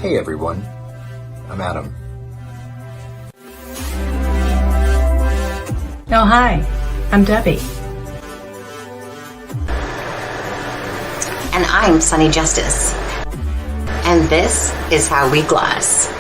Hey everyone, I'm Adam. Oh, hi, I'm Debbie. And I'm Sunny Justice. And this is How We Gloss.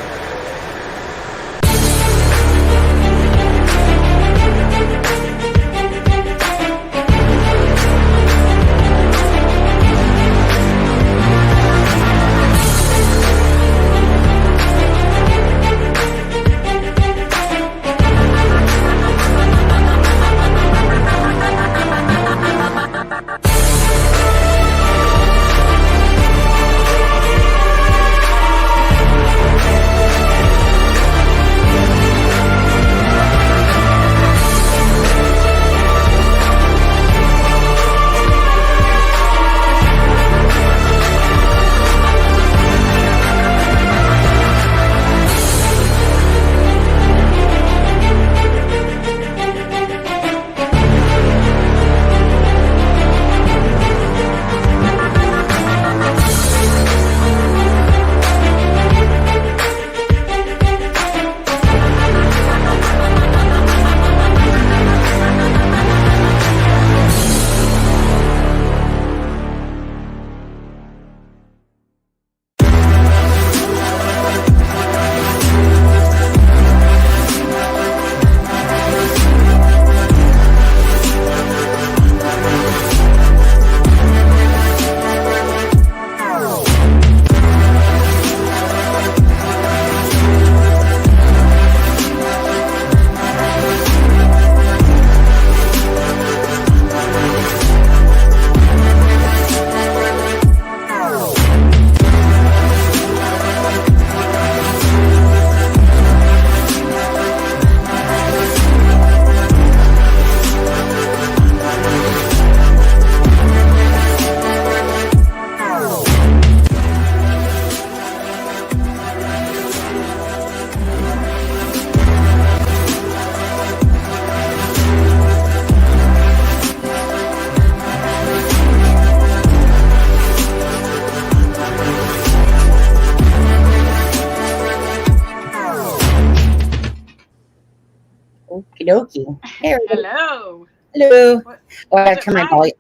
Okie dokie. Hey, everybody. Hello. Hello. What, Oh, I was, it turn my my, volume.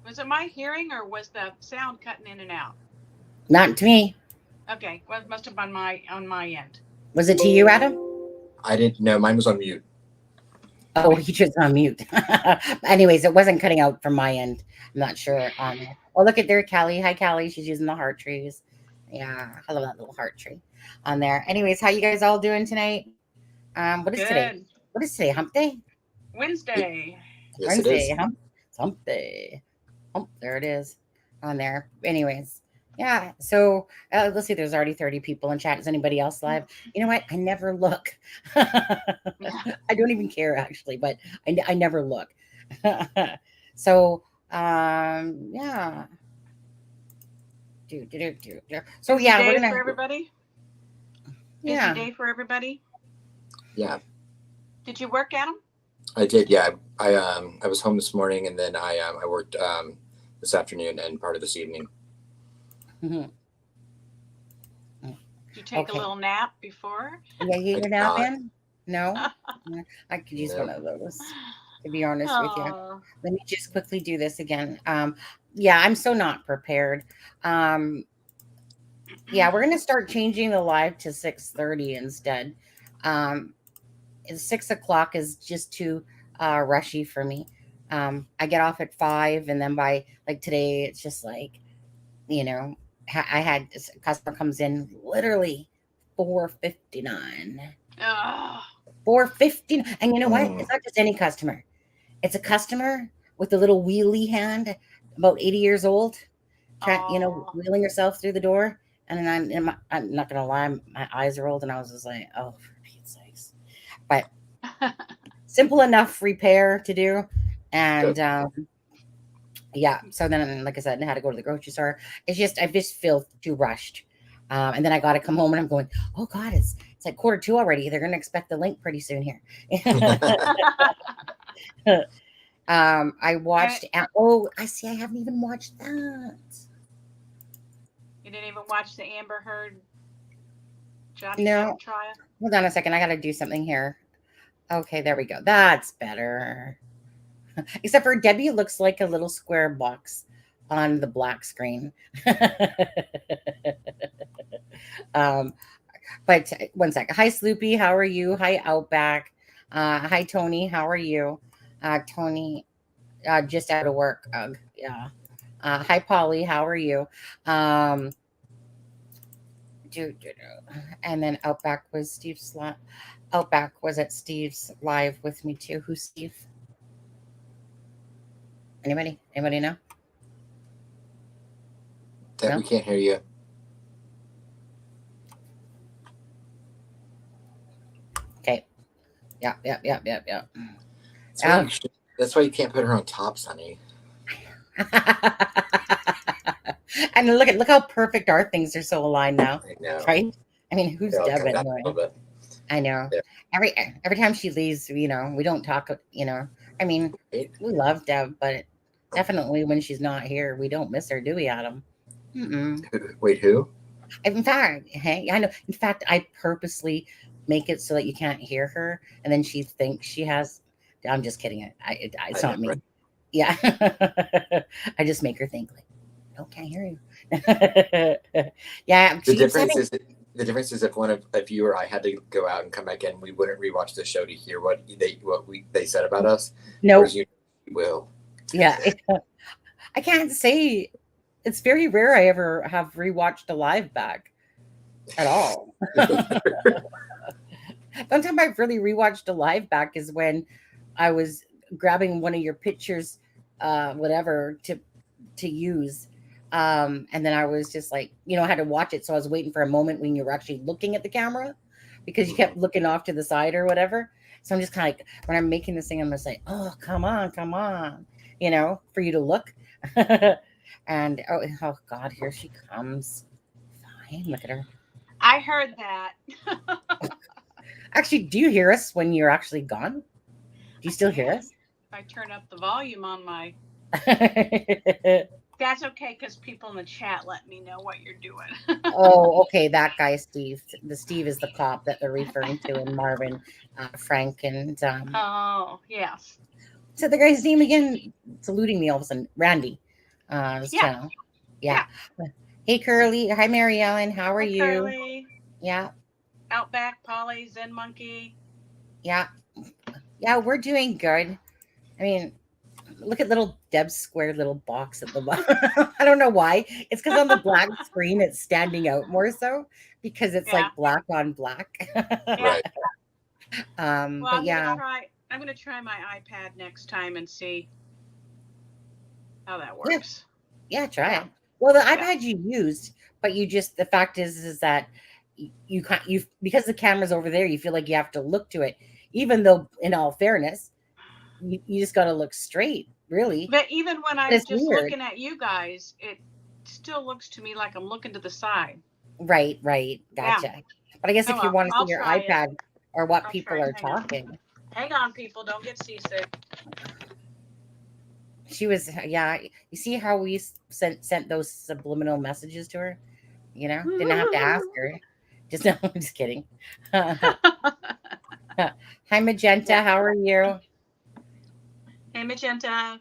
was it my hearing or was the sound cutting in and out? Not to me. Okay, well, it must have been on my end. Was it to you, Adam? I didn't know, mine was on mute. Oh, he just on mute. Anyways, it wasn't cutting out from my end. I'm not sure. Oh, look at there, Callie. Hi, Callie. She's using the heart trees. Yeah, I love that little heart tree on there. Anyways, how you guys all doing tonight? What is today? Good. What is today? Hump day? Wednesday. Yes, Wednesday. it is. Hump day. There it is on there. Anyways, yeah. So let's see. There's already 30 people in chat. Is anybody else live? You know what? I never look. I don't even care actually, but I never look. So yeah. So Busy yeah, day we're gonna. for everybody. Yeah. Busy day for everybody. Yeah, Did you work, Adam? I did. Yeah, I was home this morning, and then I worked this afternoon and part of this evening. Mm-hmm. Did you take a little nap before? Yeah, you need a nap, man? No, I could use one No. of those. To be honest with you, Oh, let me just quickly do this again. Yeah, I'm so not prepared. Yeah, we're gonna start changing the live to 6:30 instead. 6 o'clock is just too rushy for me. I get off at 5, and then by like today, it's just like, you know, I had a customer comes in literally 4:59. oh. 4:59, and you know what? It's not just any customer. It's a customer with a little wheelie hand, about 80 years old, wheeling herself through the door. And then I'm not gonna lie, my eyes rolled, and I was just like, "Oh, for Pete's sakes!" But simple enough repair to do, and yeah. So then, like I said, I had to go to the grocery store. I just feel too rushed. And then I got to come home, and I'm going, "Oh God, it's like 1:45 already. They're gonna expect the link pretty soon here." I watched. I see. I haven't even watched that. You didn't even watch the Amber Heard Jackie, No. try it. Hold on a second. I got to do something here. Okay, there we go. That's better. Except for Debbie looks like a little square box on the black screen. But one sec. Hi, Sloopy. How are you? Hi, Outback. Hi, Tony. How are you? Tony, just out of work. Yeah. Hi, Polly. How are you? And then Outback was Steve's. Outback was at Steve's live with me too. Who's Steve? Anybody? Anybody know? Deb, No? we can't hear you. Okay. Yeah. That's why you can't put her on top, Sonny. And look how perfect our things are so aligned now. I know. Right? I mean, who's They'll Deb come back a anyway? little bit. I know. Yeah. Every time she leaves, we don't talk, I mean, we love Deb, but definitely when she's not here, we don't miss her, do we, Adam? Mm-mm. Wait, who? In fact, hey, I know. In fact, I purposely make it so that you can't hear her, and then she thinks she has. I'm just kidding. It's not me. Right. Yeah, I just make her think like, "No, can't hear you." Yeah. The difference is if you or I had to go out and come back in, we wouldn't rewatch the show to hear what they said about us. No. Whereas you will. Yeah. I can't say. It's very rare I ever have rewatched a live back at all. The only time I've really rewatched a live back is when I was grabbing one of your pictures, whatever, to use. And then I was just like, I had to watch it. So I was waiting for a moment when you were actually looking at the camera because you kept looking off to the side or whatever. So I'm just kind of like, when I'm making this thing, I'm going to say, oh, come on, for you to look. And oh God, here she comes. Fine, look at her. I heard that. Actually, do you hear us when you're actually gone? Do you still hear us? I turn up the volume on my. That's okay, because people in the chat let me know what you're doing. Oh, okay. That guy, Steve. The Steve is the cop that they're referring to in Marvin, Frank, and. Oh, yes. So the guy's name again, saluting me all of a sudden, Randy. His channel. Yeah. Hey, Curly. Hi, Mary Ellen. How are you? Curly. Yeah. Outback, Polly, Zen Monkey. Yeah. Yeah, we're doing good. I mean, look at little Deb's square little box at the bottom. I don't know why. It's because on the black screen, it's standing out more so because it's like black on black. Right. Well, but yeah. I'm going to try my iPad next time and see how that works. Yeah, try it. Well, the iPad you used, but the fact is that you can't, because the camera's over there, you feel like you have to look to it, even though in all fairness, you just got to look straight, really. But even when I'm just looking at you guys, it still looks to me like I'm looking to the side. Right. Gotcha. Yeah. But I guess if you want to see your iPad or what people are talking. Hang on, people. Don't get seasick. She was, you see how we sent those subliminal messages to her? Didn't have to ask her. No, I'm just kidding. Hi, Magenta. How are you? Hey, Magenta.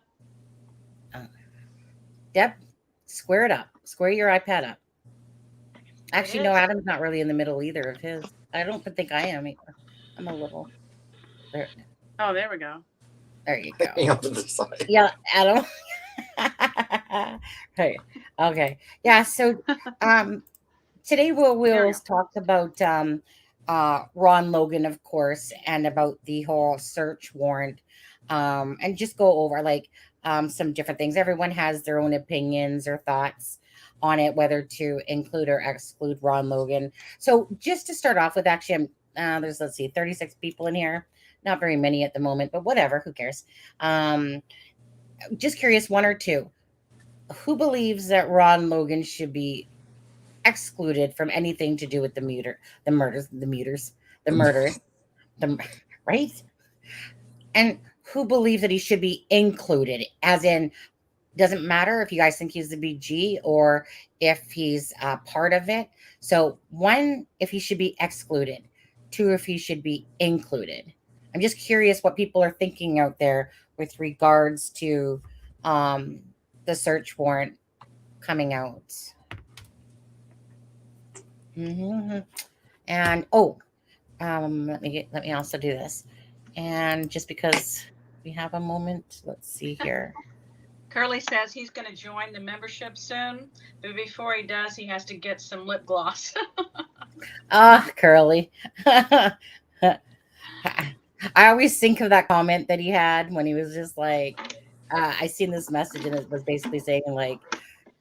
Deb, square it up. Square your iPad up. Actually, no, Adam's not really in the middle either of his. I don't think I am either. I'm a little. There. Oh, there we go. There you go. Off to the side. Yeah, Adam. Right. Okay. Yeah. So, today we'll talk about Ron Logan, of course, and about the whole search warrant, and just go over some different things. Everyone has their own opinions or thoughts on it, whether to include or exclude Ron Logan. So, just to start off with, actually, there's 36 people in here. Not very many at the moment, but whatever. Who cares? Just curious, one or two. Who believes that Ron Logan should be excluded from anything to do with the murders, right? And who believes that he should be included, as in Doesn't matter if you guys think he's the BG or if he's part of it. So one, if he should be excluded. Two, if he should be included. I'm just curious what people are thinking out there with regards to the search warrant coming out. And let me also do this. And just because we have a moment, let's see here. Curly says he's going to join the membership soon, but before he does, he has to get some lip gloss. Curly. I always think of that comment that he had when he was just like, I seen this message and it was basically saying like,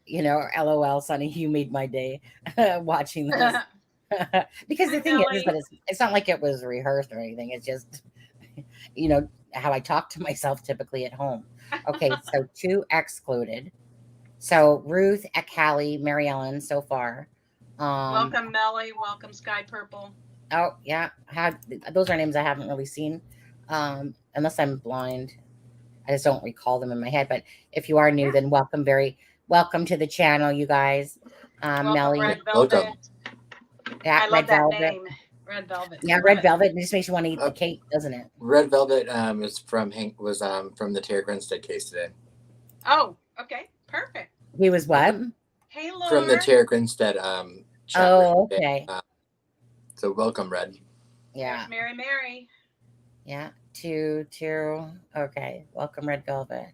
LOL, Sonny, you made my day watching this. Because the thing is that it's not like it was rehearsed or anything. It's just, how I talk to myself typically at home. Okay, so 2 excluded. So Ruth, Callie, Mary Ellen so far. Welcome, Melly. Welcome, Sky Purple. Oh, yeah. Those are names I haven't really seen. Unless I'm blind. I just don't recall them in my head. But if you are new, then welcome to the channel, you guys. Melly. Red Velvet. Yeah, I love that name. Red Velvet. Yeah, Red Velvet. It just makes you want to eat the cake, doesn't it? Red Velvet was from the Terry Grinstead case today. Oh, okay. Perfect. He was what? Hey, Laura. From the Terry Grinstead chat. Oh, okay. So welcome, Red. Yeah. There's Mary. Yeah. 2. Okay. Welcome, Red Velvet.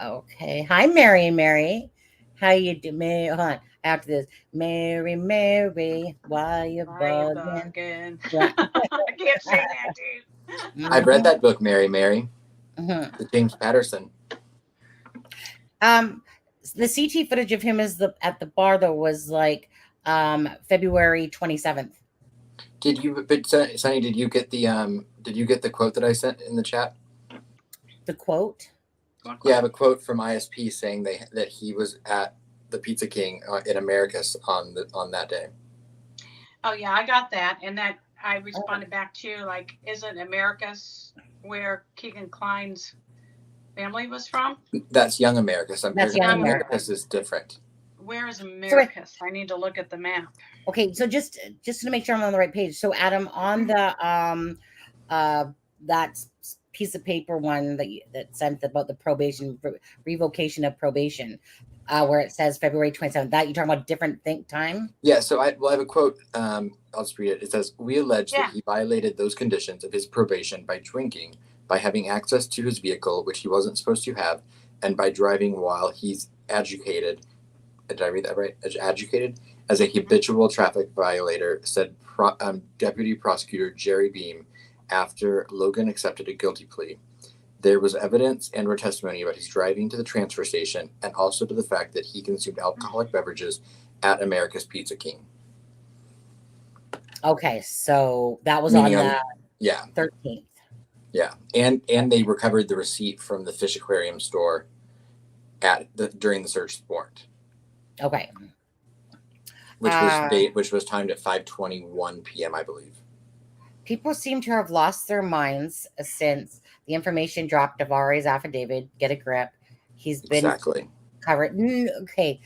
Okay. Hi, Mary. How you doing? Hold on. After this, Mary, why you bugging? Yeah. I can't say that, dude. I've read that book, Mary. Mm-hmm. The James Patterson. The CT footage of him at the bar though was like February 27th. Sonny, did you get the quote that I sent in the chat? The quote? Yeah, I have a quote from ISP saying that he was at the Pizza King in Americus on that day. Oh yeah, I got that, and that I responded back to like, isn't Americus where Kegan Kline's family was from? That's Young Americus. That's Young Americus is different. Where is Americus? I need to look at the map. Okay, so just to make sure I'm on the right page. So Adam, on the that piece of paper one that sent about the probation revocation of probation, where it says February 27th, that you're talking about different time? Yeah, so I have a quote. I'll just read it. It says, "We allege that he violated those conditions of his probation by drinking, by having access to his vehicle, which he wasn't supposed to have, and by driving while he's agitated." Did I read that right? Agitated as a habitual traffic violator, said Deputy Prosecutor Jerry Beam after Logan accepted a guilty plea. There was evidence and or testimony about his driving to the transfer station and also to the fact that he consumed alcoholic beverages at America's Pizza King. Okay, so that was on the 13th. Yeah, and they recovered the receipt from the fish aquarium store during the search warrant. Okay. Which was timed at 5:21 p.m. I believe. People seem to have lost their minds since the information dropped Davari's affidavit. Get a grip. He's been covered. Okay.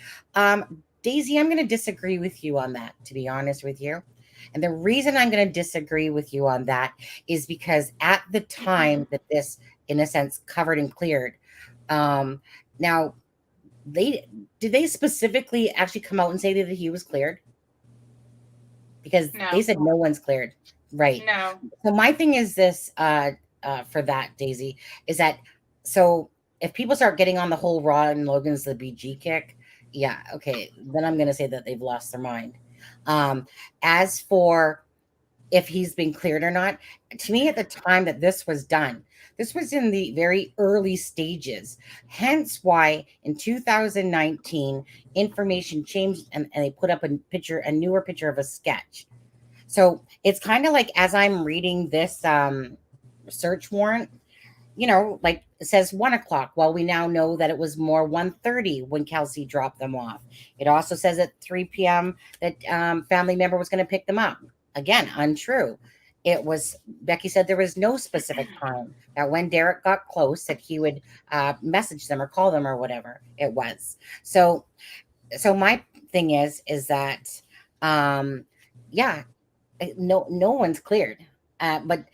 Daisy, I'm going to disagree with you on that, to be honest with you. And the reason I'm going to disagree with you on that is because at the time that this, in a sense, covered and cleared, now, did they specifically actually come out and say that he was cleared? Because they said no one's cleared. Right. No. So my thing is this for that, Daisy, is that so if people start getting on the whole Raw and Logan's the BG kick, yeah, okay, then I'm gonna say that they've lost their mind. As for if he's been cleared or not, to me at the time that this was done, this was in the very early stages. Hence why in 2019 information changed and they put up a newer picture of a sketch. So it's kind of like as I'm reading this search warrant, like it says 1:00. Well, we now know that it was more 1:30 when Kelsey dropped them off. It also says at 3 p.m. that family member was going to pick them up. Again, untrue. Becky said there was no specific time that when Derek got close that he would message them or call them or whatever it was. So my thing is that, yeah, no one's cleared. But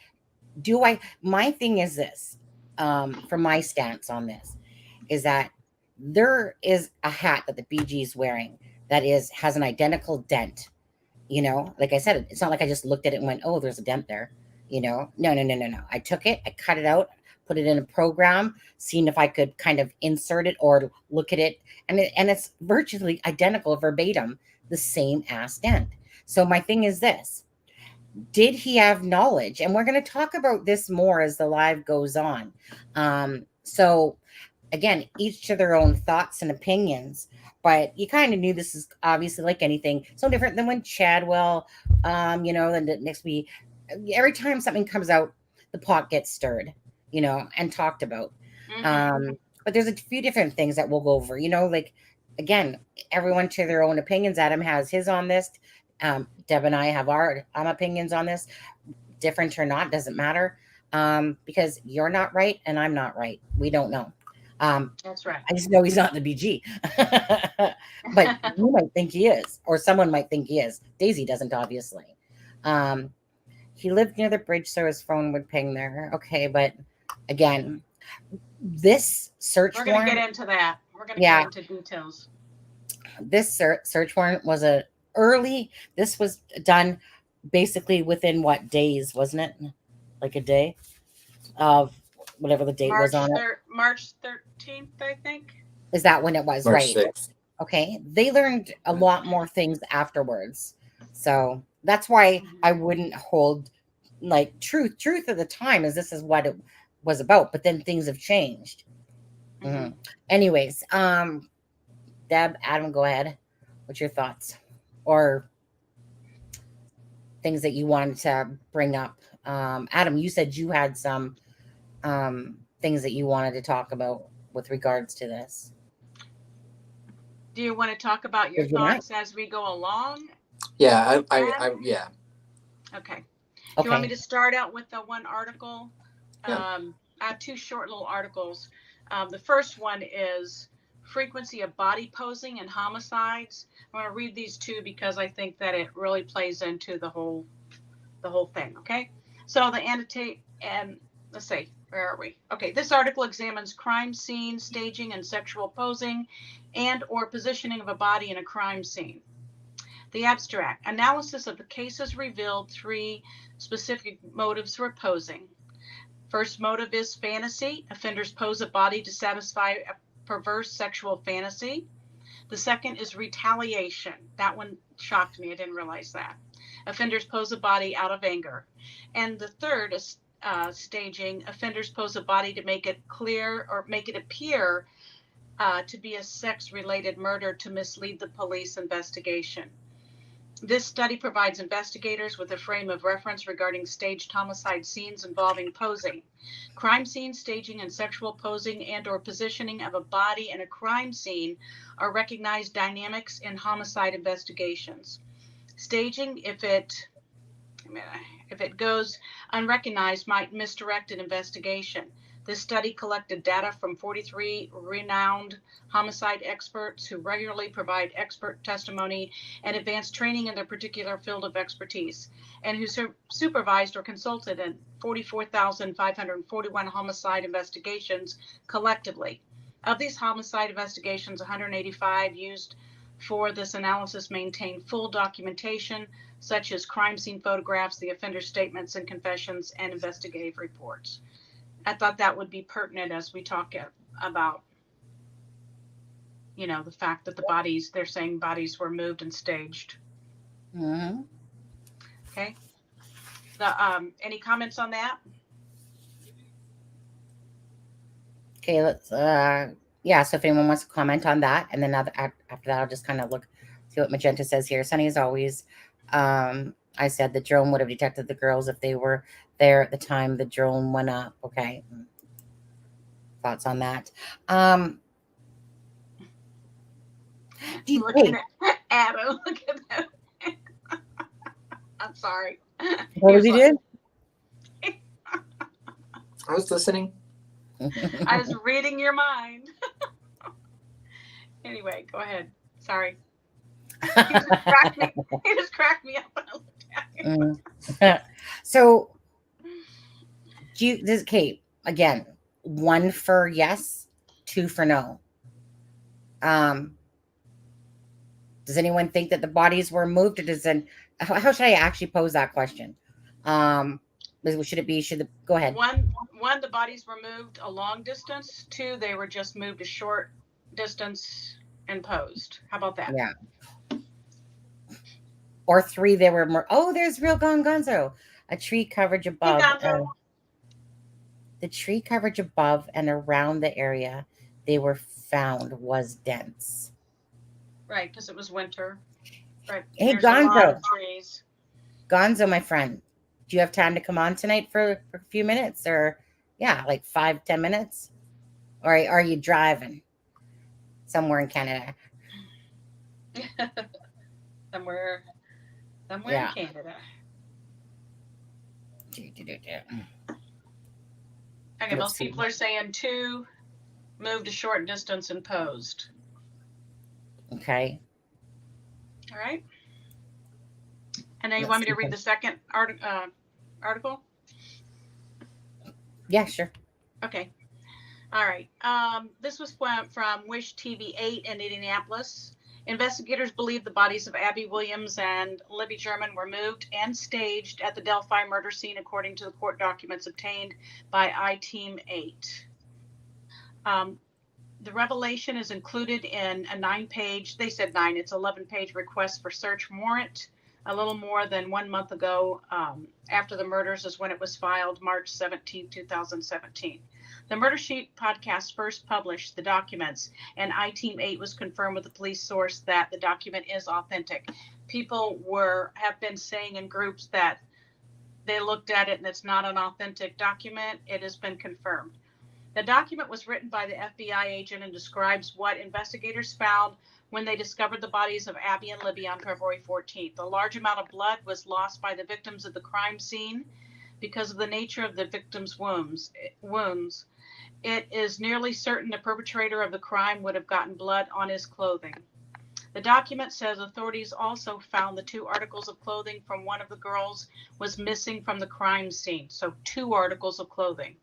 my thing is this, from my stance on this, is that there is a hat that the BG is wearing that has an identical dent. Like I said, it's not like I just looked at it and went, oh, there's a dent there. No. I took it, I cut it out, put it in a program, seen if I could kind of insert it or look at it. And it's virtually identical, verbatim, the same ass dent. So my thing is this. Did he have knowledge? And we're going to talk about this more as the live goes on. So again, each to their own thoughts and opinions, but you kind of knew this is obviously like anything, so different than when Chadwell, then the next week, every time something comes out, the pot gets stirred, and talked about. But there's a few different things that we'll go over, like, again, everyone to their own opinions. Adam has his on this. Deb and I have our opinions on this. Different or not, doesn't matter. Because you're not right and I'm not right. We don't know. That's right. I just know he's not in the BG. But you might think he is, or someone might think he is. Daisy doesn't, obviously. He lived near the bridge, so his phone would ping there. Okay, but again, this search warrant... We're going to get into that. We're going to get into details. This search warrant was this was done basically within days, wasn't it? Like a day of whatever the date was on it. March 13th, I think. Is that when it was? March Right. 6th. Okay. They learned a lot more things afterwards. So that's why I wouldn't hold truth at the time as this is what it was about. But then things have changed. Anyways, Deb, Adam, go ahead. What's your thoughts? Or things that you wanted to bring up? Adam, you said you had some things that you wanted to talk about with regards to this. Do you want to talk about your thoughts as we go along? Yeah, yeah. Okay. Do you want me to start out with the one article? Yeah. I have two short little articles. The first one is frequency of body posing and homicides. I'm going to read these two because I think that it really plays into the whole thing. Okay. So the annotate, and let's see, where are we? Okay. This article examines crime scene staging and sexual posing and or positioning of a body in a crime scene. The abstract analysis of the cases revealed 3 specific motives for posing. First motive is fantasy. Offenders pose a body to satisfy a perverse sexual fantasy. The second is retaliation. That one shocked me. I didn't realize that. Offenders pose a body out of anger. And the third is staging. Offenders pose a body to make it clear or make it appear to be a sex-related murder to mislead the police investigation. This study provides investigators with a frame of reference regarding staged homicide scenes involving posing. Crime scene staging and sexual posing and or positioning of a body in a crime scene are recognized dynamics in homicide investigations. Staging, if it goes unrecognized, might misdirect an investigation. This study collected data from 43 renowned homicide experts who regularly provide expert testimony and advanced training in their particular field of expertise, and who supervised or consulted in 44,541 homicide investigations collectively. Of these homicide investigations, 185 used for this analysis maintain full documentation, such as crime scene photographs, the offender statements and confessions, and investigative reports. I thought that would be pertinent as we talk about, the fact that they're saying bodies were moved and staged. Mm-hmm. Okay. Any comments on that? Okay, let's, so if anyone wants to comment on that, and then after that, I'll just kind of see what Magenta says here. Sunny, as always, I said the drone would have detected the girls if they were there at the time the drone went up. Okay. Thoughts on that? Looking at Adam, look at that. I'm sorry. What was he doing? I was listening. I was reading your mind. Anyway, go ahead. Sorry. He just cracked me up when I looked at him. So, okay, again, 1 for yes, 2 for no. Does anyone think that the bodies were moved, or how should I actually pose that question? Go ahead. One, the bodies were moved a long distance. 2, they were just moved a short distance and posed. How about that? Yeah. Or 3, they were more. Oh, there's real Gonzo. A tree coverage above. The tree coverage above and around the area they were found was dense. Right, because it was winter. Right. Hey, There's a lot of trees. Gonzo, my friend, do you have time to come on tonight for a few minutes, or like 5-10 minutes, or are you driving somewhere in Canada? somewhere in Canada. Okay, most people are saying 2 moved a short distance and posed. Okay. All right. And then you want me to read the second article? Yeah, sure. Okay. All right. This was from Wish TV 8 in Indianapolis. Investigators believe the bodies of Abby Williams and Libby German were moved and staged at the Delphi murder scene, according to the court documents obtained by I-Team 8. The revelation is included in a 9-page, they said 9, it's 11-page request for search warrant. A little more than 1 month ago, after the murders, is when it was filed, March 17, 2017. The Murder Sheet podcast first published the documents, and I-Team 8 was confirmed with the police source that the document is authentic. People have been saying in groups that they looked at it and it's not an authentic document. It has been confirmed. The document was written by the FBI agent and describes what investigators found when they discovered the bodies of Abby and Libby on February 14th. A large amount of blood was lost by the victims at the crime scene because of the nature of the victims' wounds. It is nearly certain the perpetrator of the crime would have gotten blood on his clothing. The document says authorities also found the 2 articles of clothing from one of the girls was missing from the crime scene. So 2 articles of clothing.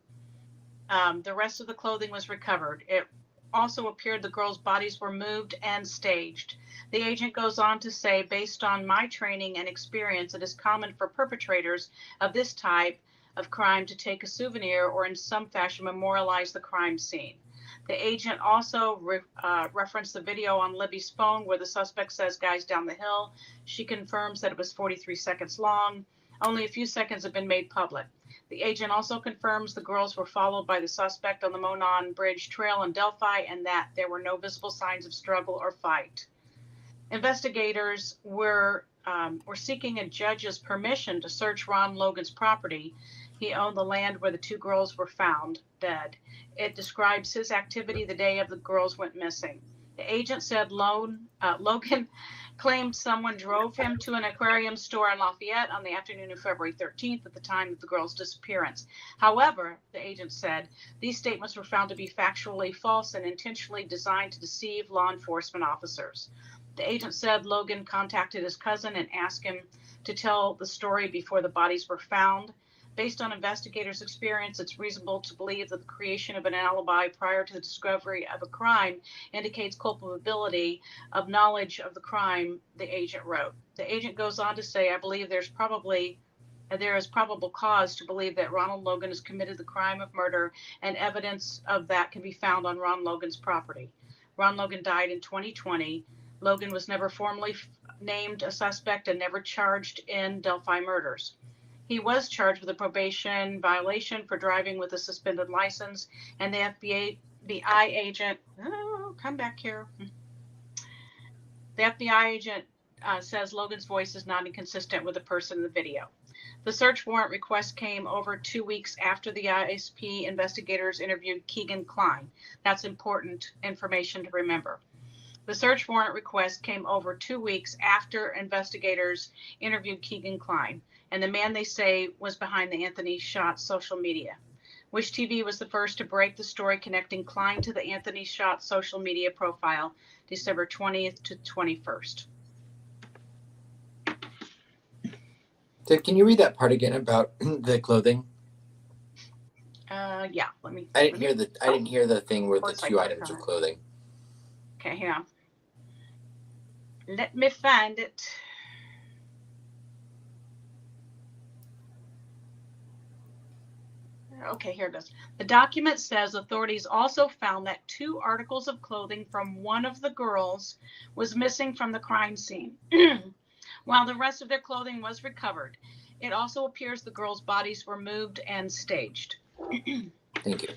The rest of the clothing was recovered. It also appeared the girls' bodies were moved and staged. The agent goes on to say, based on my training and experience, it is common for perpetrators of this type of crime to take a souvenir or in some fashion memorialize the crime scene. The agent also referenced the video on Libby's phone where the suspect says, "Guys down the hill." She confirms that it was 43 seconds long. Only a few seconds have been made public. The agent also confirms the girls were followed by the suspect on the Monon Bridge Trail in Delphi and that there were no visible signs of struggle or fight. Investigators were seeking a judge's permission to search Ron Logan's property. He owned the land where the 2 girls were found dead. It describes his activity the day of the girls went missing. The agent said Logan claimed someone drove him to an aquarium store in Lafayette on the afternoon of February 13th at the time of the girls' disappearance. However, the agent said, these statements were found to be factually false and intentionally designed to deceive law enforcement officers. The agent said Logan contacted his cousin and asked him to tell the story before the bodies were found. Based on investigators' experience, it's reasonable to believe that the creation of an alibi prior to the discovery of a crime indicates culpability of knowledge of the crime, the agent wrote. The agent goes on to say, I believe there is probable cause to believe that Ronald Logan has committed the crime of murder, and evidence of that can be found on Ron Logan's property. Ron Logan died in 2020. Logan was never formally named a suspect and never charged in Delphi murders. He was charged with a probation violation for driving with a suspended license, and the FBI agent, come back here. The FBI agent says Logan's voice is not inconsistent with the person in the video. The search warrant request came over 2 weeks after the ISP investigators interviewed Kegan Kline. That's important information to remember. The search warrant request came over 2 weeks after investigators interviewed Kegan Kline, and the man they say was behind the Anthony Shot social media. Wish TV was the first to break the story connecting Kline to the Anthony Schott social media profile, December 20th to 21st. Dave, can you read that part again about the clothing? Yeah, let me. I didn't hear the thing with the course I two clicked items on of it. clothing. Okay, hang on. Let me find it. Okay, here it goes. The document says authorities also found that 2 articles of clothing from one of the girls was missing from the crime scene, while the rest of their clothing was recovered. It also appears the girls' bodies were moved and staged. Thank you.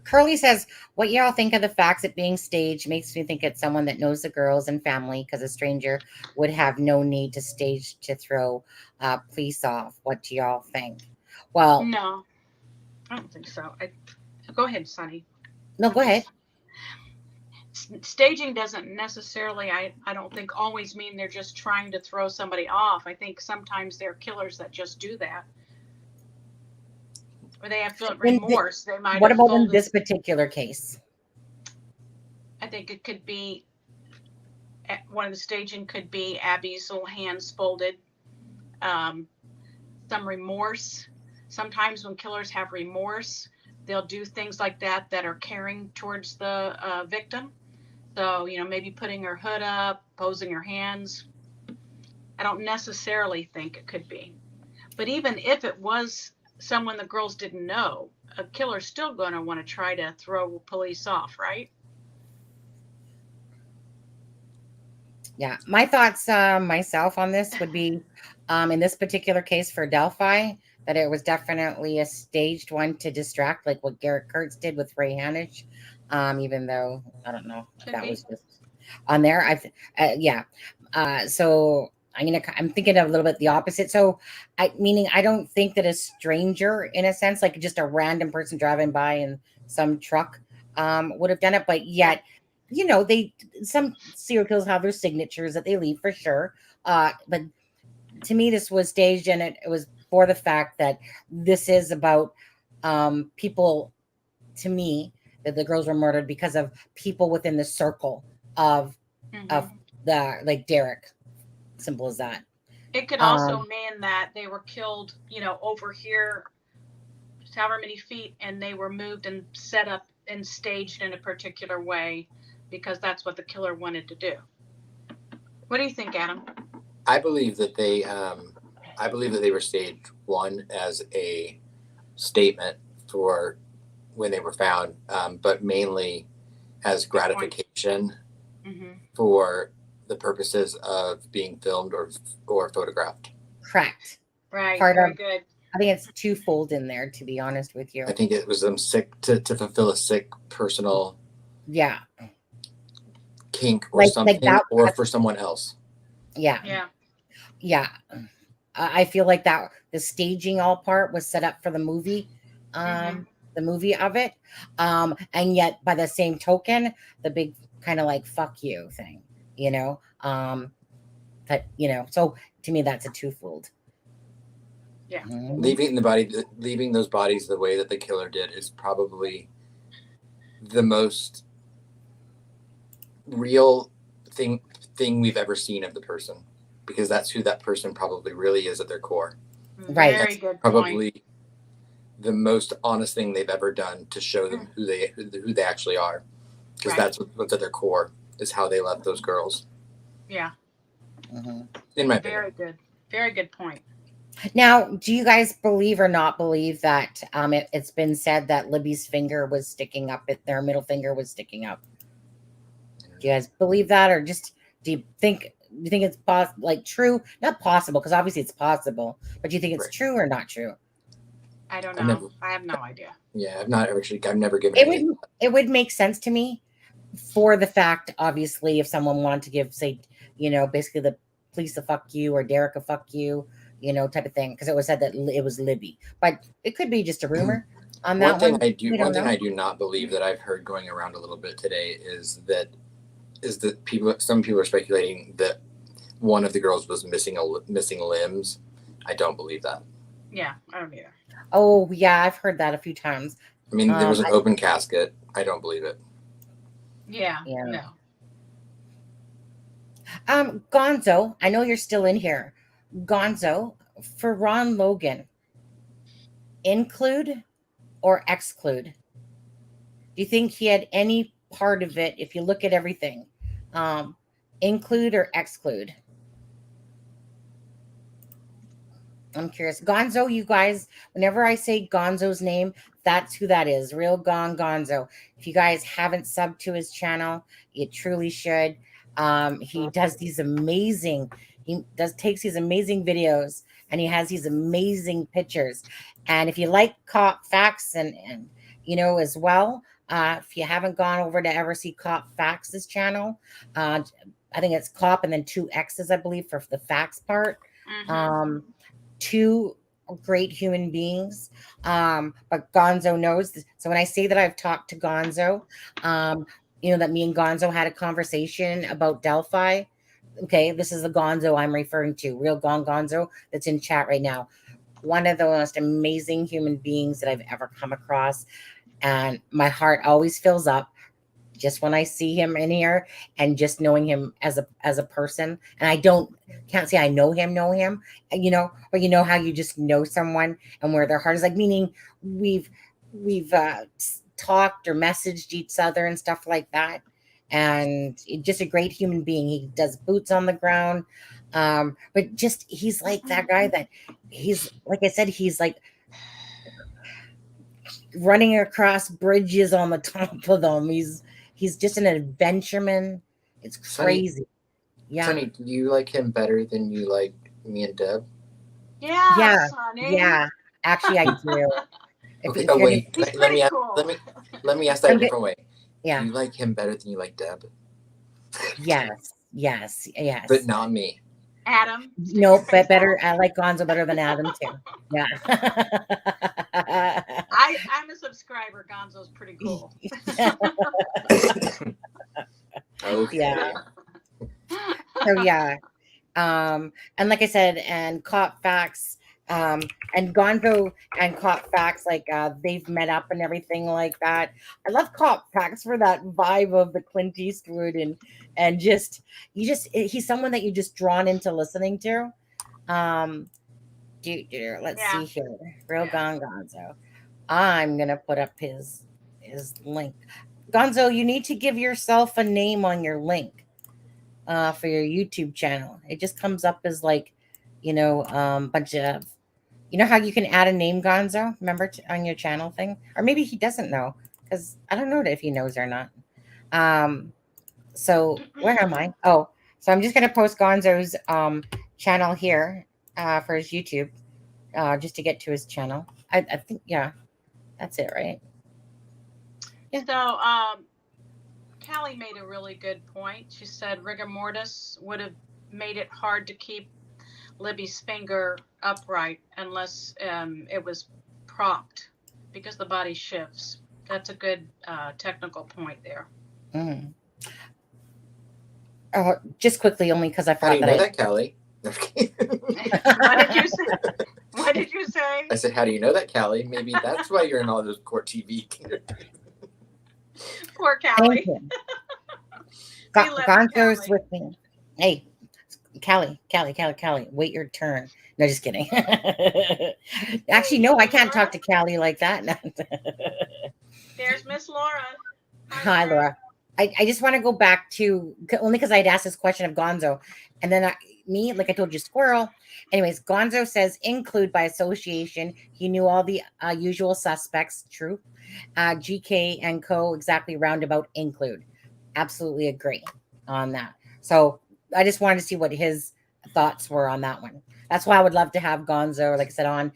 Curly says, what y'all think of the facts it being staged makes me think it's someone that knows the girls and family, because a stranger would have no need to stage to throw police off. What do y'all think? Well, No, I don't think so. Go ahead, Sonny. no, go ahead. Staging doesn't necessarily, I don't think, always mean they're just trying to throw somebody off. I think sometimes they're killers that just do that. Or they have remorse. They might. What about in this particular case? I think it could be, one of the staging could be Abby's little hands folded. Some remorse. Sometimes when killers have remorse, they'll do things like that are caring towards the victim. So, maybe putting her hood up, posing her hands. I don't necessarily think it could be. But even if it was someone the girls didn't know, a killer's still going to want to try to throw police off, right? Yeah, my thoughts myself on this would be, in this particular case for Delphi, that it was definitely a staged one to distract, like what Garrett Kurtz did with Ray Hanisch. Even though I don't know if that was just on there. So I'm thinking a little bit the opposite. So meaning I don't think that a stranger, in a sense, like just a random person driving by in some truck would have done it, but yet, some serial killers have their signatures that they leave for sure. But to me, this was staged, and it was for the fact that this is about people, to me, that the girls were murdered because of people within the circle of the, like Derek. Simple as that. It could also mean that they were killed, over here, however many feet, and they were moved and set up and staged in a particular way because that's what the killer wanted to do. What do you think, Adam? I believe that they were staged, one, as a statement for when they were found, but mainly as gratification for the purposes of being filmed or photographed. Correct. Right. Very good. I think it's twofold in there, to be honest with you. I think it was them sick to fulfill a sick personal kink or something, or for someone else. Yeah. I feel like that the staging all part was set up for the movie, the movie of it, and yet by the same token, the big kind of like fuck you thing, so to me that's a twofold. Yeah. Leaving those bodies the way that the killer did is probably the most real thing we've ever seen of the person, because that's who that person probably really is at their core. Right. Very good probably point. The most honest thing they've ever done to show them who they actually are, because that's what's at their core, is how they left those girls. Yeah. In my opinion. Very good. Very good point. Now, do you guys believe or not believe that it's been said that Libby's finger was sticking up, their middle finger was sticking up? Do you guys believe that, or just do you think it's true? Not possible, because obviously it's possible, but do you think it's true or not true? I don't know. I have no idea. Yeah, I've never given it would make sense to me, for the fact, obviously, if someone wanted to give, say, basically the police a fuck you or Derek a fuck you, type of thing, because it was said that it was Libby, but it could be just a rumor on that one. I do not believe that I've heard going around a little bit today is that some people are speculating that one of the girls was missing limbs, I don't believe that. Yeah, I don't either. Oh, yeah, I've heard that a few times. I mean, there was an open casket. I don't believe it. Yeah, Yeah. no. Gonzo, I know you're still in here. Gonzo, for Ron Logan, include or exclude? Do you think he had any part of it, if you look at everything, include or exclude? I'm curious. Gonzo, you guys, whenever I say Gonzo's name, that's who that is. Real Gonzo. If you guys haven't subbed to his channel, you truly should. He does these amazing, takes these amazing videos, and he has these amazing pictures. And if you like cop facts and as well, if you haven't gone over to ever see Cop Facts' channel, I think it's Cop and then 2 X's, I believe, for the facts part. Mhm. Two great human beings, but Gonzo knows this. So when I say that I've talked to Gonzo, that me and Gonzo had a conversation about Delphi. Okay, this is the Gonzo I'm referring to, real Gonzo that's in chat right now. One of the most amazing human beings that I've ever come across, and my heart always fills up just when I see him in here, and just knowing him as a person. And I can't say I know him, but you know how you just know someone and where their heart is, like, meaning we've talked or messaged each other and stuff like that. And just a great human being. He does boots on the ground. But just, he's like that guy that he's, like I said, he's like running across bridges on the top of them. He's just an adventureman. It's crazy. Yeah. Sonny, do you like him better than you like me and Deb? Yeah, Sonny. Yeah. Actually, I do. Okay, wait. Let me ask that a different way. Yeah. Do you like him better than you like Deb? Yes. But not me. Adam. No, but better. I like Gonzo better than Adam too. Yeah. I'm a subscriber. Gonzo's pretty cool. Okay. Yeah. So yeah. And like I said, and Cop Facts, and Gonzo and Cop Facts, like they've met up and everything like that. I love Cop Facts for that vibe of the Clint Eastwood and just he's someone that you're just drawn into listening to. Let's see here. Real Gonzo. I'm gonna put up his link. Gonzo, you need to give yourself a name on your link for your YouTube channel. It just comes up as like, bunch of, how you can add a name, Gonzo? Remember on your channel thing? Or maybe he doesn't know, because I don't know if he knows or not. So where am I? Oh, so I'm just gonna post Gonzo's channel here for his YouTube, just to get to his channel. I think, yeah, that's it, right? Yeah. So Callie made a really good point. She said rigor mortis would have made it hard to keep Libby's finger upright unless it was propped, because the body shifts. That's a good technical point there. Mm. Just quickly, only because I forgot How do you know that, Callie? What did you say? I said, how do you know that, Callie? Maybe that's why you're in all those court TV. Poor Callie. Gonzo's with me. Hey, Callie, wait your turn. No, just kidding. Actually, no, I can't talk to Callie like that. There's Miss Laura. Hi, Laura. I just want to go back to, only because I'd asked this question of Gonzo, and then like I told you, squirrel. Anyways, Gonzo says include by association. He knew all the usual suspects. True. GK and co. Exactly roundabout include. Absolutely agree on that. So I just wanted to see what his thoughts were on that one. That's why I would love to have Gonzo, like I said, on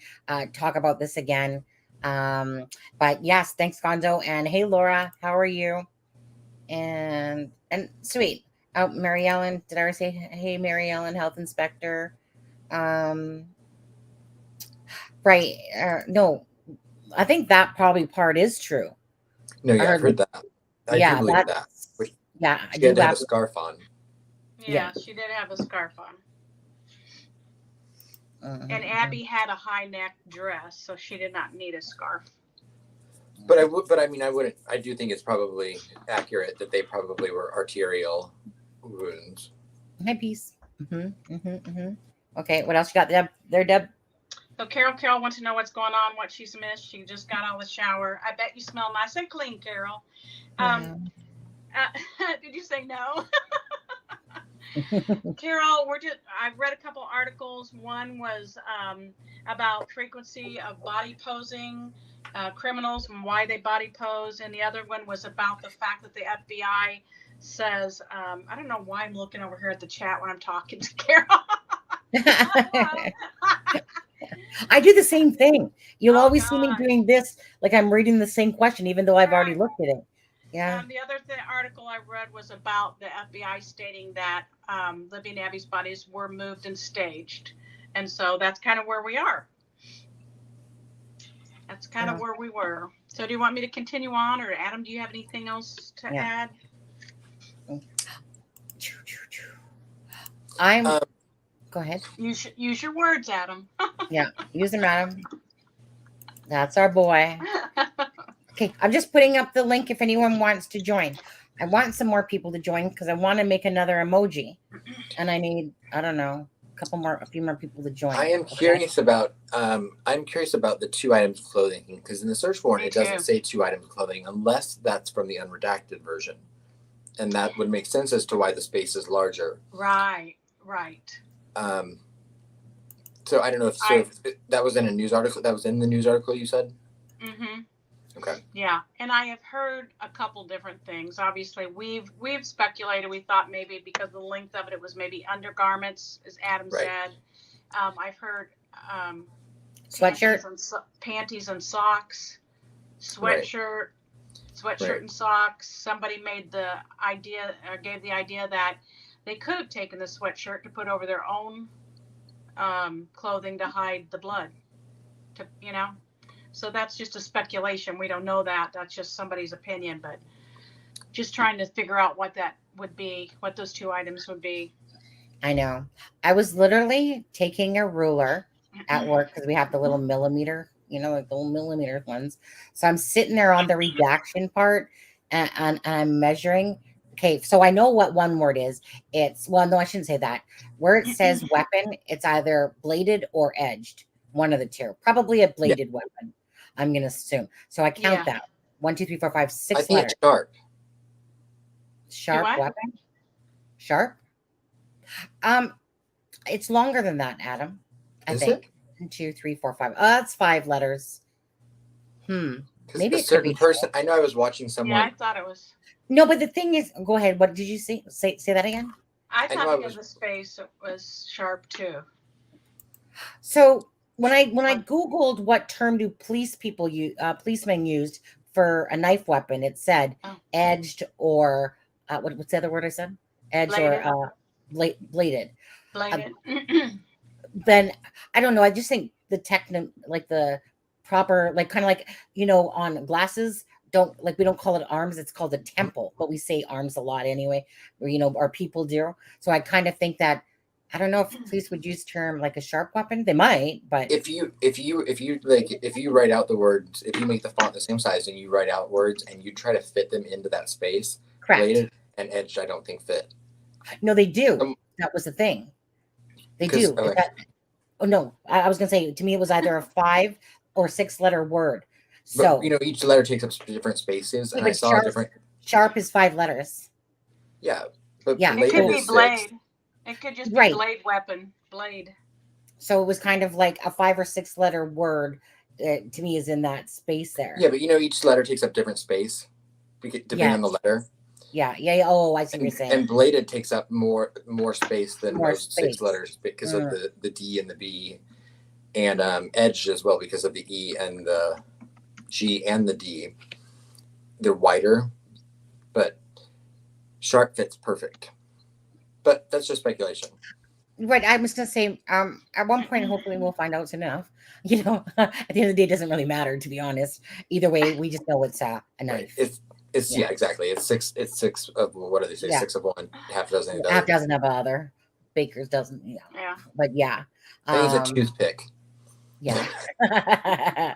talk about this again. But yes, thanks, Gonzo. And hey, Laura, how are you? And sweet. Oh, Mary Ellen, did I ever say hey, Mary Ellen, health inspector? Right. No, I think that probably part is true. No, yeah, I've heard that. I do believe that. Yeah, she had to have a scarf on. Yeah, she did have a scarf on. Mhm, And Abby had a high neck dress, so she did not need a scarf. But I mean, I do think it's probably accurate that they probably were arterial wounds. Hi, peace. Okay, what else you got there, Deb? So Carol wants to know what's going on, what she's missed. She just got out of the shower. I bet you smell nice and clean, Carol. Did you say no? Carol, I've read a couple articles. One was about frequency of body posing, criminals and why they body pose, and the other one was about the fact that the FBI says, I don't know why I'm looking over here at the chat when I'm talking to Carol. I do the same thing. You'll always see me God. doing this, like I'm reading the same question, even though I've already looked at it. Yeah. The other article I read was about the FBI stating that Libby and Abby's bodies were moved and staged. And so that's kind of where we are. That's kind of where we were. So do you want me to continue on, or Adam, do you have anything else to add? Go ahead. Use your words, Adam. Yeah, use them, Adam. That's our boy. Okay, I'm just putting up the link if anyone wants to join. I want some more people to join because I want to make another emoji, and I need, I don't know, a few more people to join. I am curious about the 2 items of clothing, because in the search warrant it doesn't say 2 items of clothing unless that's from the unredacted version, and that would make sense as to why the space is larger. Right. So I don't know if that was in a news article. That was in the news article you said. Mm-hmm. Okay. Yeah, and I have heard a couple different things. Obviously, we've speculated. We thought maybe because of the length of it, it was maybe undergarments, as Adam said. I've heard sweatshirt, panties and socks, sweatshirt and socks. Somebody made the idea, or gave the idea that they could have taken the sweatshirt to put over their own clothing to hide the blood. So that's just a speculation. We don't know that. That's just somebody's opinion, but just trying to figure out what that would be, what those 2 items would be. I know. I was literally taking a ruler at work because we have the little millimeter, like the little millimeter ones. So I'm sitting there on the redaction part and I'm measuring. Okay, so I know what one word is. No, I shouldn't say that. Where it says weapon, it's either bladed or edged. One of the 2. Probably a bladed weapon, I'm going to assume. So I count that. 1, 2, 3, 4, 5, 6 I think letters. it's sharp. Sharp weapon? Sharp? It's longer than that, Adam. I think. 1, 2, 3, 4, 5. Oh, that's 5 letters. Maybe a certain person. I know I was watching someone. Yeah, I thought it was. No, but the thing is, go ahead. What did you say? Say that again. I thought because the space was sharp too. So when I Googled what term do policemen used for a knife weapon, it said edged or what's the other word I said? Edged bladed. Or bladed. Bladed. Then I don't know. I just think the proper, kind of like, on glasses, we don't call it arms, it's called a temple, but we say arms a lot anyway, or our people do. So I kind of think that, I don't know if police would use term like a sharp weapon. They might, but if you write out the words, if you make the font the same size and you write out words and you try to fit them into that space, correct. Bladed and edged, I don't think fit. No, they do. That was the thing. They do. Okay. No, I was gonna say, to me it was either a 5 or 6 letter word. So but, each letter takes up different spaces, and I saw different. Sharp is 5 letters. Yeah, but it could be blade. It could just be blade weapon, blade. So it was kind of like a 5 or 6 letter word. To me, is in that space there. Yeah, but each letter takes up different space, depending on the letter. Yeah. Oh, I see what you're saying. And bladed takes up more space than most space. 6 letters because of the D and the B, and edged as well because of the E and the G and the D. They're wider, but sharp fits perfect. But that's just speculation. Right. I was going to say, at one point, hopefully we'll find out enough. At the end of the day, it doesn't really matter, to be honest. Either way, we just know it's a knife. Right. It's exactly. It's 6 of, what do they say? 6 of one, half dozen of the other. Half dozen of other. Baker's doesn't, Yeah. But yeah. I think it's a toothpick. Yeah.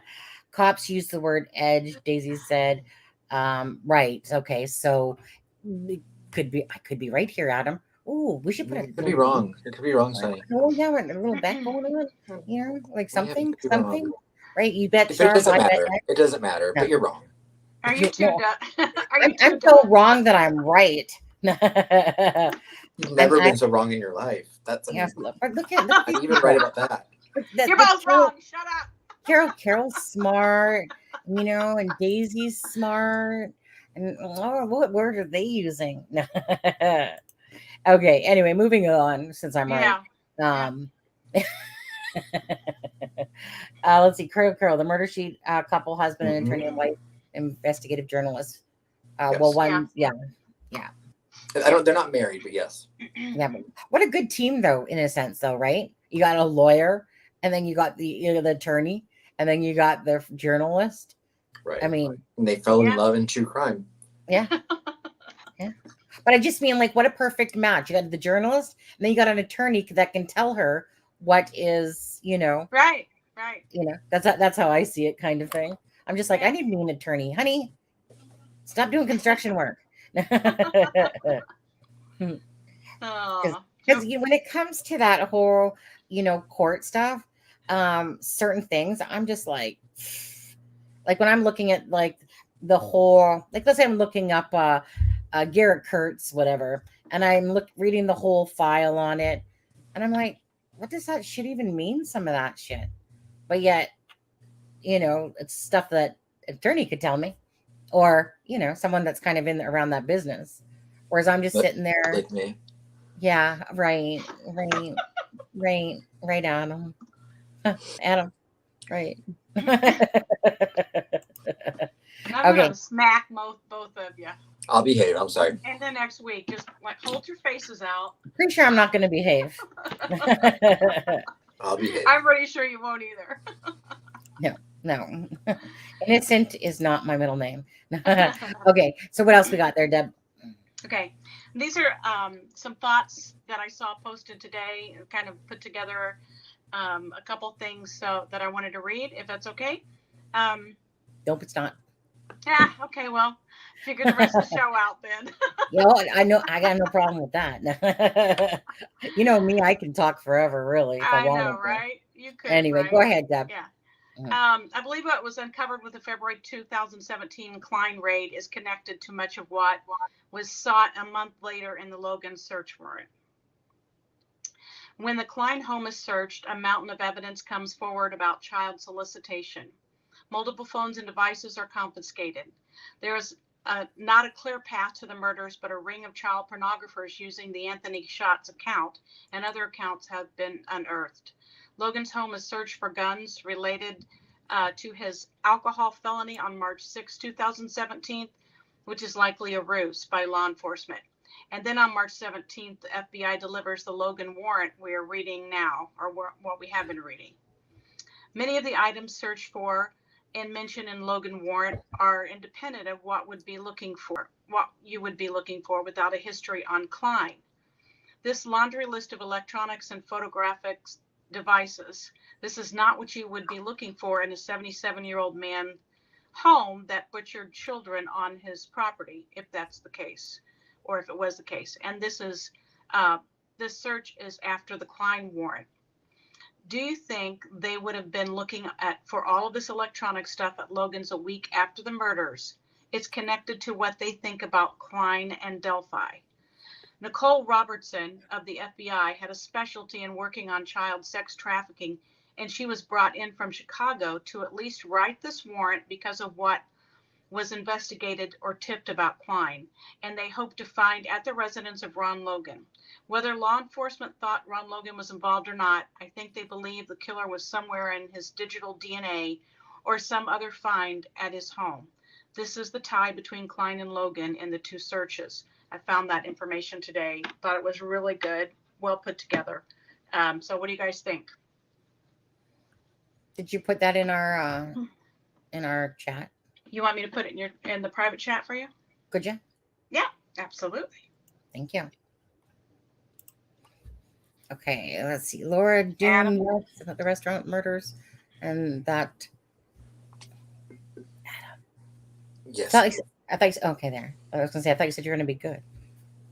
Cops use the word edge, Daisy said. Right. Okay. So it I could be right here, Adam. Oh, we should put a You could be wrong. You could be wrong, Sonny. Oh, yeah, a little bet going on, like Yeah, you something, could be wrong. right? You bet But it sharp, doesn't I bet matter. that. It doesn't matter. No. But you're wrong. Are you too No. I'm dumb? so wrong that I'm right. You've never been so wrong in your life. That's amazing. But look I'm at even right about that. You're both wrong. Shut up. Carol's smart, and Daisy's smart. And what word are they using? Okay. Anyway, moving on since I'm right. Let's see. Carol, the murder sheet couple, husband and attorney and wife, investigative journalist. Yes. Well, one, yeah. They're not married, but yes. Yeah. But what a good team, though, in a sense, though, right? You got a lawyer, and then you got the attorney, and then you got the journalist. Right. I mean, and they fell in love in true crime. Yeah. Yeah. But I just mean, like, what a perfect match. You got the journalist, and then you got an attorney that can tell her what is, Right. That's how I see it, kind of thing. I'm just like, I need me an attorney, honey. Stop doing construction work. Because when it comes to that whole, court stuff, certain things, I'm just like when I'm looking at like the whole, like, let's say I'm looking up Garrett Kurtz, whatever, and I'm reading the whole file on it, and I'm like, what does that shit even mean? Some of that shit, but yet, it's stuff that an attorney could tell me, or someone that's kind of around that business. Whereas I'm just sitting there, like me. Yeah, right, Adam. Adam, right. I'm gonna smack both of you. I'll behave. I'm sorry. And then next week, just like hold your faces out. Pretty sure I'm not going to behave. I'll behave. I'm pretty sure you won't either. No. Innocent is not my middle name. Okay, so what else we got there, Deb? Okay, these are some thoughts that I saw posted today, kind of put together a couple things that I wanted to read, if that's okay. Nope, it's not. Yeah, okay, well, figure the rest of the show out then. I know, I got no problem with that. You know me, I can talk forever, really. If I know, right? You could. Anyway, right? Go ahead, Deb. Yeah. I believe what was uncovered with the February 2017 Kline raid is connected to much of what was sought a month later in the Logan search warrant. When the Kline home is searched, a mountain of evidence comes forward about child solicitation. Multiple phones and devices are confiscated. There is not a clear path to the murders, but a ring of child pornographers using the Anthony Schatz account and other accounts have been unearthed. Logan's home is searched for guns related to his alcohol felony on March 6, 2017, which is likely a ruse by law enforcement. And then on March 17th, the FBI delivers the Logan warrant we are reading now, or what we have been reading. Many of the items searched for and mentioned in Logan warrant are independent of what you would be looking for without a history on Kline. This laundry list of electronics and photographic devices, this is not what you would be looking for in a 77-year-old man home that butchered children on his property, if that's the case, or if it was the case. And this search is after the Kline warrant. Do you think they would have been looking for all of this electronic stuff at Logan's a week after the murders? It's connected to what they think about Kline and Delphi. Nicole Robertson of the FBI had a specialty in working on child sex trafficking, and she was brought in from Chicago to at least write this warrant because of what was investigated or tipped about Kline, and they hope to find at the residence of Ron Logan. Whether law enforcement thought Ron Logan was involved or not, I think they believe the killer was somewhere in his digital DNA or some other find at his home. This is the tie between Kline and Logan in the two searches. I found that information today. Thought it was really good, well put together. So what do you guys think? Did you put that in our chat? You want me to put it in the private chat for you? Could you? Yeah, absolutely. Thank you. Okay, let's see. Laura Adam? Doom writes about the restaurant murders, and that. Yes. I thought. Okay, there. I was gonna say. I thought you said you're gonna be good.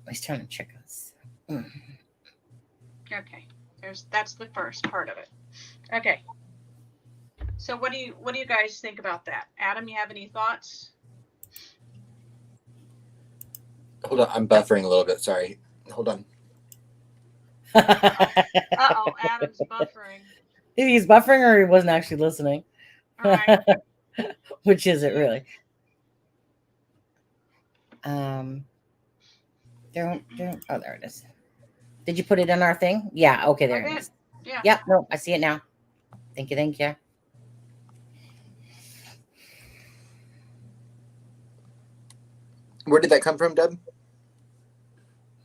He's trying to trick us. Okay, that's the first part of it. Okay. So what do you guys think about that? Adam, you have any thoughts? Hold on, I'm buffering a little bit. Sorry. Hold on. Uh-oh, Adam's buffering. If he's buffering or he wasn't actually listening. All right. Which is it really? Don't. Oh, there it is. Did you put it in our thing? Yeah. Okay, there it is. Yeah. Yep. No, I see it now. Thank you. Thank you. Where did that come from, Deb?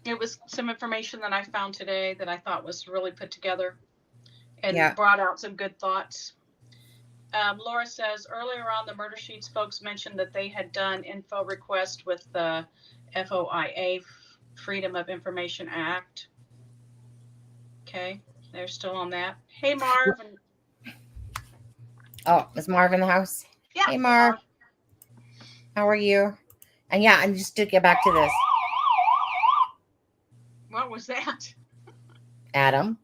It was some information that I found today that I thought was really put together and Yeah. brought out some good thoughts. Laura says, earlier on the murder sheets, folks mentioned that they had done info request with the FOIA, Freedom of Information Act. Okay, they're still on that. Hey, Marv. Oh, is Marv in the house? Yeah. Hey, Marv. How are you? And yeah, and just to get back to this. What was that? Adam.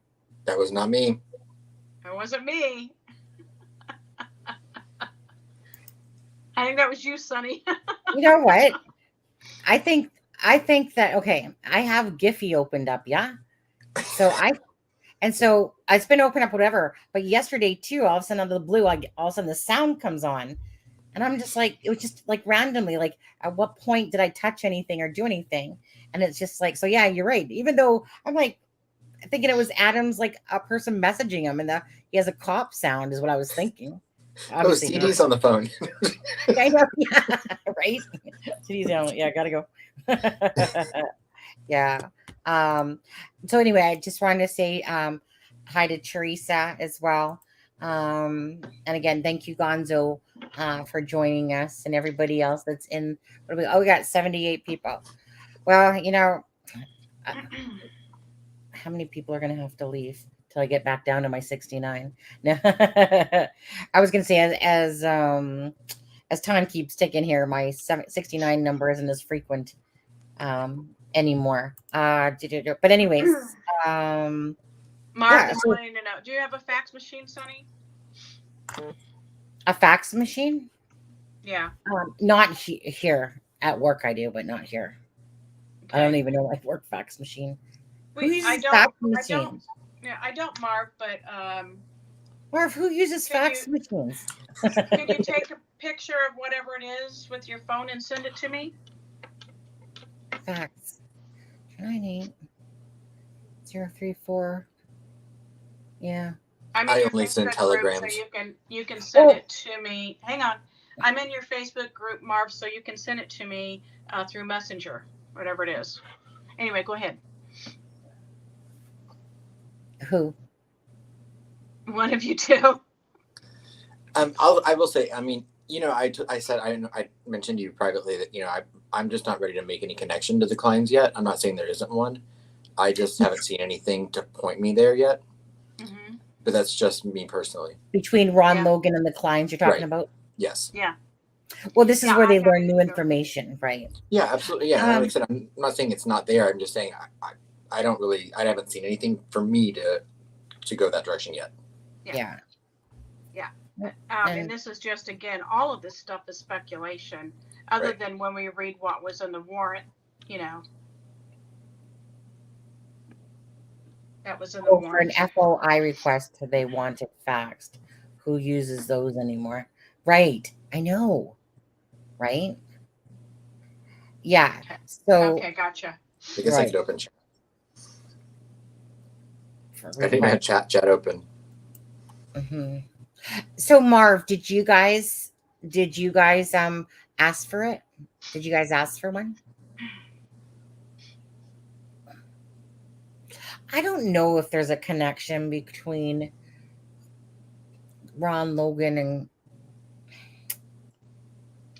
That was not me. It wasn't me. I think that was you, Sonny. You know what? I think that okay. I have Giphy opened up, yeah. So it's been open up, whatever. But yesterday too, all of a sudden out of the blue, all of a sudden the sound comes on, and I'm just like, it was just like randomly, like at what point did I touch anything or do anything? And it's just like, so yeah, you're right. Even though I'm like thinking it was Adam's, like a person messaging him, and that he has a cop sound is what I was thinking. Obviously CD's on the phone. I know, yeah, right. CD's on. Yeah, gotta go. Yeah. So anyway, I just wanted to say hi to Teresa as well. And again, thank you, Gonzo, for joining us, and everybody else that's in. We got 78 people. Well, how many people are going to have to leave till I get back down to my 69? No, I was going to say as time keeps ticking here, my 69 number isn't as frequent anymore. But anyways, Mark yeah, is wanting to know, do you have a fax machine, Sonny? a fax machine? Yeah. Not here at work. I do, but not here. Okay. I don't even know my work fax machine. Who uses fax machines? I don't, Mark, but Marv, who uses fax machines? Can you take a picture of whatever it is with your phone and send it to me? Fax 98034. Yeah. I only send telegrams. So you can send it to me. Hang on. I'm in your Facebook group, Marv, so you can send it to me through Messenger, whatever it is. Anyway, go ahead. Who? One of you two. I will say, I mean, I said, I mentioned to you privately that, I'm just not ready to make any connection to the Klines yet. I'm not saying there isn't one. I just haven't seen anything to point me there yet. Mm-hmm. But that's just me personally. Between Ron Logan and the Klines you're talking about? Yes. Yeah. Well, this is where they learn new information, right? Yeah, absolutely. Yeah. Like I said, I'm not saying it's not there. I'm just saying I haven't seen anything for me to go that direction yet. Yeah. And this is just, again, all of this stuff is speculation, other than when we read what was in the warrant, that was in the warrant. For an FOI request, they want it faxed. Who uses those anymore? Right. I know. Right? Yeah. Okay. So. Okay, gotcha. I guess I could open chat. I didn't have chat open. Mm-hmm. So Marv, did you guys ask for it? Did you guys ask for one? I don't know if there's a connection between Ron Logan and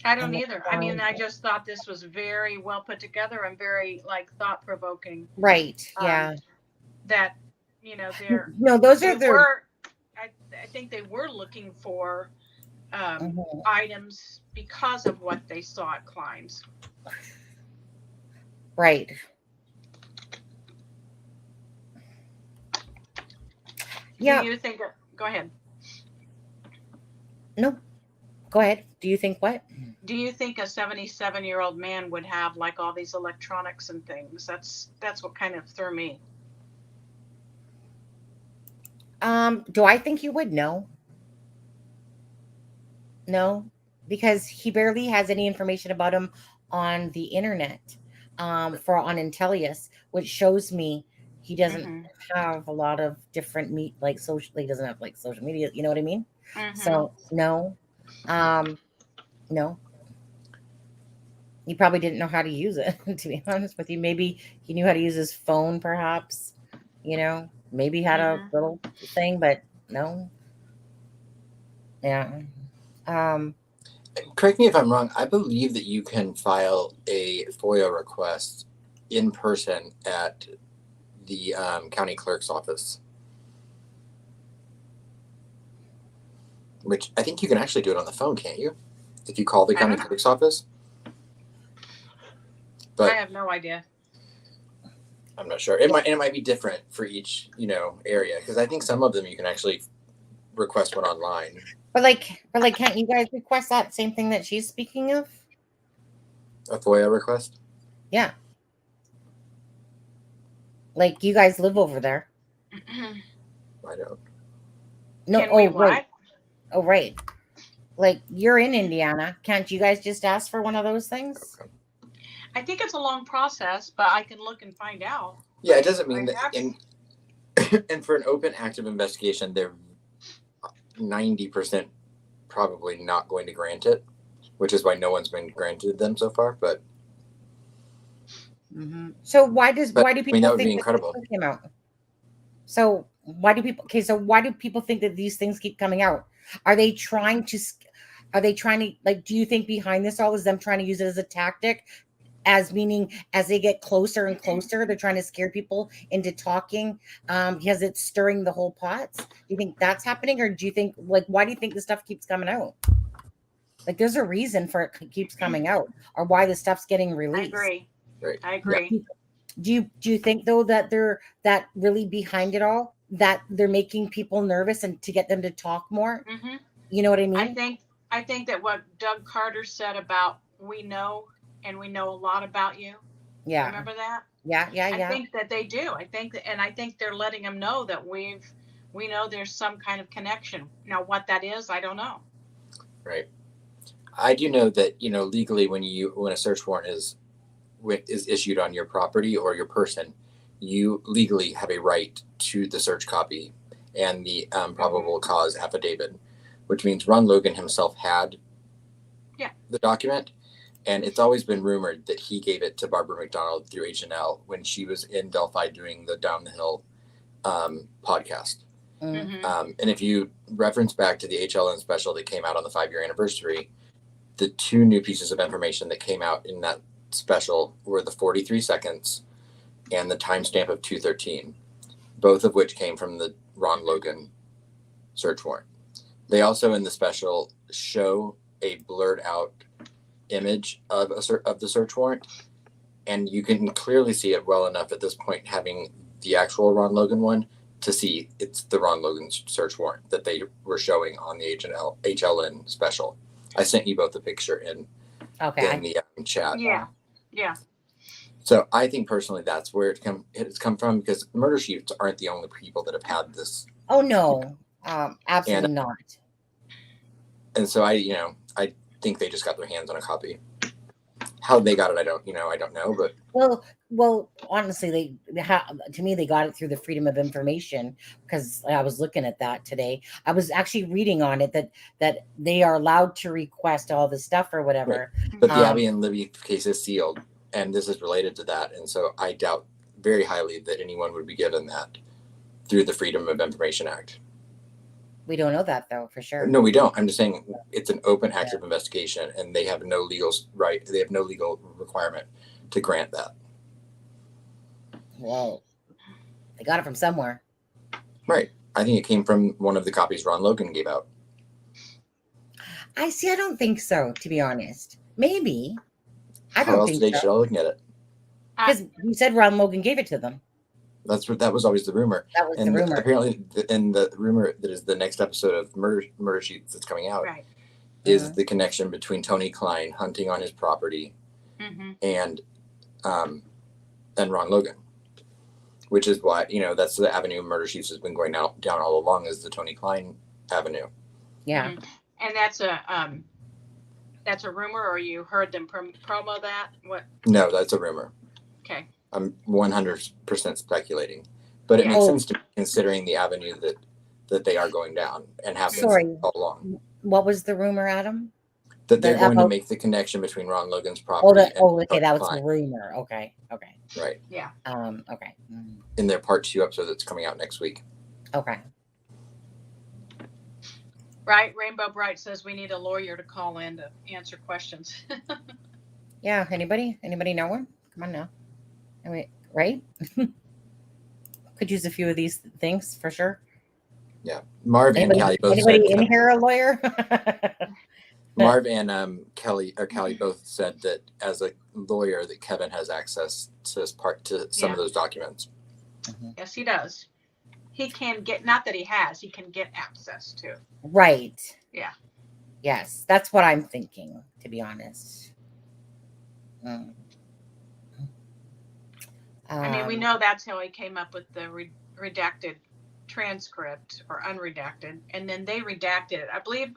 I don't either. I mean, I just thought this was very well put together and very thought provoking. Right. Yeah. That you know, they're No, those they are their. were. I think they were looking for items because of what they saw at Kline's. Right. Yeah. Do you think? Go ahead. No. Go ahead. Do you think what? Do you think a 77-year-old man would have like all these electronics and things? That's what kind of threw me. Do I think you would? No. No, because he barely has any information about him on the internet, for on Intellius, which shows me he doesn't have a lot of different like social. He doesn't have like social media. You know what I mean? So no, no. He probably didn't know how to use it. To be honest with you, maybe he knew how to use his phone, perhaps. You know, maybe he had a little thing, but no. Yeah. Correct me if I'm wrong. I believe that you can file a FOIA request in person at the county clerk's office, which I think you can actually do it on the phone, can't you? If you call the county clerk's office. But I have no idea. I'm not sure. It might be different for each, area, because I think some of them you can actually request one online. But can't you guys request that same thing that she's speaking of? A FOIA request? Yeah. Like you guys live over there. I don't. No. Can we right. Oh, right. Like you're in Indiana. Can't you guys just ask for one of those things? Okay. I think it's a long process, but I can look and find out. Yeah, it doesn't mean that and for an open active investigation, they're 90% probably not going to grant it, which is why no one's been granted them so far. But so why do people that would think be incredible. This came out? So why do people think that these things keep coming out? Are they trying to like? Do you think behind this all is them trying to use it as a tactic? As meaning, as they get closer and closer, they're trying to scare people into talking because it's stirring the whole pots. Do you think that's happening, or do you think why do you think this stuff keeps coming out? Like, there's a reason for it keeps coming out, or why the stuff's getting released. I agree. Right. I agree. Do you think though that they're that really behind it all, that they're making people nervous and to get them to talk more? You know what I mean? I think that what Doug Carter said about we know a lot about you. Yeah. Remember that? Yeah. I think that they do. I think they're letting them know that we know there's some kind of connection. Now, what that is, I don't know. Right. I do know that, legally when a search warrant is issued on your property or your person, you legally have a right to the search copy and the probable cause affidavit, which means Ron Logan himself had the document. And it's always been rumored that he gave it to Barbara McDonald through H&L when she was in Delphi doing the Down the Hill podcast. And if you reference back to the HLN special that came out on the 5-year anniversary, the 2 new pieces of information that came out in that special were the 43 seconds and the timestamp of 2:13, both of which came from the Ron Logan search warrant. They also in the special show a blurred out image of the search warrant, and you can clearly see it well enough at this point, having the actual Ron Logan one, to see it's the Ron Logan search warrant that they were showing on the HLN special. I sent you both a picture in the chat. Yeah. So I think personally that's where it's come from, because murder sheets aren't the only people that have had this. Oh no, absolutely not. And so I think they just got their hands on a copy. How they got it, I don't know. But well, honestly, to me, they got it through the Freedom of Information, because I was looking at that today. I was actually reading on it that they are allowed to request all the stuff or whatever. Right. But the Abby and Libby case is sealed, and this is related to that, and so I doubt very highly that anyone would be given that through the Freedom of Information Act. We don't know that, though, for sure. No, we don't. I'm just saying it's an open, active investigation, and they have no legal right. They have no legal requirement to grant that. Well, they got it from somewhere. Right. I think it came from one of the copies Ron Logan gave out. I see. I don't think so, to be honest. Maybe. I How don't else think did they so. show looking at it? Because you said Ron Logan gave it to them. That was always the rumor. That was the And rumor. apparently, in the rumor that is the next episode of Murder Sheets that's coming out, Right. is the connection between Tony Kline hunting on his property and Ron Logan, which is why, that's the avenue Murder Sheets has been going down all along, is the Tony Kline avenue. Yeah. And that's a rumor, or you heard them promo that? What? No, that's a rumor. Okay. I'm 100% speculating, but it makes sense to me, considering the avenue that they are going down and have been all along. What was the rumor, Adam? That they're going to make the connection between Ron Logan's property. Okay, that was a rumor. Okay. Right. Yeah. Okay. In their part 2 episode that's coming out next week. Okay. Right. Rainbow Bright says we need a lawyer to call in to answer questions. Yeah. Anybody know one? Come on now. I mean, right? Could use a few of these things for sure. Yeah. Marv and Callie both anybody in here a lawyer? Marv and Callie both said that as a lawyer that Kevin has access to some of those documents. Yes, he does. He can get, not that he can get access to. Right. Yeah. Yes, that's what I'm thinking, to be honest. I mean, we know that's how he came up with the redacted transcript, or unredacted, and then they redacted it. I believe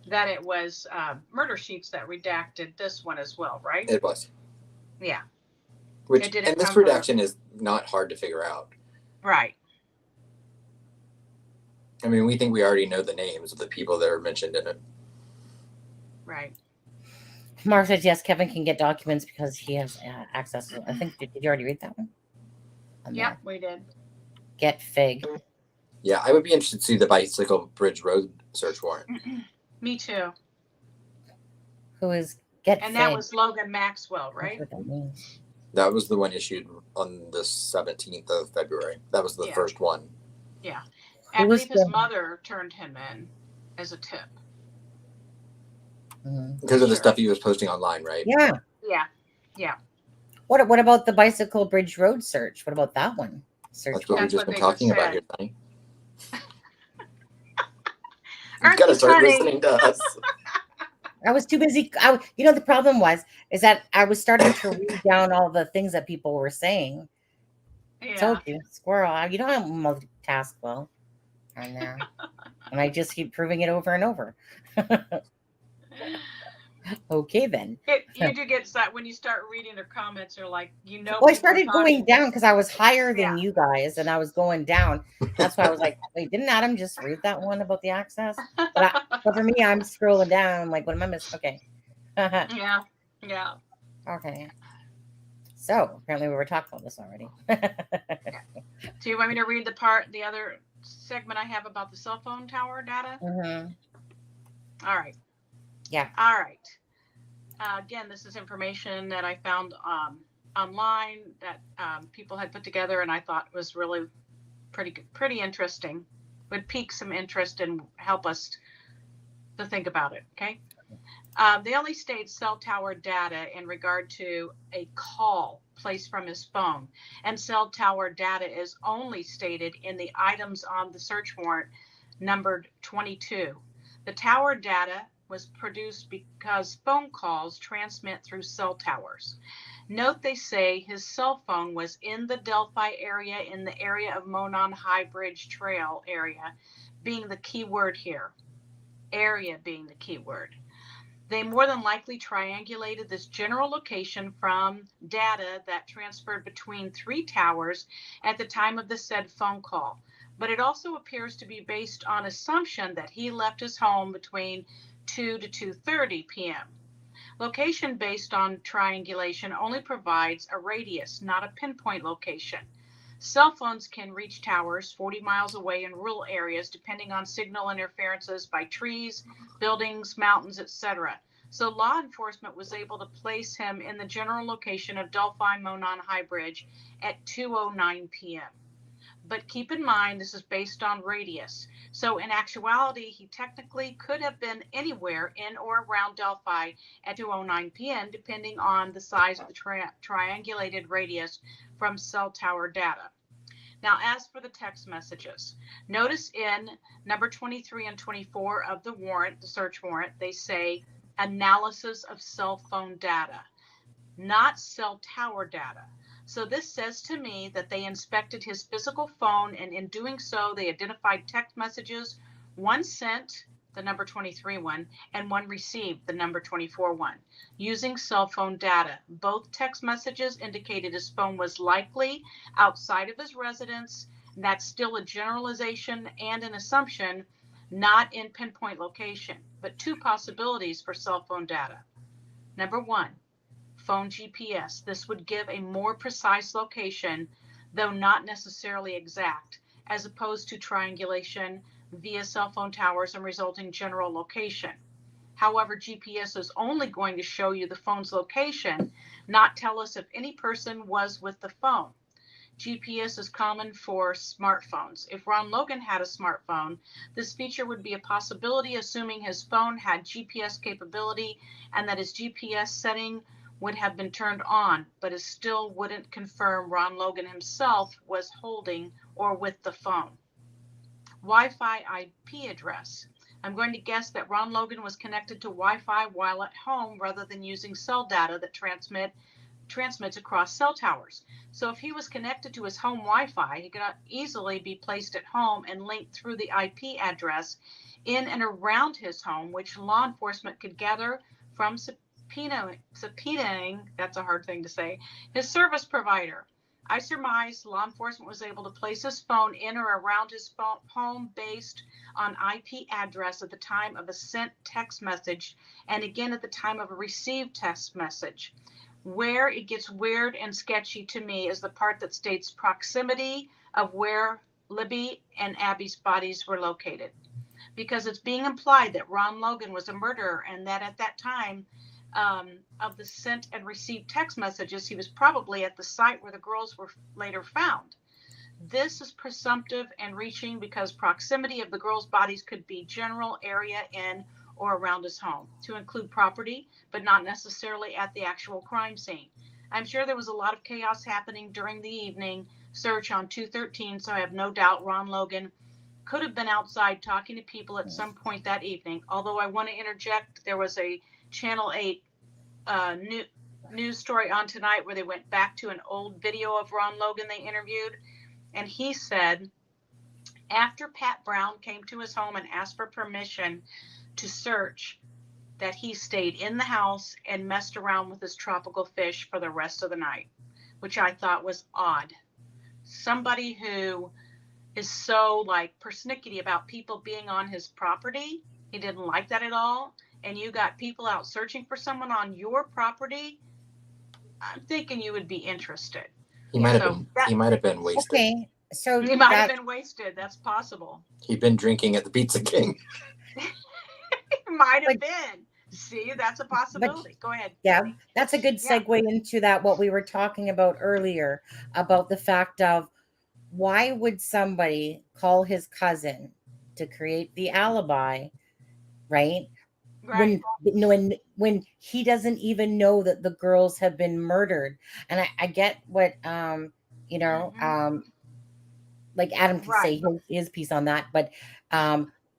that it was Murder Sheets that redacted this one as well, right? It was. Yeah. And this redaction is not hard to figure out. Right. I mean, we think we already know the names of the people that are mentioned in it. Right. Mark says, yes, Kevin can get documents because he has access to, I think, did you already read that one? Yeah, we did. Get Fig. Yeah, I would be interested to see the Bicycle Bridge Road search warrant. Me too. Who is Get And Fig? that was Logan Maxwell, right? That's what that means. That was the one issued on the 17th of February. That was the first one. Yeah. I believe his mother turned him in as a tip. Because of the stuff he was posting online, right? Yeah. Yeah. Yeah. What about the Bicycle Bridge Road search? What about that one? That's what we've just been talking about here, Sonny. You've got to start listening to us. I was too busy. The problem is that I was starting to read down all the things that people were saying. Yeah. Told you, squirrel. You don't multitask well. I know. And I just keep proving it over and over. Okay, then. You do get that when you start reading their comments, they're like, Well, I started going down because I was higher than you guys, and I was going down. That's why I was like, wait, didn't Adam just read that one about the access? But for me, I'm scrolling down. I'm like, what am I missing? Okay. Yeah. Okay. So apparently we were talking about this already. Do you want me to read the other segment I have about the cell phone tower data? All right. Yeah. All right. Again, this is information that I found online that people had put together, and I thought was really pretty interesting. Would pique some interest and help us to think about it. Okay. They only state cell tower data in regard to a call placed from his phone, and cell tower data is only stated in the items on the search warrant numbered 22. The tower data was produced because phone calls transmit through cell towers. Note they say his cell phone was in the Delphi area, in the area of Monon High Bridge Trail area, being the key word here. Area being the key word. They more than likely triangulated this general location from data that transferred between 3 towers at the time of the said phone call. But it also appears to be based on assumption that he left his home between 2 to 2:30 p.m. Location based on triangulation only provides a radius, not a pinpoint location. Cell phones can reach towers 40 miles away in rural areas depending on signal interferences by trees, buildings, mountains, etc. So law enforcement was able to place him in the general location of Delphi Monon High Bridge at 2:09 p.m. But keep in mind, this is based on radius. So in actuality, he technically could have been anywhere in or around Delphi at 2:09 p.m., depending on the size of the triangulated radius from cell tower data. Now, as for the text messages, notice in number 23 and 24 of the warrant, the search warrant, they say analysis of cell phone data, not cell tower data. So this says to me that they inspected his physical phone, and in doing so, they identified text messages, one sent, the number 23 one, and one received, the number 24 one, using cell phone data. Both text messages indicated his phone was likely outside of his residence, and that's still a generalization and an assumption, not in pinpoint location, but two possibilities for cell phone data. Number one, phone GPS. This would give a more precise location, though not necessarily exact, as opposed to triangulation via cell phone towers and resulting general location. However, GPS is only going to show you the phone's location, not tell us if any person was with the phone. GPS is common for smartphones. If Ron Logan had a smartphone, this feature would be a possibility, assuming his phone had GPS capability and that his GPS setting would have been turned on, but it still wouldn't confirm Ron Logan himself was holding or with the phone. Wi-Fi IP address. I'm going to guess that Ron Logan was connected to Wi-Fi while at home rather than using cell data that transmits across cell towers. So if he was connected to his home Wi-Fi, he could easily be placed at home and linked through the IP address in and around his home, which law enforcement could gather from subpoenaing, that's a hard thing to say, his service provider. I surmise law enforcement was able to place his phone in or around his home based on IP address at the time of a sent text message and again at the time of a received text message. Where it gets weird and sketchy to me is the part that states proximity of where Libby and Abby's bodies were located, because it's being implied that Ron Logan was a murderer and that at that time of the sent and received text messages, he was probably at the site where the girls were later found. This is presumptive and reaching because proximity of the girls' bodies could be general area in or around his home, to include property, but not necessarily at the actual crime scene. I'm sure there was a lot of chaos happening during the evening search on 213, so I have no doubt Ron Logan could have been outside talking to people at some point that evening. Although I want to interject, there was a Channel 8 news story on tonight where they went back to an old video of Ron Logan they interviewed, and he said after Pat Brown came to his home and asked for permission to search, that he stayed in the house and messed around with his tropical fish for the rest of the night, which I thought was odd. Somebody who is so persnickety about people being on his property, he didn't like that at all. And you got people out searching for someone on your property, I'm thinking you would be interested. He might have been wasted. Okay, so he might have been wasted. That's possible. He'd been drinking at the Pizza King. Might have been. See, that's a possibility. Go ahead. Yeah, that's a good segue into that, what we were talking about earlier, about the fact of why would somebody call his cousin to create the alibi, right? Right. When he doesn't even know that the girls have been murdered. And I get what like Adam can say his piece on that, but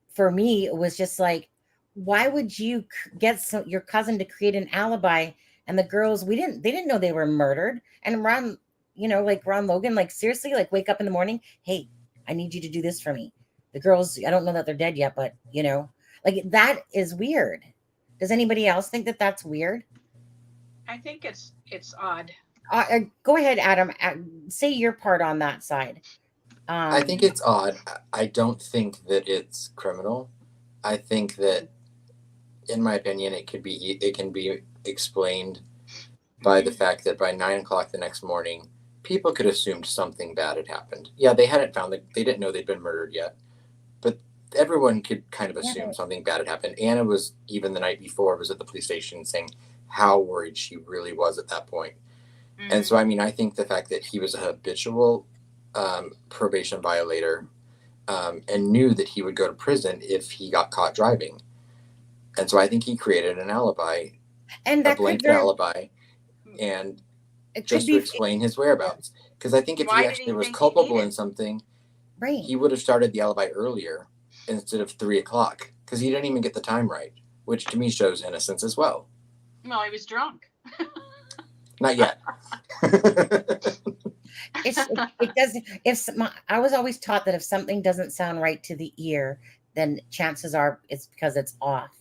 for me it was just like, why would you get your cousin to create an alibi? And the girls, they didn't know they were murdered. And Ron Logan, seriously, wake up in the morning, hey, I need you to do this for me. The girls, I don't know that they're dead yet, but that is weird. Does anybody else think that that's weird? I think it's odd. Go ahead, Adam. Say your part on that side. I think it's odd. I don't think that it's criminal. I think that, in my opinion, it can be explained by the fact that by 9 o'clock the next morning, people could assume something bad had happened. Yeah, they hadn't found it. They didn't know they'd been murdered yet. But everyone could kind of assume something bad had happened. Anna was, even the night before, was at the police station saying how worried she really was at that point. Mm-hmm. And so, I think the fact that he was a habitual probation violator, and knew that he would go to prison if he got caught driving. And so I think he created an alibi, And a that could blanket very, alibi, and it could just to be explain his whereabouts. Because I think if Why he did he actually was think he culpable needed- in something, right. he would have started the alibi earlier instead of 3 o'clock, because he didn't even get the time right, which to me shows innocence as well. Well, he was drunk. Not yet. It doesn't. I was always taught that if something doesn't sound right to the ear, then chances are it's because it's off.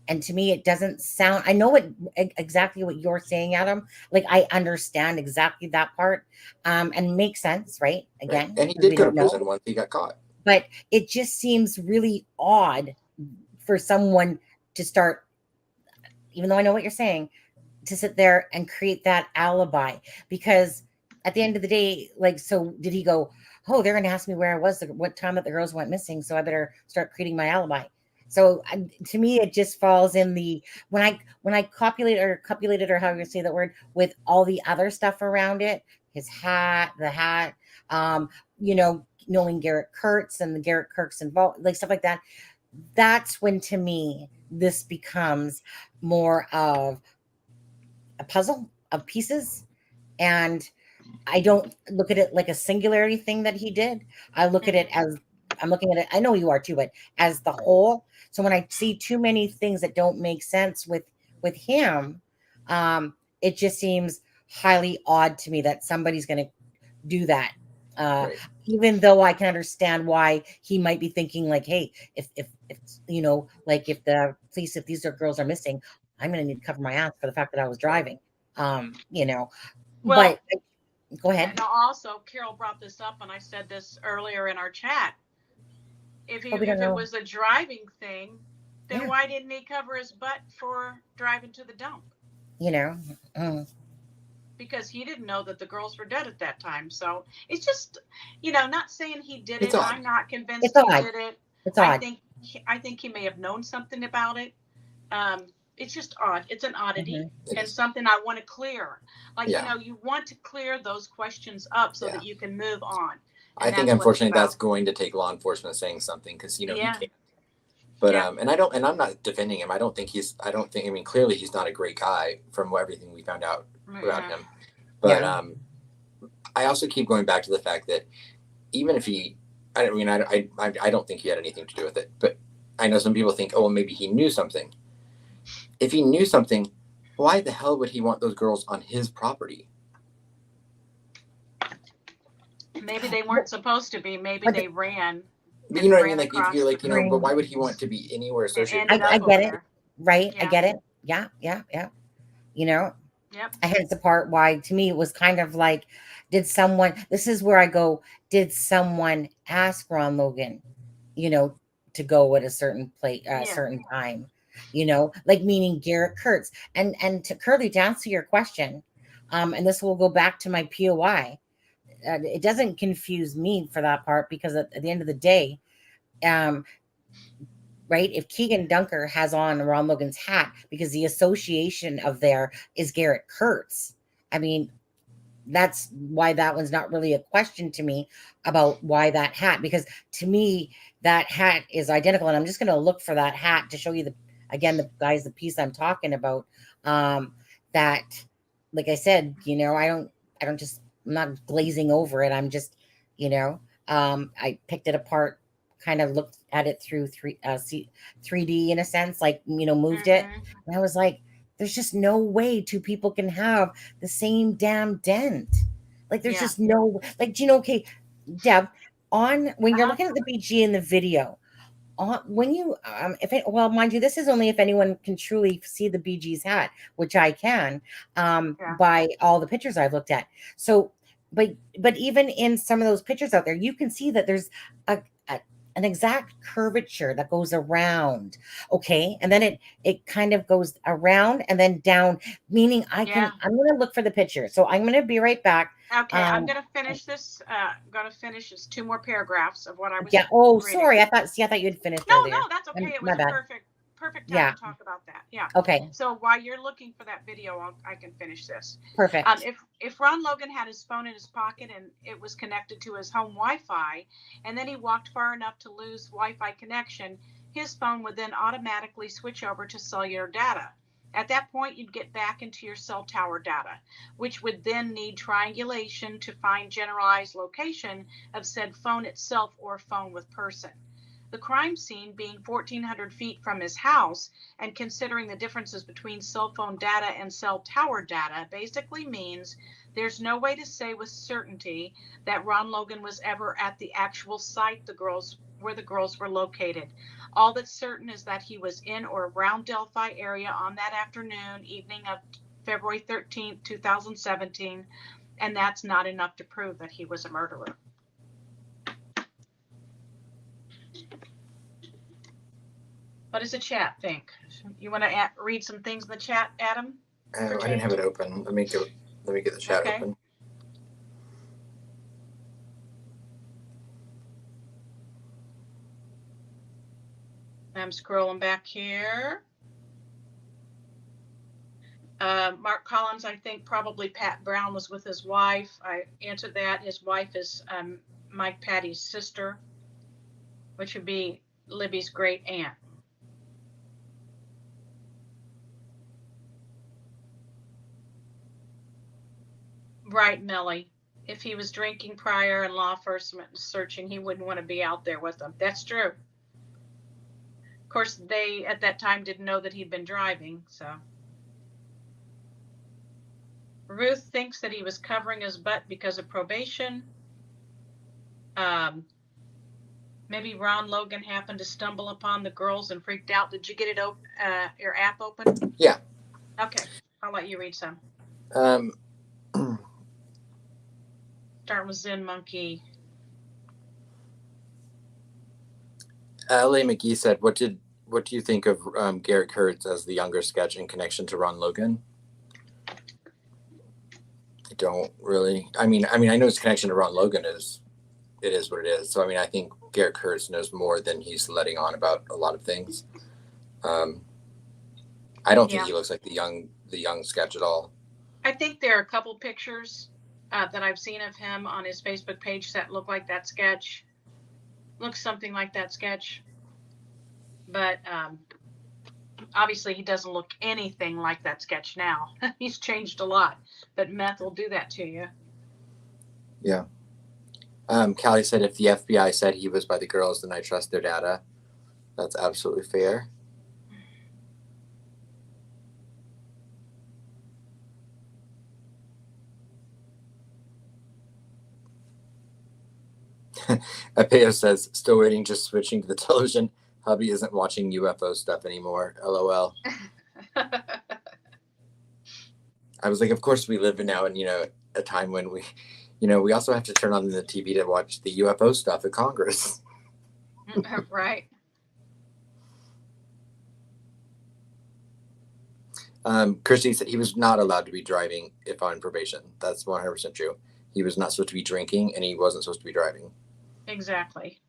And to me, it doesn't sound. I know exactly what you're saying, Adam. Like I understand exactly that part, and makes sense, right? Again, Right. And he because did we go to don't know. prison once he got caught. But it just seems really odd for someone to start, even though I know what you're saying, to sit there and create that alibi. Because at the end of the day, like, so did he go, oh, they're going to ask me where I was, what time that the girls went missing, so I better start creating my alibi. So to me, it just falls in the, when I copulated or however you say that word, with all the other stuff around it, his hat, the hat, knowing Garrett Kurtz and the Garrett Kirks involved, like stuff like that. That's when, to me, this becomes more of a puzzle of pieces. And I don't look at it like a singularity thing that he did. I look at it as, I'm looking at it, I know you are too, but as the whole. So when I see too many things that don't make sense with him, it just seems highly odd to me that somebody's going to do that. Right. Even though I can understand why he might be thinking like, hey, if like if the police, if these girls are missing, I'm going to need to cover my ass for the fact that I was driving. Well, But go ahead. And also, Carol brought this up, and I said this earlier in our chat. If it was a driving thing, then why didn't he cover his butt for driving to the dump? Because he didn't know that the girls were dead at that time. So it's just, not saying he did it. I'm not convinced he did it. It's odd. I think he may have known something about it. It's just odd. It's an oddity and something I want to clear. Like, you want to clear those questions up so that you can move on. I think, unfortunately, that's going to take law enforcement saying something because, he can't. But, and I'm not defending him. Clearly he's not a great guy from everything we found out about him. But I also keep going back to the fact that even if I don't think he had anything to do with it. But I know some people think, oh, well, maybe he knew something. If he knew something, why the hell would he want those girls on his property? Maybe they weren't supposed to be. Maybe they ran. You know what I mean? Like, if you're like, but why would he want to be anywhere associated with that? I get it. Right. Yeah. I get it. Yeah. Yep. Hence the part why, to me, it was kind of like, this is where I go, did someone ask Ron Logan, to go at a certain place, certain time, like meaning Garrett Kurtz. And to Curly, to answer your question, and this will go back to my POI, it doesn't confuse me for that part, because at the end of the day, right, if Kegan Dunker has on Ron Logan's hat because the association of there is Garrett Kurtz, I mean, that's why that one's not really a question to me about why that hat, because to me that hat is identical. And I'm just going to look for that hat to show you the piece I'm talking about, that, like I said, I'm not glazing over it. I'm just, I picked it apart, kind of looked at it through 3D in a sense, like, moved it. And I was like, there's just no way two people can have the same damn dent. Like, there's just no, like, okay, Deb, when you're looking at the BG in the video, when you, mind you, this is only if anyone can truly see the BG's hat, which I can, by all the pictures I've looked at. So, but even in some of those pictures out there, you can see that there's an exact curvature that goes around. Okay. And then it kind of goes around and then down, meaning I'm going to look for the picture. So I'm going to be right back. Okay. I'm going to finish this. Just 2 more paragraphs of what I was reading. Oh, sorry. I thought you'd finished. No, that's okay. It was perfect time Yeah. to talk about that. Yeah. Okay. So while you're looking for that video, I can finish this. Perfect. If Ron Logan had his phone in his pocket and it was connected to his home Wi-Fi, and then he walked far enough to lose Wi-Fi connection, his phone would then automatically switch over to cellular data. At that point, you'd get back into your cell tower data, which would then need triangulation to find generalized location of said phone itself or phone with person. The crime scene being 1,400 feet from his house, and considering the differences between cell phone data and cell tower data, basically means there's no way to say with certainty that Ron Logan was ever at the actual site where the girls were located. All that's certain is that he was in or around Delphi area on that afternoon, evening of February 13th, 2017, and that's not enough to prove that he was a murderer. What does the chat think? You want to read some things in the chat, Adam? I didn't have it open. Let me get the chat open. I'm scrolling back here. Mark Collins, I think probably Pat Brown was with his wife. I answered that. His wife is Mike Patty's sister, which would be Libby's great aunt. Right, Melly. If he was drinking prior and law enforcement searching, he wouldn't want to be out there with them. That's true. Of course, they at that time didn't know that he'd been driving, so. Ruth thinks that he was covering his butt because of probation. Maybe Ron Logan happened to stumble upon the girls and freaked out. Did you get it open? Your app open? Yeah. Okay, I'll let you read some. Start with Zen Monkey. L.A. McGee said, "What do you think of Garrett Kurtz as the younger sketch in connection to Ron Logan?" I don't really. I mean, I know his connection to Ron Logan is what it is. So, I mean, I think Garrett Kurtz knows more than he's letting on about a lot of things. I don't think he looks like the young sketch at all. I think there are a couple pictures that I've seen of him on his Facebook page that look like that sketch. Looks something like that sketch. But obviously he doesn't look anything like that sketch now. He's changed a lot. But meth will do that to you. Yeah. Callie said, if the FBI said he was by the girls, then I trust their data. That's absolutely fair. Apeo says, still waiting, just switching to the television. Hubby isn't watching UFO stuff anymore. LOL. I was like, of course we live in now in, a time when we also have to turn on the TV to watch the UFO stuff at Congress. Right. Christy said he was not allowed to be driving if on probation. That's 100% true. He was not supposed to be drinking, and he wasn't supposed to be driving. Exactly.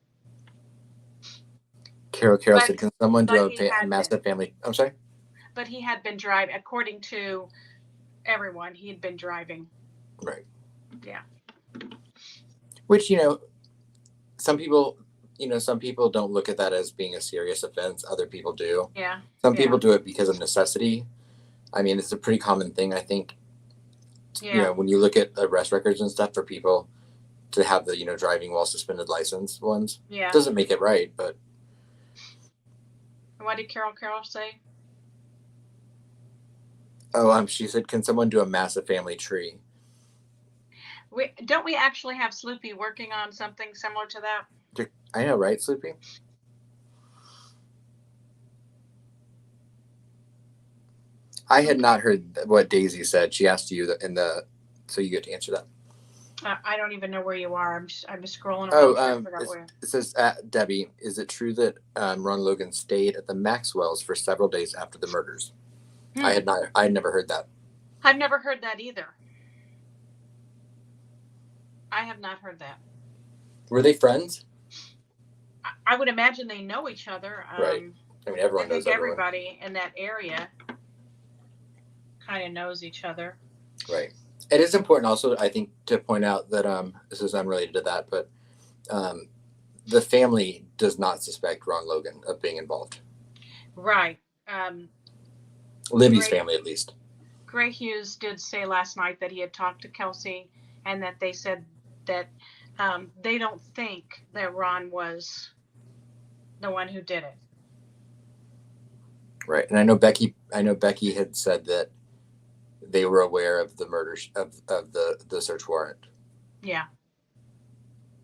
Carol said, can someone do a massive family? I'm sorry? But he had been driving, according to everyone, he had been driving. Right. Yeah. Which, some people don't look at that as being a serious offense. Other people do. Yeah. Some people do it because of necessity. I mean, it's a pretty common thing, I think. Yeah. When you look at arrest records and stuff for people to have the, driving while suspended license ones. Yeah. Doesn't make it right, but. What did Carol say? Oh, she said, can someone do a massive family tree? Don't we actually have Sloopy working on something similar to that? I know, right, Sloopy? I had not heard what Daisy said. She asked you so you get to answer that. I don't even know where you are. I'm just scrolling around. It says, Debbie, is it true that Ron Logan stayed at the Maxwell's for several days after the murders? I had never heard that. I've never heard that either. I have not heard that. Were they friends? I would imagine they know each other. Right. I mean, everyone I knows think everyone. everybody in that area kind of knows each other. Right. It is important also, I think, to point out that this is unrelated to that, but the family does not suspect Ron Logan of being involved. Right. Libby's family, at least. Gray Hughes did say last night that he had talked to Kelsey and that they said that they don't think that Ron was the one who did it. Right. And I know Becky had said that they were aware of the murder of the search warrant. Yeah.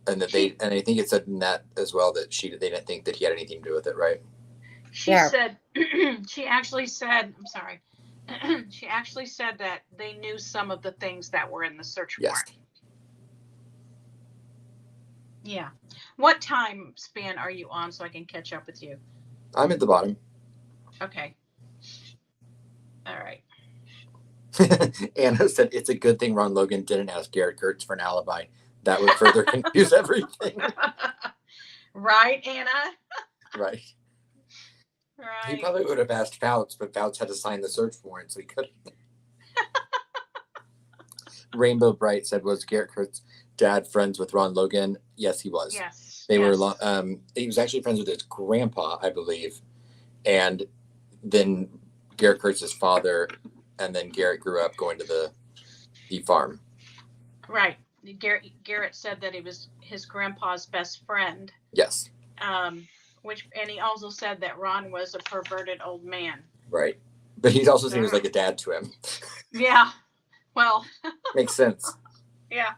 And that and I think it said in that as well that they didn't think that he had anything to do with it, right? She said, she actually said that they knew some of the things that were in the search warrant. Yeah. What time span are you on so I can catch up with you? I'm at the bottom. Okay. All right. Anna said it's a good thing Ron Logan didn't ask Garrett Kurtz for an alibi. That would further confuse everything. Right, Anna? Right. Right. He probably would have asked Fouts, but Fouts had to sign the search warrant, so he couldn't. Rainbow Bright said, was Garrett Kurtz's dad friends with Ron Logan? Yes, he was. Yes. They were. He was actually friends with his grandpa, I believe, and then Garrett Kurtz's father, and then Garrett grew up going to the farm. Right. Garrett said that he was his grandpa's best friend. Yes. And he also said that Ron was a perverted old man. Right. But he also said he was like a dad to him. Yeah. Well. Makes sense. Yeah.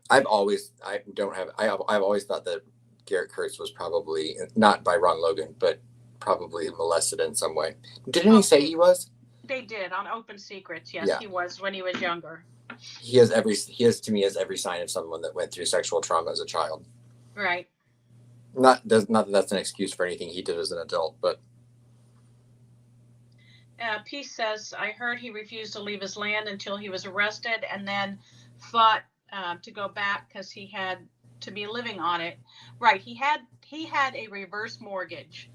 I've always thought that Garrett Kurtz was probably not by Ron Logan, but probably molested in some way. Didn't he say he was? They did on Open Secrets. Yes, He was when he was younger. He has every sign of someone that went through sexual trauma as a child. Right. Not that that's an excuse for anything he did as an adult, but. Peace says, I heard he refused to leave his land until he was arrested and then fought to go back because he had to be living on it. Right. He had a reverse mortgage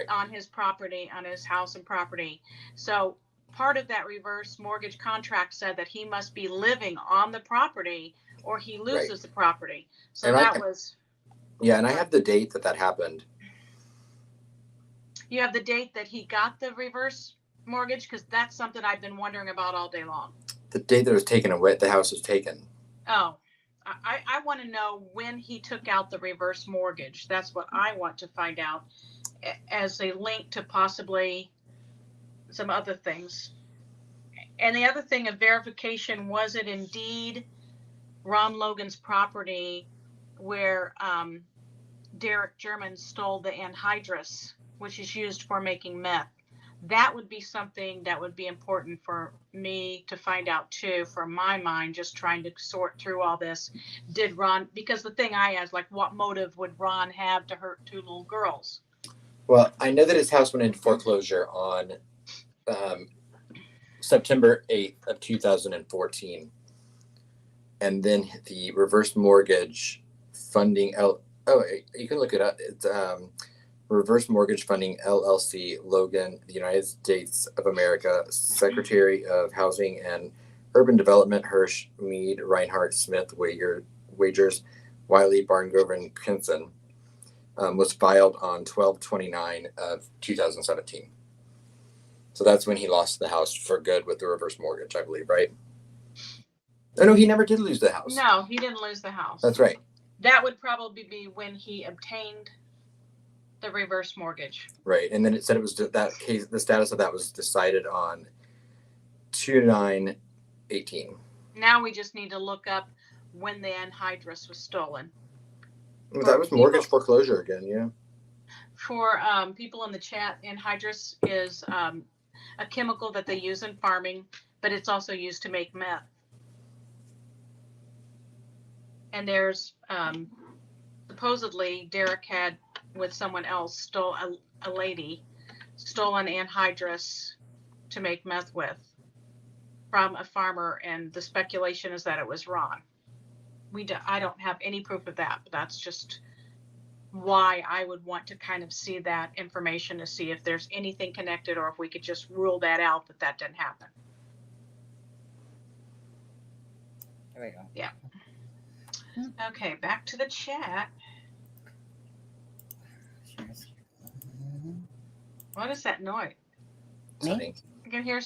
on his property, on his house and property. So part of that reverse mortgage contract said that he must be living on the property or he loses the property. So and and I have the date that happened. You have the date that he got the reverse mortgage? Because that's something I've been wondering about all day long. The date that it was taken away, the house was taken. Oh, I want to know when he took out the reverse mortgage. That's what I want to find out as a link to possibly some other things. And the other thing of verification, was it indeed Ron Logan's property where Derek German stole the anhydrous, which is used for making meth? That would be something that would be important for me to find out too, for my mind, just trying to sort through all this. Did Ron, because the thing I asked, like, what motive would Ron have to hurt two little girls? Well, I know that his house went into foreclosure on September 8th of 2014. And then the reverse mortgage funding, you can look it up. It's Reverse Mortgage Funding LLC, Logan, the United States of America, Secretary of Housing and Urban Development, Hirsch, Mead, Reinhardt, Smith, Wagers, Wiley, Barngrove, and Pinson, was filed on 12/29 of 2017. So that's when he lost the house for good with the reverse mortgage, I believe, right? Oh, no, he never did lose the house. No, he didn't lose the house. That's right. That would probably be when he obtained the reverse mortgage. Right. And then it said it was that case, the status of that was decided on 2/9/18. Now we just need to look up when the anhydrous was stolen. Well, that was mortgage foreclosure again, yeah. For people in the chat, anhydrous is a chemical that they use in farming, but it's also used to make meth. And there's supposedly Derek had, with someone else, stole a lady, stolen anhydrous to make meth with from a farmer, and the speculation is that it was Ron. I don't have any proof of that, but that's just why I would want to kind of see that information to see if there's anything connected or if we could just rule that out that didn't happen. There we go. Yeah. Okay, back to the chat. What is that noise? Me? I can hear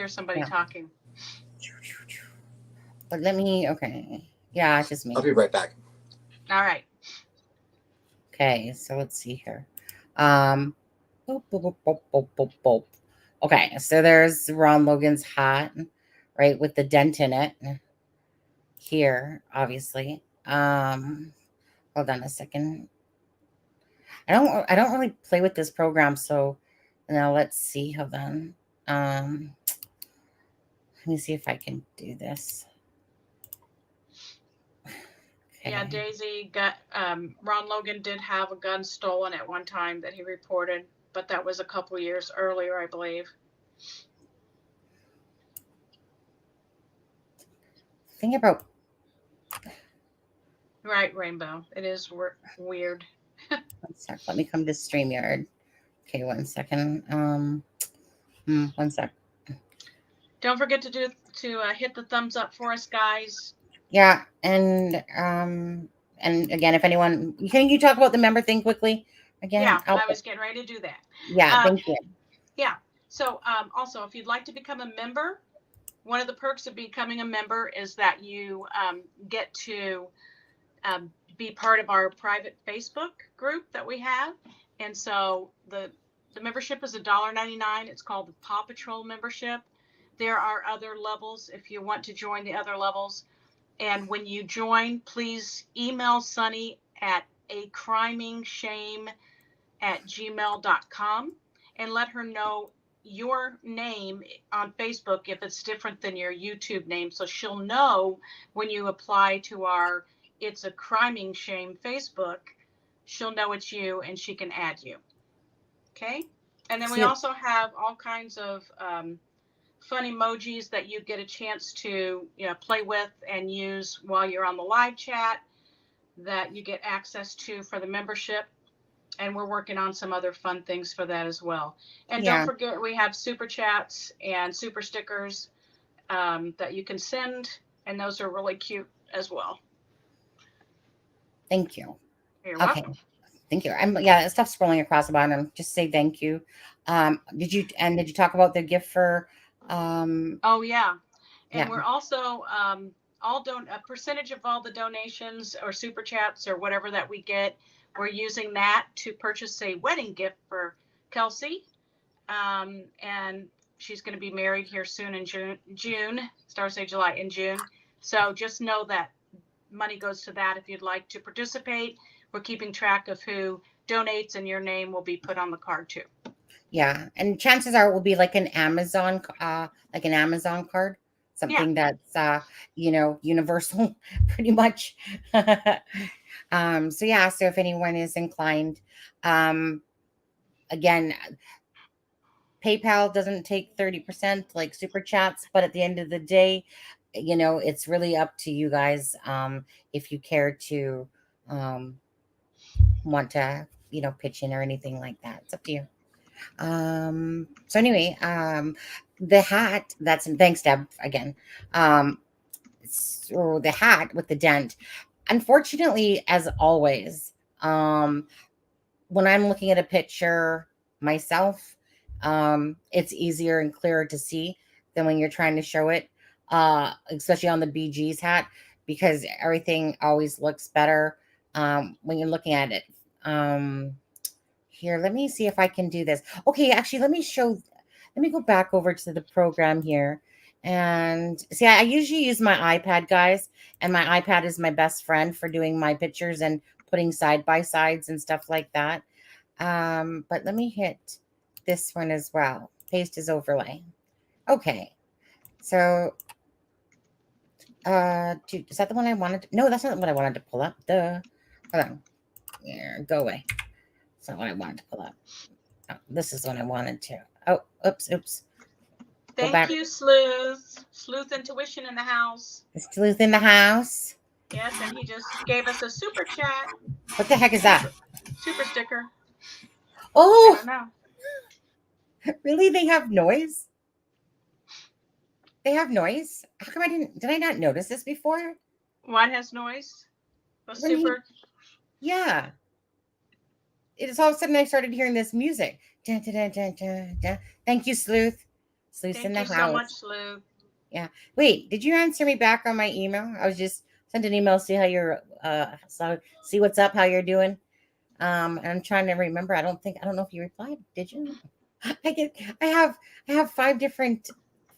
somebody talking. But let me, okay. Yeah, it's just me. I'll be right back. All right. Okay, so let's see here. Boop, boop, boop, boop, boop, boop, boop. Okay, so there's Ron Logan's hat, right, with the dent in it. Here, obviously. Hold on a second. I don't really play with this program, so now let's see. Hold on. Let me see if I can do this. Okay. Yeah, Daisy got Ron Logan did have a gun stolen at one time that he reported, but that was a couple years earlier, I believe. Think about Right, Rainbow. It is weird. 1 sec. Let me come to StreamYard. Okay, 1 second. 1 sec. Don't forget to hit the thumbs up for us, guys. Yeah, and again, if anyone, can you talk about the member thing quickly again? Yeah, I was getting ready to do that. Yeah, thank you. Yeah. So also, if you'd like to become a member, one of the perks of becoming a member is that you get to be part of our private Facebook group that we have. And so the membership is $1.99. It's called the Paw Patrol membership. There are other levels if you want to join the other levels. And when you join, please email Sunny at acrimingshame@gmail.com and let her know your name on Facebook if it's different than your YouTube name. So she'll know when you apply to our It's a Criming Shame Facebook, she'll know it's you and she can add you. Okay. And then we also have all kinds of fun emojis that you get a chance to play with and use while you're on the live chat that you get access to for the membership. And we're working on some other fun things for that as well. And don't forget, we have super chats and super stickers that you can send. And those are really cute as well. Thank you. You're welcome. Thank you. Stuff scrolling across the bottom. Just say thank you. Did you talk about the gift for Oh yeah. And we're also a percentage of all the donations or super chats or whatever that we get, we're using that to purchase a wedding gift for Kelsey. And she's going to be married here soon in June, stars say July, in June. So just know that money goes to that. If you'd like to participate, we're keeping track of who donates and your name will be put on the card too. Yeah. And chances are it will be like an Amazon card, something that's, universal pretty much. So if anyone is inclined, again, PayPal doesn't take 30% like super chats, but at the end of the day, it's really up to you guys. If you care to, want to, pitch in or anything like that, it's up to you. So anyway, the hat thanks Deb again. So the hat with the dent, unfortunately, as always, when I'm looking at a picture myself, it's easier and clearer to see than when you're trying to show it, especially on the BG's hat, because everything always looks better when you're looking at it. Here, let me see if I can do this. Okay, actually, let me go back over to the program here. And see, I usually use my iPad, guys, and my iPad is my best friend for doing my pictures and putting side by sides and stuff like that. But let me hit this one as well. Paste as overlay. Okay. So, is that the one I wanted? No, that's not what I wanted to pull up. Hold on. Yeah, go away. That's not what I wanted to pull up. Oh, this is what I wanted to. Oh, oops. Thank you, Sleuth. Sleuth Intuition in the house. Sleuth in the house. Yes, and he just gave us a super chat. What the heck is that? Super sticker. I Oh, don't know. really? They have noise? They have noise? How come did I not notice this before? What has noise? A When he, super. yeah. It's all of a sudden I started hearing this music. Dun, dun, dun, dun, dun, dun. Thank you, Sleuth. Sleuth's in Thank the you so much, house. Sleuth. Yeah. Wait, did you answer me back on my email? I was just sent an email, see how you're see what's up, how you're doing. And I'm trying to remember. I don't know if you replied. Did you? I have five different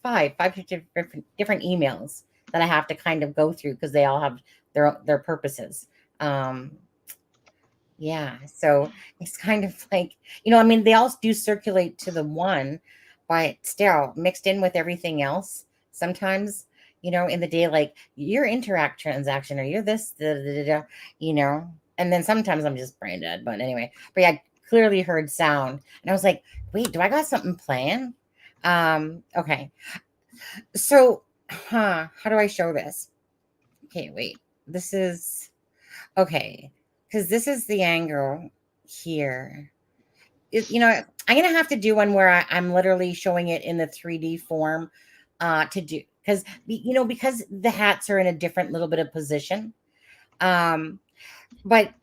emails that I have to kind of go through because they all have their purposes. Yeah, so it's kind of like, I mean, they all do circulate to the one, but still mixed in with everything else. Sometimes, in the day, like your interact transaction or you're this, da, da, da, da, and then sometimes I'm just brain dead. But anyway, but yeah, I clearly heard sound, and I was like, wait, do I got something playing? Okay, so, how do I show this? Okay, wait, this is okay because this is the angle here. I'm gonna have to do one where I'm literally showing it in the 3D form to do because the hats are in a different little bit of position. But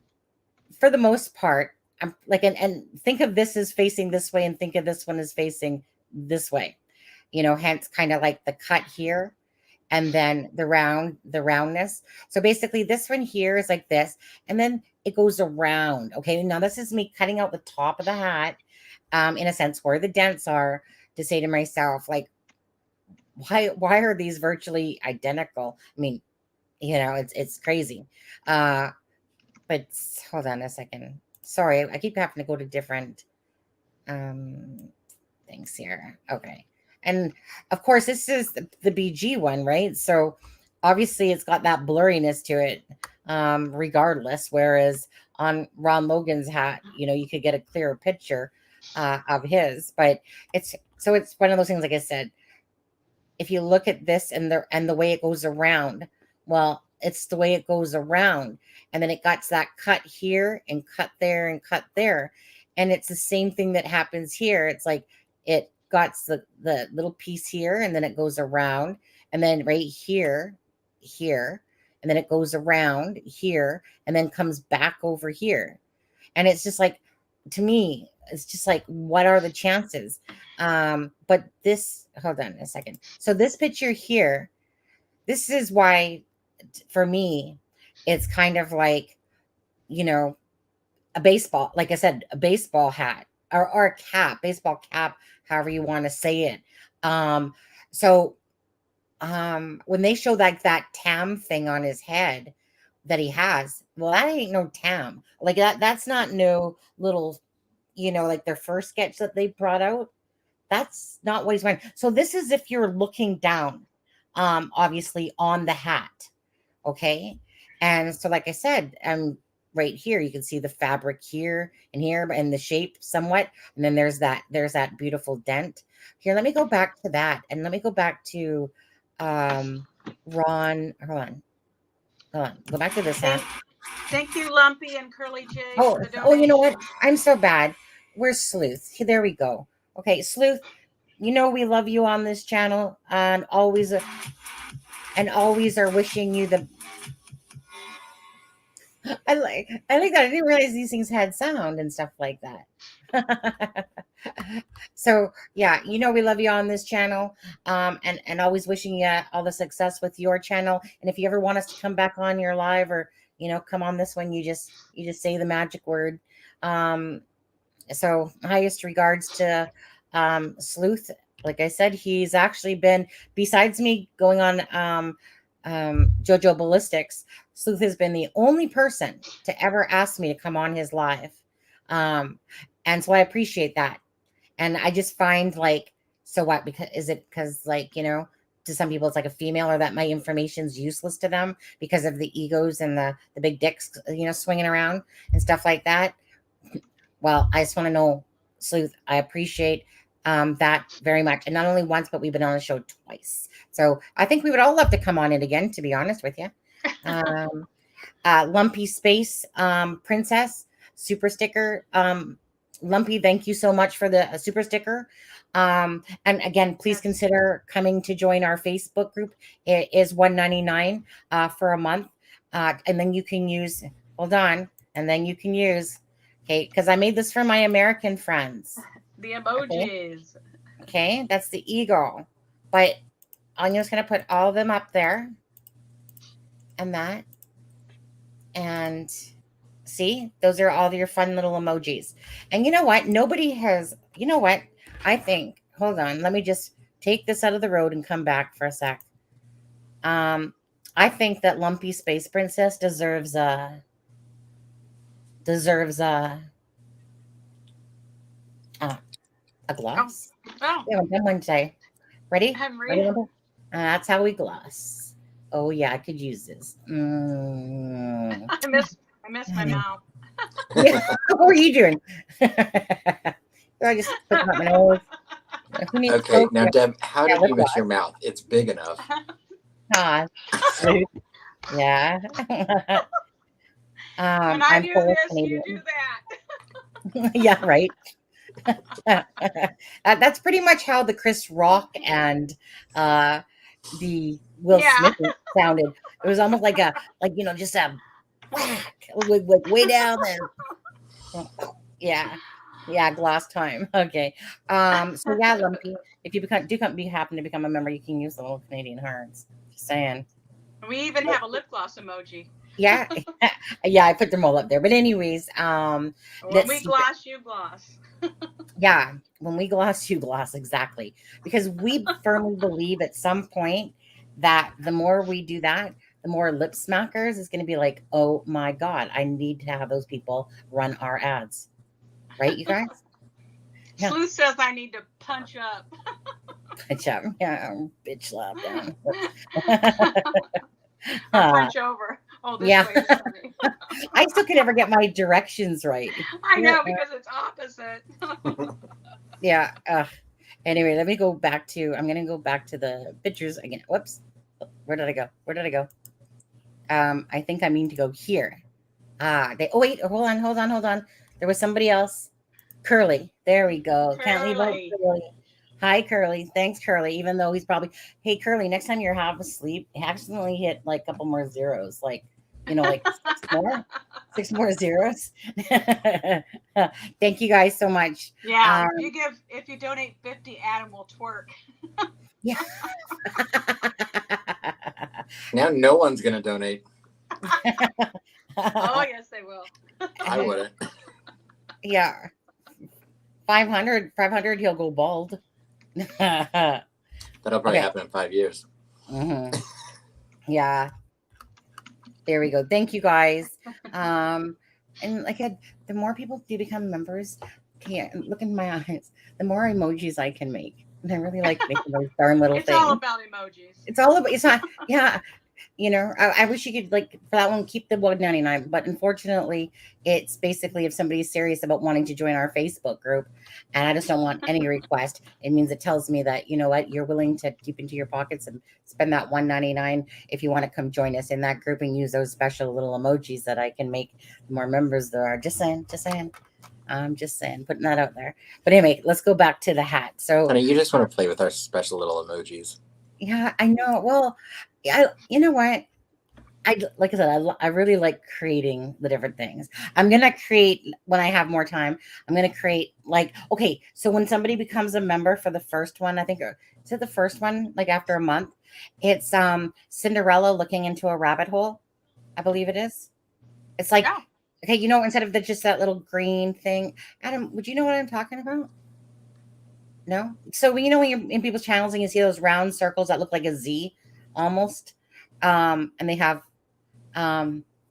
for the most part, I'm like, and think of this as facing this way, and think of this one as facing this way. Hence kind of like the cut here, and then the roundness. So basically this one here is like this, and then it goes around. Okay, now this is me cutting out the top of the hat, in a sense where the dents are, to say to myself, like, why are these virtually identical? I mean, it's crazy. But hold on a second. Sorry, I keep having to go to different things here. Okay. And of course, this is the BG one, right? So obviously it's got that blurriness to it, regardless. Whereas on Ron Logan's hat, you could get a clearer picture of his. But it's one of those things, like I said, if you look at this and the way it goes around, well, it's the way it goes around. And then it got that cut here and cut there and cut there. And it's the same thing that happens here. It's like it got the little piece here, and then it goes around, and then right here, and then it goes around here, and then comes back over here. And it's just like, to me, it's just like, what are the chances? But this, hold on a second. So this picture here, this is why, for me, it's kind of like, a baseball, like I said, a baseball hat or a cap, baseball cap, however you want to say it. So when they show like that tam thing on his head that he has, well, that ain't no tam. Like that's not no little, like their first sketch that they brought out. That's not what he's wearing. So this is if you're looking down, obviously on the hat. Okay. And so, like I said, right here, you can see the fabric here and here and the shape somewhat. And then there's that beautiful dent here. Let me go back to that. And let me go back to, Ron. Hold on. Go back to this hat. Thank you, Lumpy and Curly J. Oh, for the you know what? donation. I'm so bad. Where's Sleuth? There we go. Okay, Sleuth, we love you on this channel, and always are wishing you the. I like that. I didn't realize these things had sound and stuff like that. So yeah, we love you on this channel, and always wishing you all the success with your channel. And if you ever want us to come back on your live, or come on this one, you just say the magic word. So highest regards to Sleuth. Like I said, he's actually been, besides me going on JoJo Ballistics, Sleuth has been the only person to ever ask me to come on his live. And so I appreciate that. And I just find, like, so what? Because like, to some people it's like a female, or that my information's useless to them because of the egos and the big dicks, swinging around and stuff like that. Well, I just want to know, Sleuth, I appreciate that very much. And not only once, but we've been on the show twice. So I think we would all love to come on it again, to be honest with you. Lumpy Space Princess super sticker. Lumpy, thank you so much for the super sticker. And again, please consider coming to join our Facebook group. It is $1.99 for a month. And then you can use, hold on, and then you can use, okay, because I made this for my American friends. The emojis. Okay, that's the eagle. But I'm just going to put all of them up there. And that. And see, those are all your fun little emojis. And you know what? Nobody has, you know what? I think, hold on, let me just take this out of the road and come back for a sec. I think that Lumpy Space Princess deserves a gloss. Oh, Yeah, I'm one day. Ready? I'm Ready? ready. That's how we gloss. Oh yeah, I could use this. I miss my mouth. Yeah. What were you doing? I just put it on my nose. Who needs Okay, coke? now Deb, how Yeah, did lip you miss gloss. your mouth? It's big enough. Ah, sweet. Yeah. When I I'm do full this, Canadian. you do that. Yeah, right. That's pretty much how the Chris Rock and the Will Yeah. Smith sounded. It was almost like just a whack with way down there. Yeah, glass time. Okay. So yeah, Lumpy, if you happen to become a member, you can use the little Canadian hearts. Just saying. We even have a lip gloss emoji. Yeah. Yeah, I put them all up there. But anyways, When we gloss, you gloss. yeah, when we gloss, you gloss, exactly. Because we firmly believe at some point that the more we do that, the more lip smackers is going to be like, oh my God, I need to have those people run our ads. Right, you guys? Yeah. Sleuth says I need to punch up. Punch up. Yeah, bitch slap down. Punch over. Oh, this Yeah. way is funny. I still can never get my directions right. I know, because it's opposite. Yeah. Anyway, I'm going to go back to the pictures again. Whoops. Where did I go? I think I mean to go here. Wait, hold on. There was somebody else. Curly. There we go. Can't leave out Curly. Hi, Curly. Thanks, Curly. Even though he's probably, hey, Curly, next time you're half asleep, accidentally hit like a couple more zeros. Like, like six more zeros. Thank you guys so much. Yeah. If you donate 50, Adam will twerk. Yeah. Now no one's going to donate. Oh, yes, they will. I wouldn't. Yeah. 500, he'll go bald. That'll probably happen in 5 years. Mm-hmm. Yeah. There we go. Thank you guys. And like the more people do become members, look in my eyes, the more emojis I can make. And I really like making those darn little things. It's all about emojis. It's not, yeah. I wish you could, like, for that one, keep the $1.99, but unfortunately it's basically if somebody's serious about wanting to join our Facebook group and I just don't want any request, it means it tells me that, you know what, you're willing to keep into your pockets and spend that $1.99 if you want to come join us in that group and use those special little emojis that I can make. The more members there are. Just saying, putting that out there. But anyway, let's go back to the hat. So Honey, you just want to play with our special little emojis. Yeah, I know. Well, you know what? Like I said, I really like creating the different things. I'm going to create, when I have more time, I'm going to create okay, so when somebody becomes a member for the first one, I think, is it the first one, like after a month? It's Cinderella looking into a rabbit hole. I believe it is. It's like, okay, instead of just that little green thing. Adam, would you know what I'm talking about? No? So, when you're in people's channels and you see those round circles that look like a Z almost, and they have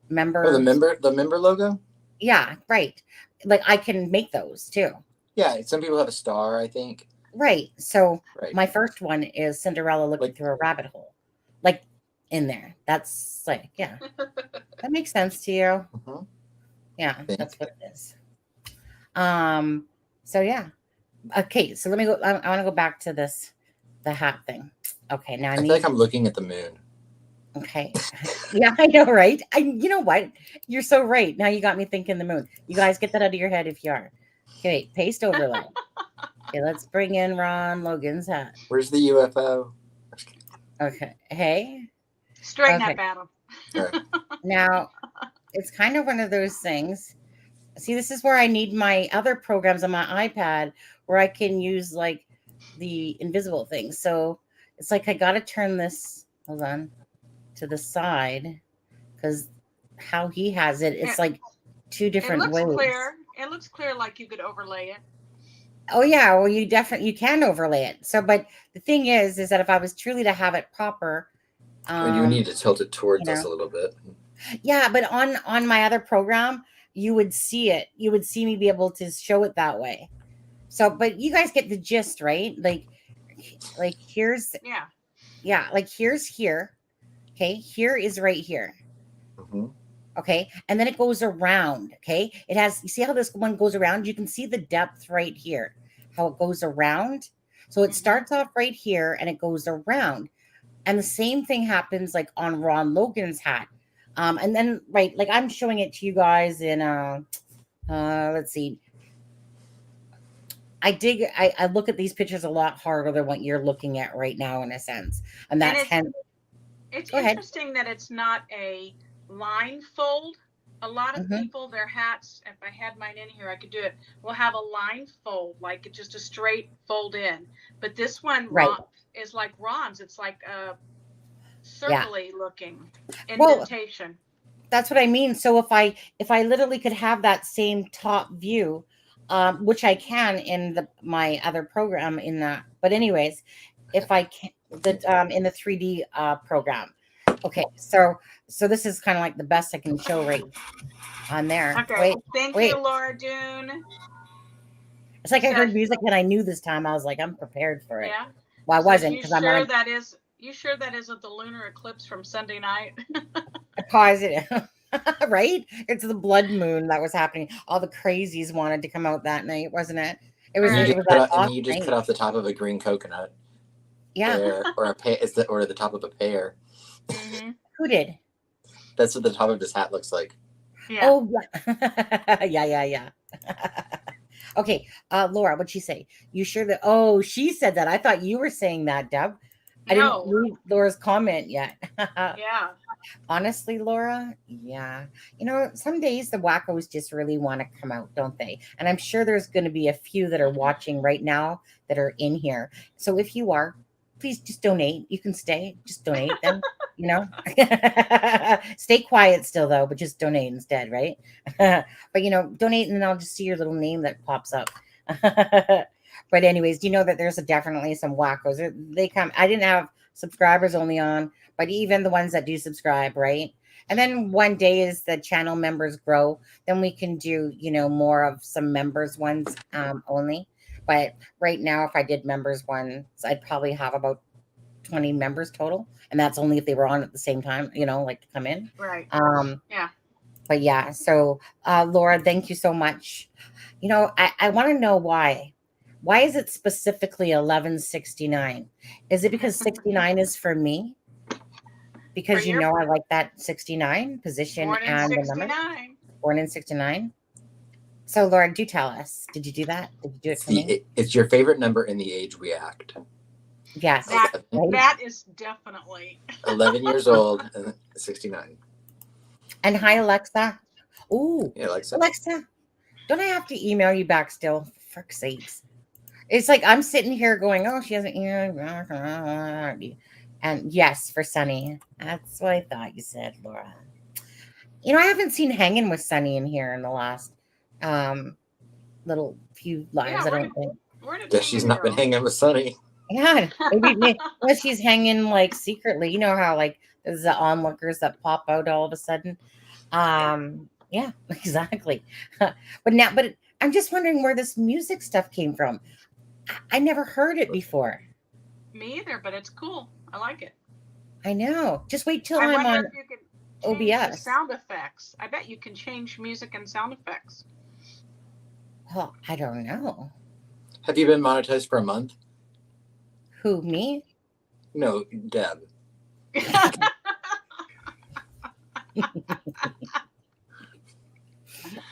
members. Oh, the member logo? Yeah, right. Like I can make those too. Yeah, some people have a star, I think. Right. So my first one is Cinderella looking through a rabbit hole. Like in there. That's like, yeah. That makes sense to you. Mm-hmm. Yeah, that's what it is. So yeah. Okay, so let me go. I want to go back to the hat thing. Okay, now I feel like I'm looking at the moon. Okay. Yeah, I know, right? You know what? You're so right. Now you got me thinking the moon. You guys get that out of your head if you are. Okay, paste overlay. Okay, let's bring in Ron Logan's hat. Where's the UFO? Okay. Hey. Straighten Okay. up, Adam. Right. Now, it's kind of one of those things. See, this is where I need my other programs on my iPad where I can use like the invisible things. So it's like I got to turn this, hold on, to the side because how he has it, it's like two It different looks ways. clear. It looks clear, like you could overlay it. Oh yeah, well you can overlay it. So, but the thing is that if I was truly to have it proper, You need to tilt it towards us a little bit. Yeah, but on my other program, you would see it. You would see me be able to show it that way. So, but you guys get the gist, right? Like here's like here's here. Okay, here is right here. Mm-hmm. Okay, and then it goes around. Okay, it has. You see how this one goes around? You can see the depth right here. How it goes around. So it starts off right here and it goes around. And the same thing happens like on Ron Logan's hat. And then right, like I'm showing it to you guys in let's see. I look at these pictures a lot harder than what you're looking at right now in a sense. And that's it's interesting that it's not a line fold. A lot of people, their hats, if I had mine in here, I could do it, will have a line fold, like just a straight fold in. But this one is like Ron's. It's like a circly looking indentation. Well, that's what I mean. So if I literally could have that same top view, which I can in my other program in that. But anyways, if I can in the 3D program. Okay, so this is kind of like the best I can show right on there. Okay, thank you, Laura Dune. It's like I heard music and I knew this time. I was like, I'm prepared for it. Yeah. Well, I wasn't because I'm on. You sure that isn't the lunar eclipse from Sunday night? Positive, right? It's the blood moon that was happening. All the crazies wanted to come out that night, wasn't it? It was. And you just cut off the top of a green coconut. Yeah. Or the top of a pear. Mm-hmm. Who did? That's what the top of his hat looks like. Yeah. Oh yeah. yeah. Okay, Laura, what'd she say? You sure that? Oh, she said that. I thought you were saying that, Deb. I didn't read Laura's comment yet. Yeah. Honestly, Laura, yeah. You know, some days the wackos just really want to come out, don't they? And I'm sure there's going to be a few that are watching right now that are in here. So if you are, please just donate. You can stay. Just donate them, you know. Stay quiet still, though, but just donate instead, right? But, you know, donate and then I'll just see your little name that pops up. But anyways, do you know that there's definitely some wackos? They come. I didn't have subscribers only on, but even the ones that do subscribe, right? And then one day as the channel members grow, then we can do, you know, more of some members ones only. But right now, if I did members ones, I'd probably have about 20 members total. And that's only if they were on at the same time, you know, like to come in. Right. Yeah. But yeah, so Laura, thank you so much. You know, I want to know why. Why is it specifically 1169? Is it because 69 is for me? Because you know I like that 69 position and the number. Born in 69. So Laura, do tell us. Did you do that? Did you do it for me? It's your favorite number in the age we act. Yes. That is definitely 11 years old and 69. And hi, Alexa. Ooh. Yeah, Alexa. Alexa, don't I have to email you back still? For frick's sakes. It's like I'm sitting here going, oh, she hasn't. And yes, for Sunny. That's what I thought you said, Laura. You know, I haven't seen Hanging with Sunny in here in the last little few lives. I don't think. Guess she's not been hanging with Sunny. Yeah, maybe she's hanging like secretly. You know how like there's the onlookers that pop out all of a sudden. Yeah, exactly. But I'm just wondering where this music stuff came from. I never heard it before. Me either, but it's cool. I like it. I know. Just wait till I'm on OBS. Sound effects. I bet you can change music and sound effects. Well, I don't know. Have you been monetized for a month? Who, me? No, Deb.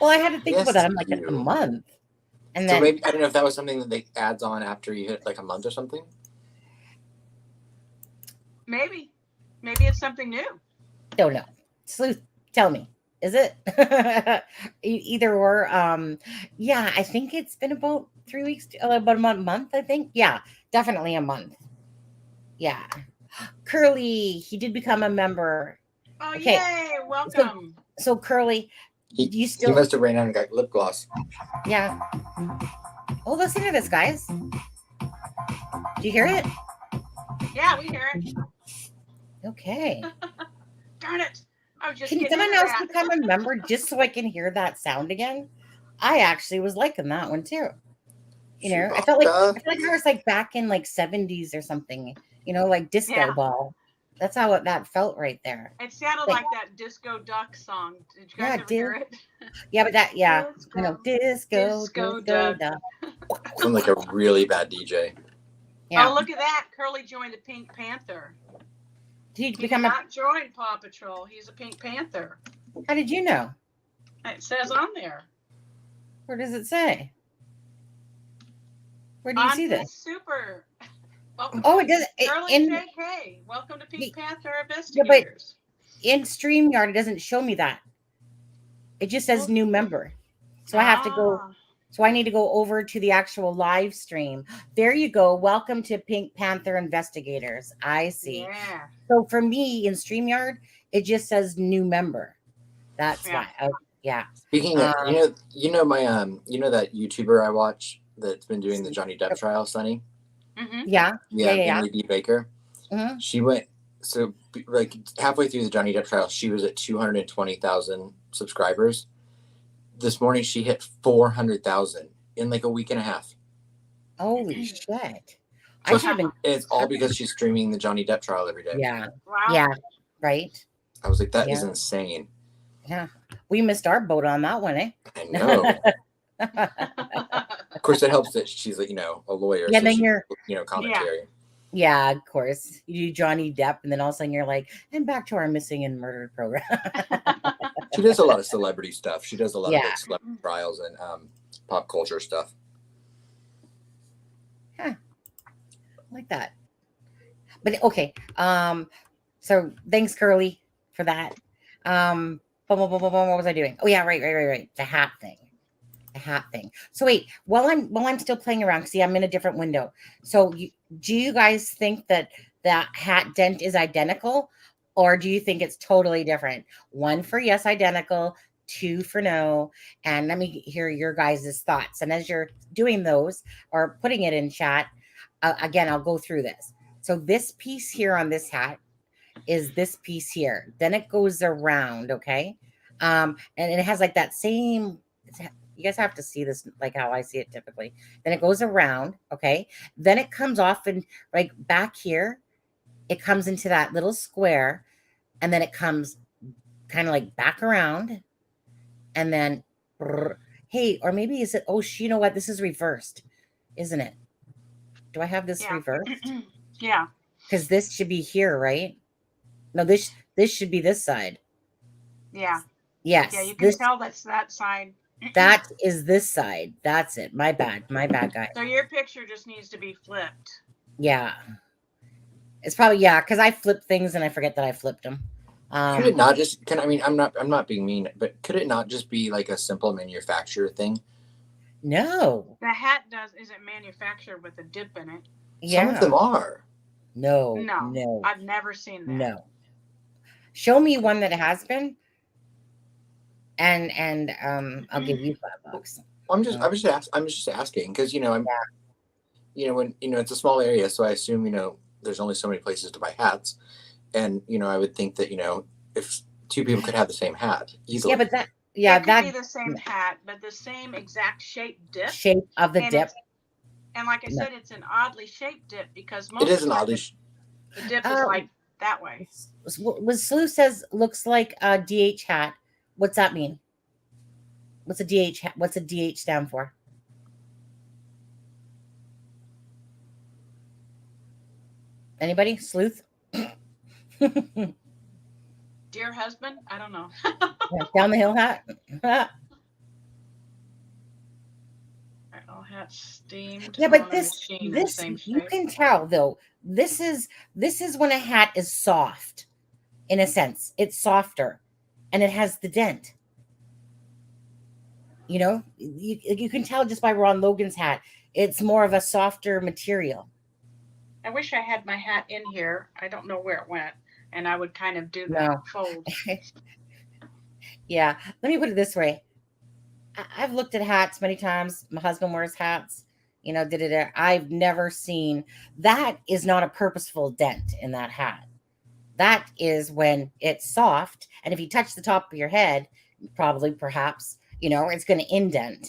Well, I had to think Yes, about that. I'm like, you. a month. And So then maybe, I don't know if that was something that they adds on after you hit like a month or something. Maybe it's something new. don't know. Sleuth, tell me. Is it? Either or. Yeah, I think it's been about 3 weeks, about a month, I think. Yeah, definitely a month. Yeah. Curly, he did become a member. Oh, Okay. yay! Welcome. So Curly, He must have ran out and got lip gloss. Yeah. Oh, listen to this, guys. Do you hear it? Yeah, we hear it. Okay. Darn it! I was just Can getting someone into else that. become a member just so I can hear that sound again? I actually was liking that one too. You know, I felt like I was like back in like 70s or something. You know, like disco ball. That's how that felt right there. It sounded like that Disco Duck song. Did you guys ever hear it? Yeah, but that Disco, I know disco duck. Sound like a really bad DJ. Yeah. Oh, look at that! Curly joined the Pink Panther. He did not join Paw Patrol. He's a Pink Panther. How did you know? It says on there. Where does it say? Where do you see this? Super. Welcome it does. Curly JK. Welcome to Pink Panther Investigators. Yeah, but in StreamYard, it doesn't show me that. It just says new member. So I have to go. So I need to go over to the actual live stream. There you go. Welcome to Pink Panther Investigators. I see. Yeah. So for me in StreamYard, it just says new member. That's why. Yeah. Speaking of, you know my that YouTuber I watch that's been doing the Johnny Depp trial, Sunny. Mm-hmm. Yeah. Emily D. Baker. Mm-hmm. She went like halfway through the Johnny Depp trial. She was at 220,000 subscribers. This morning she hit 400,000 in like a week and a half. Holy shit! And it's all because she's streaming the Johnny Depp trial every day. Yeah. Wow. Yeah. Right. I was like, that is insane. Yeah. We missed our boat on that one, eh? I know. Of course, it helps that she's like, a lawyer. Yeah. So then you're, commentary. Yeah, of course. You do Johnny Depp, and then all of a sudden you're like, and back to our missing and murdered program. She does a lot of celebrity stuff. She does a lot of like celebrity trials and pop culture stuff. Huh. Like that. But okay. So thanks, Curly, for that. What was I doing? Oh yeah, right. The hat thing. So wait, while I'm still playing around, see, I'm in a different window. So do you guys think that hat dent is identical, or do you think it's totally different? 1 for yes, identical, 2 for no. And let me hear your guys' thoughts. And as you're doing those or putting it in chat, again, I'll go through this. So this piece here on this hat is this piece here. Then it goes around, okay? And it has like that same, you guys have to see this like how I see it typically. Then it goes around, okay? Then it comes off and like back here, it comes into that little square, and then it comes kind of like back around, and then, hey, or maybe is it, you know what? This is reversed, isn't it? Do I have this reversed? Yeah. Because this should be here, right? No, this should be this side. Yeah. Yes. Yeah, you can tell that's that side. That is this side. That's it. My bad, guys. So your picture just needs to be flipped. Yeah. It's probably, because I flip things and I forget that I flipped them. Could it not just, I'm not being mean, but could it not just be like a simple manufacturer thing? No. The hat isn't manufactured with a dip in it. Yeah. Some of them are. No. I've never seen that. No. Show me one that has been. And I'll give you $5. I'm just asking because when it's a small area, so I assume there's only so many places to buy hats, and I would think that if 2 people could have the same hat easily. Yeah, but that could be the same hat, but the same exact shape of the dip. And like I said, it's an oddly shaped dip because it is an oddly. The dip is like that way. What Sleuth says looks like a DH hat. What's that mean? What's a DH? What's a DH stand for? Anybody? Sleuth? Dear husband? I don't know. Yeah, down the hill hat. Hat steamed Yeah, on but a this machine in this same you shape. can tell though. This is when a hat is soft, in a sense. It's softer, and it has the dent. You can tell just by Ron Logan's hat. It's more of a softer material. I wish I had my hat in here. I don't know where it went, and I would kind of do that No. fold. Yeah. Let me put it this way. I've looked at hats many times. My husband wears hats. I've never seen that is not a purposeful dent in that hat. That is when it's soft. And if you touch the top of your head, probably, perhaps, it's going to indent.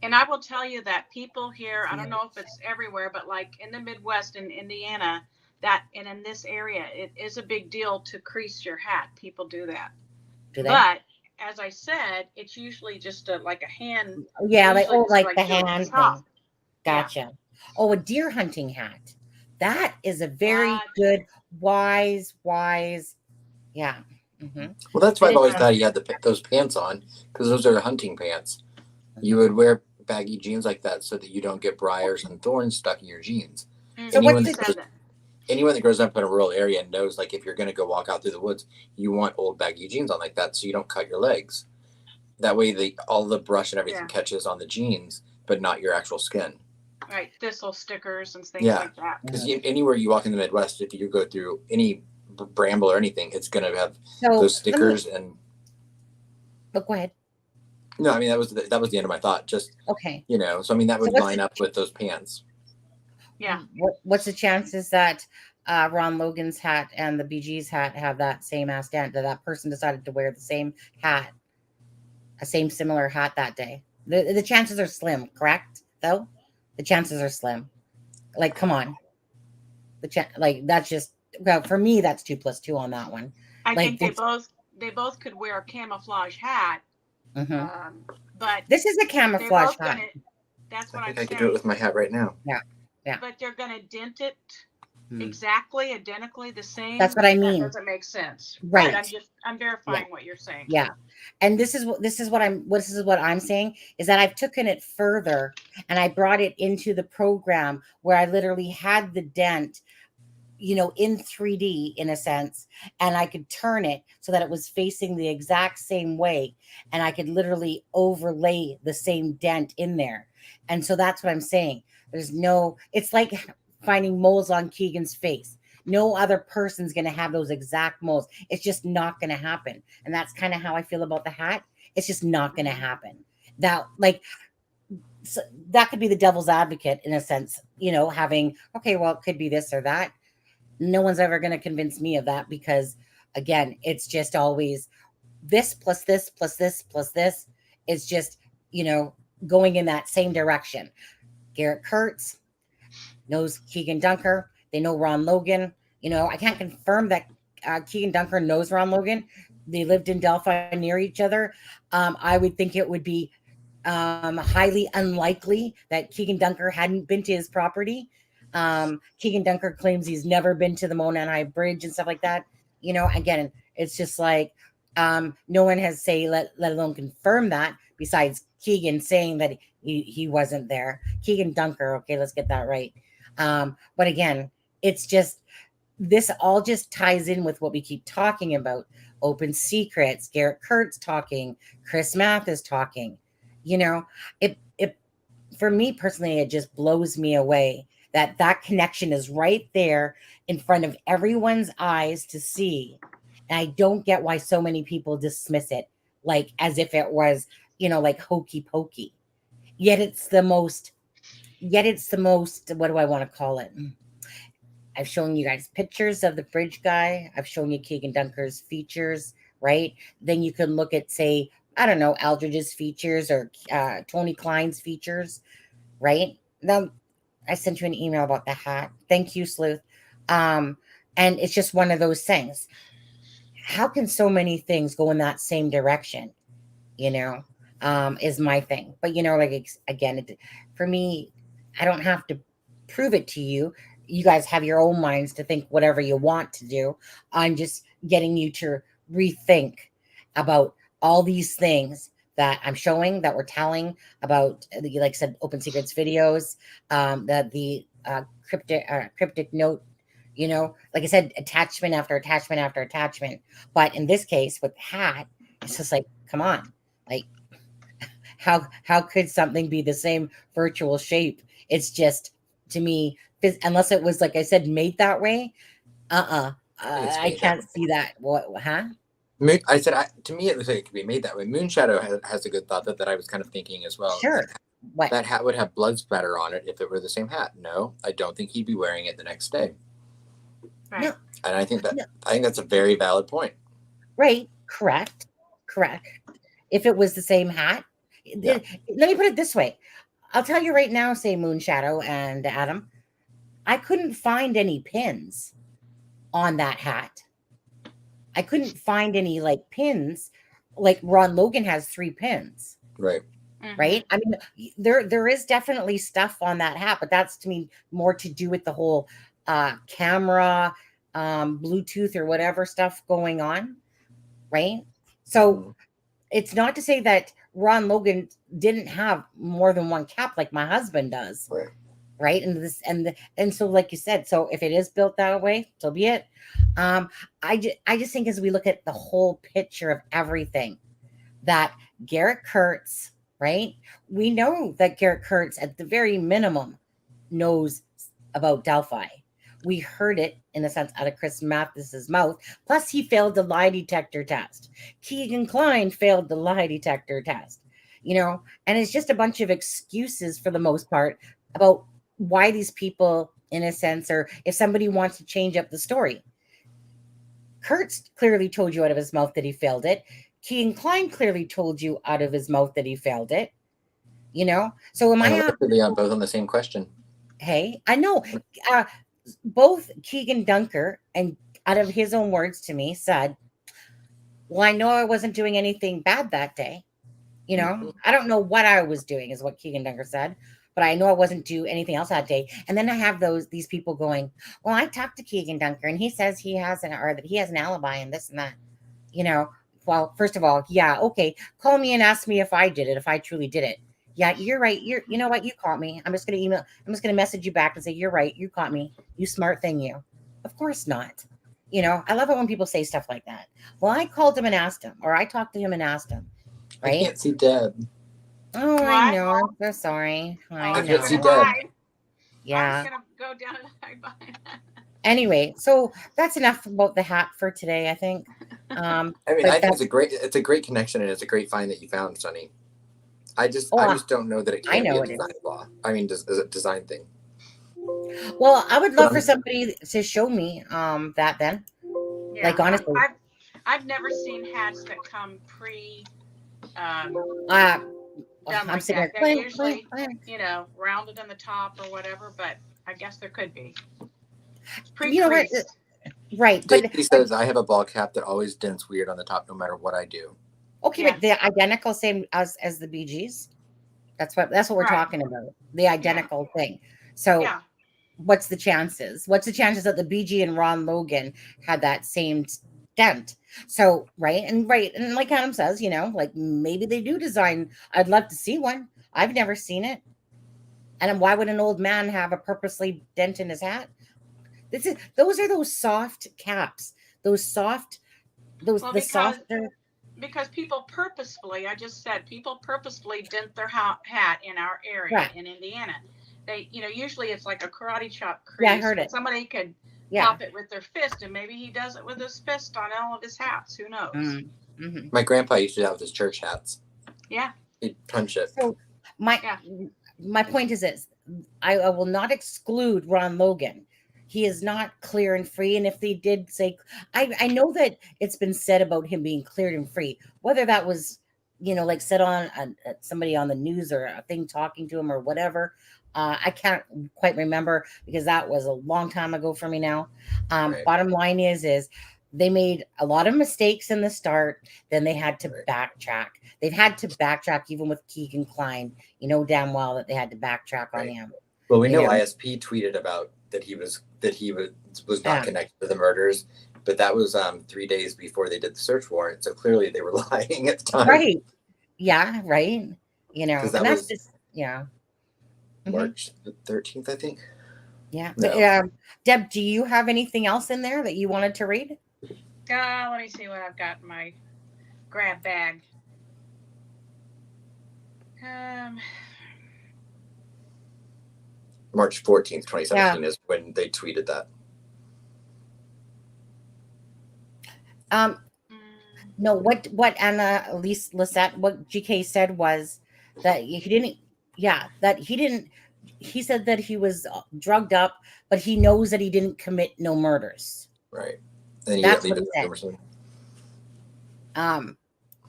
And I will tell you that people here, I don't know if it's everywhere, but like in the Midwest in Indiana, and in this area, it is a big deal to crease your hat. People do that. Do they? But as I said, it's usually just like a hand. Yeah, like the hand thing. Gotcha. Yeah. Oh, a deer hunting hat. That is a very good, wise. Yeah. Mm-hmm. Well, that's why I've always thought he had those pants on, because those are hunting pants. You would wear baggy jeans like that so that you don't get briars and thorns stuck in your jeans. So Anyone that grows up in a rural area knows, like, if you're going to go walk out through the woods, you want old baggy jeans on like that so you don't cut your legs. That way all the brush and everything catches on the jeans, but not your actual skin. Right, thistle stickers and things like that. Because anywhere you walk in the Midwest, if you go through any bramble or anything, it's going to have those stickers. Go ahead. No, I mean, that was the end of my thought. Just okay. So I mean, that would line up with those pants. Yeah. What's the chances that Ron Logan's hat and the BG's hat have that same ass dent? That person decided to wear the same hat, a similar hat that day. The chances are slim, correct? Though the chances are slim. Like, come on. That's just, well, for me, that's 2 + 2 on that one. I think they both could wear a camouflage hat. Mm-hmm. But this is a camouflage hat. That's what I think I could do it with my hat right now. Yeah. But they're going to dent it identically the same. That's what I mean. That doesn't make sense. Right. But I'm verifying what you're saying. Yeah. And this is what I'm saying is that I've taken it further and I brought it into the program where I literally had the dent, in 3D in a sense, and I could turn it so that it was facing the exact same way, and I could literally overlay the same dent in there. And so that's what I'm saying. It's like finding moles on Kegan's face. No other person's going to have those exact moles. It's just not going to happen. And that's kind of how I feel about the hat. It's just not going to happen. So that could be the devil's advocate in a sense, having, okay, well, it could be this or that. No one's ever going to convince me of that because, again, it's just always this plus this plus this plus this. It's just, going in that same direction. Garrett Kurtz knows Kegan Dunker. They know Ron Logan. I can't confirm that Kegan Dunker knows Ron Logan. They lived in Delphi near each other. I would think it would be highly unlikely that Kegan Dunker hadn't been to his property. Kegan Dunker claims he's never been to the Monadnock Bridge and stuff like that. Again, it's just like no one has let alone confirm that besides Kegan saying that he wasn't there. Kegan Dunker, okay, let's get that right. But again, it's just, this all just ties in with what we keep talking about. Open secrets, Garrett Kurtz talking, Chris Mathis talking. It for me personally, it just blows me away that connection is right there in front of everyone's eyes to see. And I don't get why so many people dismiss it, like as if it was, like hokey pokey. Yet it's the most, what do I want to call it? I've shown you guys pictures of the bridge guy. I've shown you Kegan Dunker's features, right? Then you can look at, say, I don't know, Aldridge's features or Tony Kline's features, right? Now, I sent you an email about the hat. Thank you, Sleuth. And it's just one of those things. How can so many things go in that same direction? Is my thing. But, again, for me, I don't have to prove it to you. you guys have your own minds to think whatever you want to do. I'm just getting you to rethink about all these things that I'm showing, that we're telling about, like I said, open secrets videos, that the cryptic note, like I said, attachment after attachment after attachment. But in this case with the hat, it's just like, come on, like how could something be the same virtual shape? It's just, to me, unless it was, like I said, made that way. I can't see that. What? Huh? I said, to me, it looks like it could be made that way. Moonshadow has a good thought that I was kind of thinking as well. Sure. What? That hat would have blood splatter on it if it were the same hat. No, I don't think he'd be wearing it the next day. Right. No. And I think that's a very valid point. Right. Correct. If it was the same hat, let me put it this way. I'll tell you right now, say Moonshadow and Adam, I couldn't find any pins on that hat. I couldn't find any like pins, like Ron Logan has 3 pins. Right. Mhm. Right. I mean, there is definitely stuff on that hat, but that's, to me, more to do with the whole camera, Bluetooth or whatever stuff going on. Right. So it's not to say that Ron Logan didn't have more than one cap like my husband does. Right. And so, like you said, so if it is built that way, so be it. I just think, as we look at the whole picture of everything, that Garrett Kurtz, right? We know that Garrett Kurtz, at the very minimum, knows about Delphi. We heard it, in a sense, out of Chris Mathis's mouth. Plus, he failed the lie detector test. Kegan Kline failed the lie detector test. And it's just a bunch of excuses, for the most part, about why these people, in a sense, or if somebody wants to change up the story. Kurtz clearly told you out of his mouth that he failed it. Kegan Kline clearly told you out of his mouth that he failed it. So am I both on the same question? Hey, I know. Both Kegan Dunker, and out of his own words to me, said, well, I know I wasn't doing anything bad that day. I don't know what I was doing, is what Kegan Dunker said, but I know I wasn't doing anything else that day. And then I have these people going, well, I talked to Kegan Dunker and he says he has that he has an alibi and this and that. Well, first of all, yeah, okay. Call me and ask me if I did it, if I truly did it. Yeah, you're right. You know what? You caught me. I'm just going to message you back and say, you're right. You caught me. You smart thing, you. Of course not. I love it when people say stuff like that. Well, I called him and asked him, or I talked to him and asked him. Right? I can't see Deb. Oh, I know. I'm so sorry. I know. can't see Deb. Yeah. I'm going to go down and hide behind that. Anyway, so that's enough about the hat for today, I think. I think it's a great connection, and it's a great find that you found, Sonny. I just don't know that it can be a design flaw. I mean, is a design thing. Well, I would love for somebody to show me that then. Yeah, like, honestly. I've never seen hats that come pre I'm sitting like there. They're usually, rounded in the top or whatever, but I guess there could be. Right. He says, I have a ball cap that always dents weird on the top no matter what I do. Okay, but the identical same as the BGs. That's what we're talking about. The identical thing. So what's the chances? What's the chances that the BG and Ron Logan had that same dent? So and like Adam says, like maybe they do design. I'd love to see one. I've never seen it. And why would an old man have a purposely dent in his hat? Those are those soft caps. Softer. Because people purposefully dent their hat in our area in Indiana. They, usually it's like a karate chop crease. Yeah, I heard it. Somebody could pop it with their fist, and maybe he does it with his fist on all of his hats. Who knows? Mm-hmm. My grandpa used to do that with his church hats. Yeah. He'd punch it. So my point is this. I will not exclude Ron Logan. He is not clear and free. And if they did say, I know that it's been said about him being cleared and free, whether that was, like said on somebody on the news or a thing talking to him or whatever. I can't quite remember because that was a long time ago for me now. Bottom line is they made a lot of mistakes in the start. Then they had to backtrack. They've had to backtrack even with Kegan Kline. You know damn well that they had to backtrack on him. Well, we know ISP tweeted about that he was not connected to the murders. But that was 3 days before they did the search warrant, so clearly they were lying at the time. Right. Yeah. Right. You know, 'Cause and that that's was just March the 13th, I think. Yeah. No. But, Deb, do you have anything else in there that you wanted to read? Let me see what I've got in my grab bag. March 14th, 2017 is when they tweeted that. No, what Anna Elise Lisette, what GK said was that he said that he was drugged up, but he knows that he didn't commit no murders. Right. And That's what he said.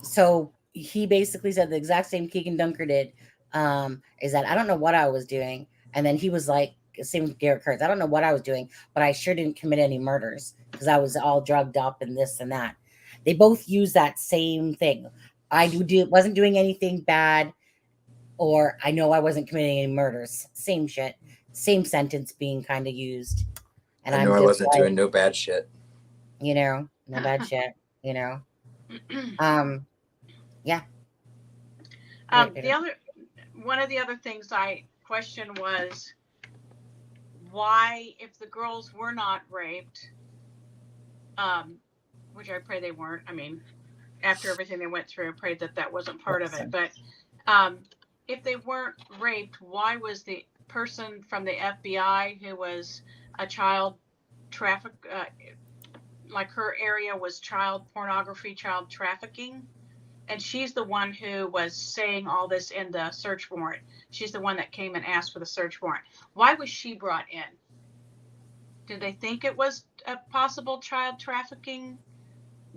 So he basically said the exact same Kegan Dunker did, is that I don't know what I was doing. And then he was like, same with Garrett Kurtz, I don't know what I was doing, but I sure didn't commit any murders because I was all drugged up and this and that. They both use that same thing. Wasn't doing anything bad, or I know I wasn't committing any murders. Same shit. Same sentence being kind of used. And I know I wasn't doing no bad shit. You know, no bad shit, you know. Yeah. One of the other things I questioned was why, if the girls were not raped, which I pray they weren't. I mean, after everything they went through, I prayed that wasn't part of it. But if they weren't raped, why was the person from the FBI who was a child traffic, like her area was child pornography, child trafficking? And she's the one who was saying all this in the search warrant. She's the one that came and asked for the search warrant. Why was she brought in? Did they think it was a possible child trafficking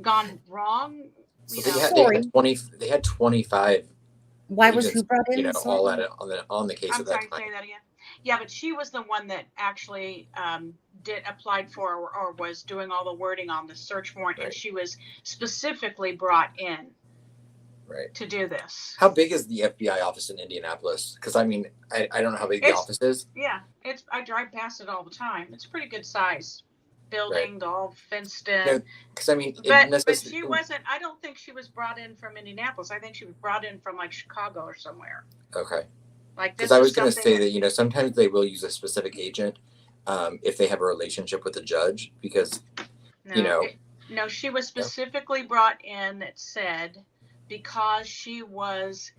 gone wrong? They had 25. Why was who brought in? All at it on the case I'm of that sorry, time. say that again. Yeah, but she was the one that actually applied for or was doing all the wording on the search warrant, and she was specifically brought in to do this. How big is the FBI office in Indianapolis? Because I mean, I don't know how big the office is. Yeah, I drive past it all the time. It's a pretty good size building, all fenced in. Because I mean, but she wasn't. I don't think she was brought in from Indianapolis. I think she was brought in from like Chicago or somewhere. Okay. Like because I was going to say that sometimes they will use a specific agent if they have a relationship with the judge because No, she was specifically brought in that said because she was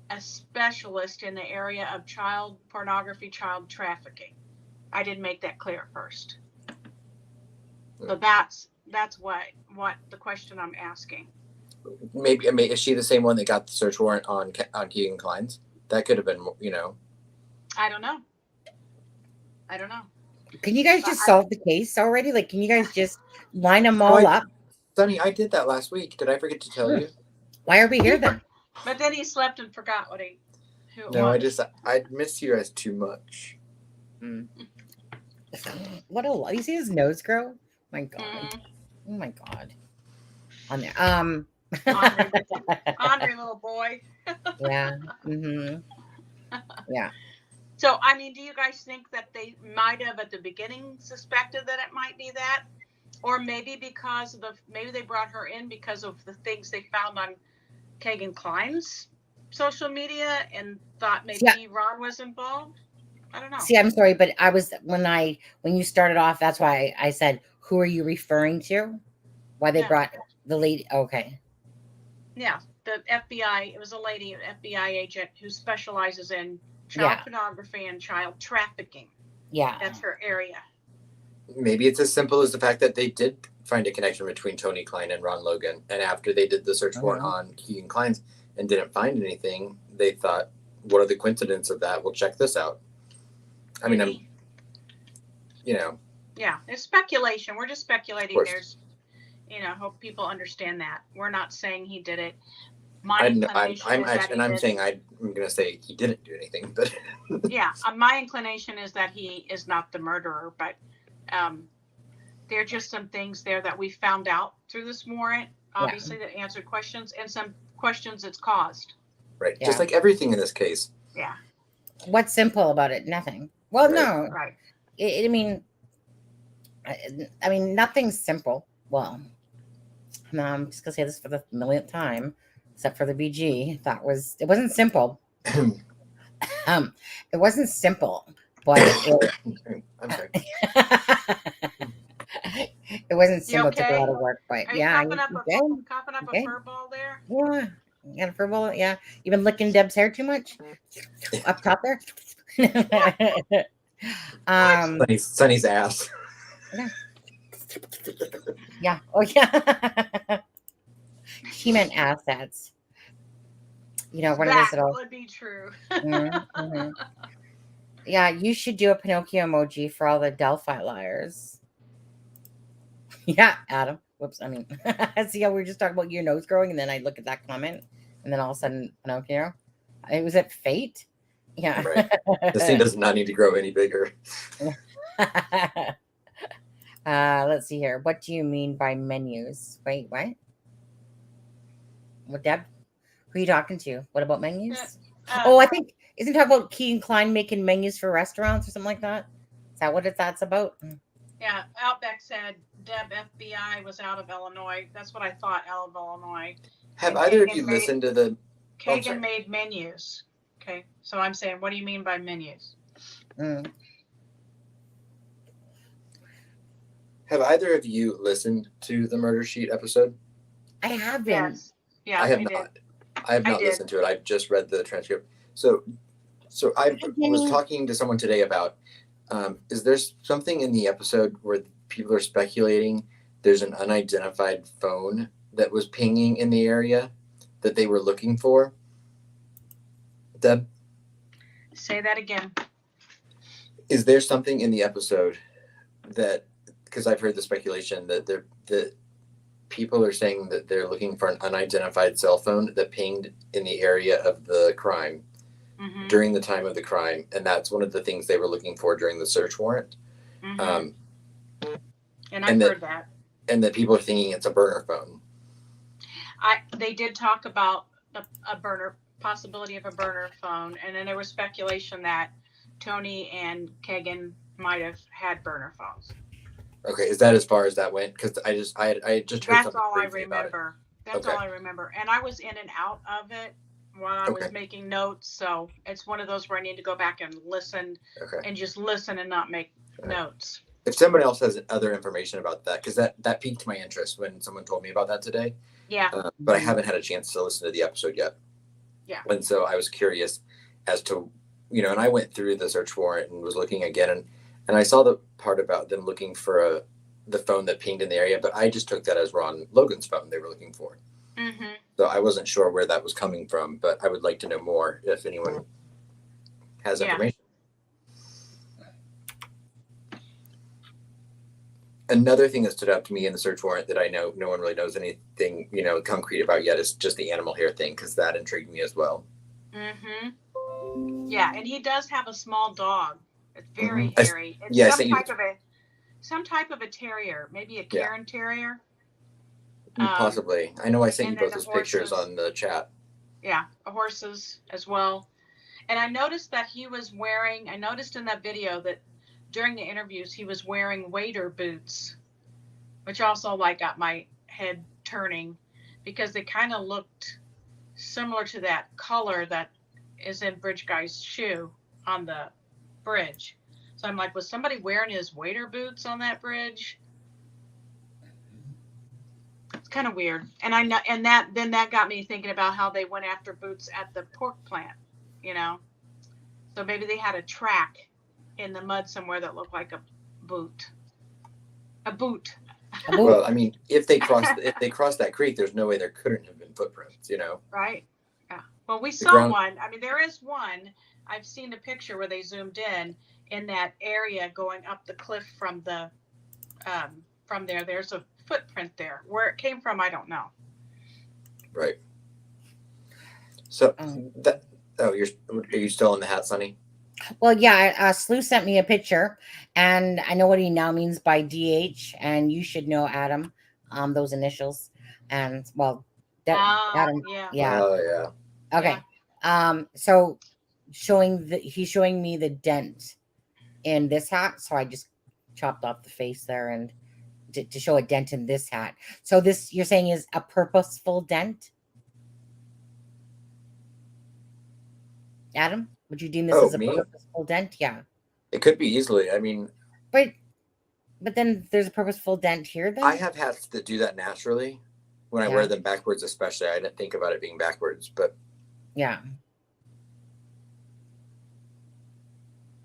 a specialist in the area of child pornography, child trafficking. I didn't make that clear at first. So that's what the question I'm asking. Maybe is she the same one that got the search warrant on Kegan Kline's? That could have been, I don't know. Can you guys just solve the case already? Like, can you guys just line them all up? Sonny, I did that last week. Did I forget to tell you? Why are we here then? But then he slept and forgot who it was. No, I miss you guys too much. What a you see his nose grow? My God. Oh my God. On there. Andre, little boy. Yeah. Yeah. So, I mean, do you guys think that they might have at the beginning suspected that it might be that? Or maybe because maybe they brought her in because of the things they found on Kegan Kline's social media and thought maybe Ron was involved? I don't know. See, I'm sorry, but I was when you started off, that's why I said, who are you referring to? Why they brought the lady? Okay. Yeah, the FBI. It was a lady, an FBI agent who specializes in child pornography and child trafficking. Yeah, that's her area. Maybe it's as simple as the fact that they did find a connection between Tony Kline and Ron Logan, and after they did the search warrant on Kegan Kline's and didn't find anything, they thought, "What are the coincidences of that? We'll check this out." I mean, Yeah, it's speculation. We're just speculating. There's, hope people understand that. We're not saying he did it. I'm saying I'm going to say he didn't do anything, but yeah, my inclination is that he is not the murderer, but there are just some things there that we found out through this warrant, obviously that answered questions and some questions it's caused. Right, just like everything in this case. Yeah. What's simple about it? Nothing. Well, no. Right. I mean, nothing's simple. Well, I'm just gonna say this for the millionth time, except for the BG. It wasn't simple. It wasn't simple, but I'm sorry. it wasn't You simple. It took a okay? lot of work, but Are you yeah, coughing up a okay. fur ball there? Yeah, you got a fur ball. Yeah, you been licking Deb's hair too much up top there. Sunny's ass. Yeah. Yeah. Oh yeah. He meant assets. One of those That little. would be true. Mhm. Yeah, you should do a Pinocchio emoji for all the Delphi liars. Yeah, Adam. Whoops. See how we were just talking about your nose growing, and then I look at that comment, and then all of a sudden, Pinocchio. It was at fate. Yeah. Right. This thing does not need to grow any bigger. Let's see here. What do you mean by menus? Wait, what? What, Deb? Who are you talking to? What about menus? I think isn't talking about Kegan Kline making menus for restaurants or something like that? Is that what that's about? Yeah, Outback said Deb FBI was out of Illinois. That's what I thought, out of Illinois. Have either of you listened to the Kegan made menus. Okay, so I'm saying, what do you mean by menus? Have either of you listened to the Murder Sheet episode? I have been. Yes. Yeah, I have not. I have not listened to it. I've just read the transcript. So I was talking to someone today about, is there something in the episode where people are speculating there's an unidentified phone that was pinging in the area that they were looking for? Deb? Say that again. Is there something in the episode that, because I've heard the speculation that people are saying that they're looking for an unidentified cell phone that pinged in the area of the crime during the time of the crime, and that's one of the things they were looking for during the search warrant. And I've heard that. And that people are thinking it's a burner phone. They did talk about a burner possibility of a burner phone, and then there was speculation that Tony and Kegan might have had burner phones. Okay, is that as far as that went? Because I just heard that's all I remember. That's all I remember, and I was in and out of it while I was making notes. So it's one of those where I need to go back and listen, and just listen and not make notes. If somebody else has other information about that, because that piqued my interest when someone told me about that today. Yeah. But I haven't had a chance to listen to the episode yet. Yeah. And so I was curious as to, and I went through the search warrant and was looking again, and I saw the part about them looking for the phone that pinged in the area, but I just took that as Ron Logan's phone they were looking for. So I wasn't sure where that was coming from, but I would like to know more if anyone has information. Another thing that stood out to me in the search warrant that I know no one really knows anything, concrete about yet is just the animal hair thing, because that intrigued me as well. Yeah, and he does have a small dog. It's very hairy. It's some type of a terrier, maybe a Cairn terrier. Possibly. I know I sent you both those pictures on the chat. Yeah, horses as well. And I noticed that I noticed in that video that during the interviews, he was wearing waiter boots, which also got my head turning, because they kind of looked similar to that color that is in Bridge Guy's shoe on the bridge. So I'm like, was somebody wearing his waiter boots on that bridge? It's kind of weird. And I know, and that got me thinking about how they went after boots at the pork plant, So maybe they had a track in the mud somewhere that looked like a boot. Well, if they crossed that creek, there's no way there couldn't have been footprints, Right. Yeah. Well, we saw one. There is one. I've seen the picture where they zoomed in that area going up the cliff from there. There's a footprint there. Where it came from, I don't know. Right. So are you still in the hat, Sonny? Well, yeah, Slew sent me a picture, and I know what he now means by DH, and you should know, Adam, those initials. And, well, Adam. Yeah. Oh, yeah. Okay. So he's showing me the dent in this hat, so I just chopped off the face there and to show a dent in this hat. So this, you're saying, is a purposeful dent? Adam, would you deem this as a Me? purposeful dent? Yeah. It could be easily. I mean, But then there's a purposeful dent here then? I have hats that do that naturally. When I wear them backwards, especially, I didn't think about it being backwards, but yeah.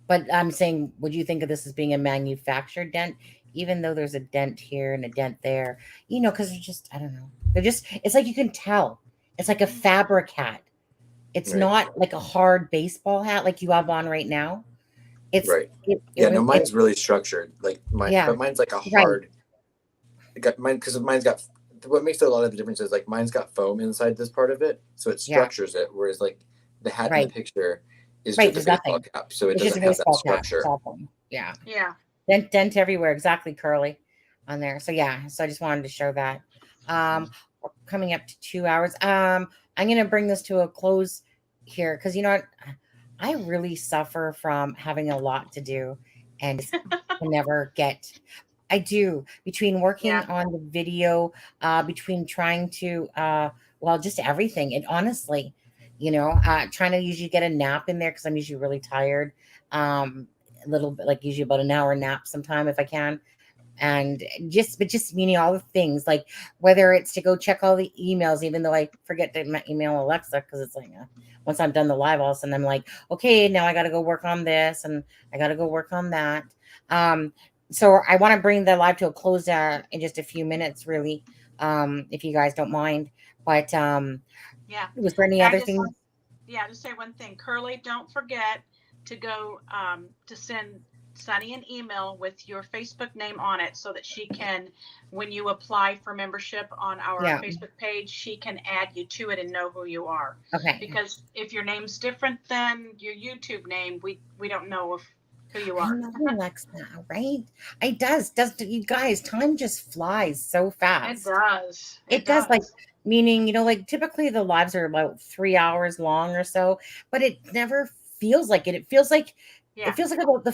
But I'm saying, would you think of this as being a manufactured dent, even though there's a dent here and a dent there? You know, because they're just, I don't know. They're just, it's like you can tell. It's like a fabric hat. It's Right. not like a hard baseball hat like you have on right now. It's right. Mine's really structured. Like mine, but mine's like a hard. Mine because mine's got. What makes a lot of the difference is like mine's got foam inside this part of it, so it structures it. Whereas like the hat in the picture is just a baseball cap, so it doesn't have that structure. Yeah. Dent everywhere, exactly, Curly, on there. So yeah, so I just wanted to show that. We're coming up to 2 hours. I'm gonna bring this to a close here because you know what, I really suffer from having a lot to do and never get. I do, between working on the video, between trying to well, just everything. And honestly, you know, trying to usually get a nap in there because I'm usually really tired. A little bit, like usually about an hour nap sometime if I can. And just meaning all the things, like whether it's to go check all the emails, even though I forget to email Alexa because it's like once I'm done the live, all of a sudden I'm like, okay, now I got to go work on this and I got to go work on that. So I want to bring the live to a close in just a few minutes, really, if you guys don't mind. But was there any other things? Yeah, just say one thing, Curly. Don't forget to go to send Sunny an email with your Facebook name on it so that she can, when you apply for membership on our Facebook page, she can add you to it and know who you are. Okay. Because if your name's different than your YouTube name, we don't know who you are. I know, Alexa, right? It does. You guys, time just flies so fast. It does. It does. Like, meaning, you know, like typically the lives are about 3 hours long or so, but it never feels like it. It feels like about the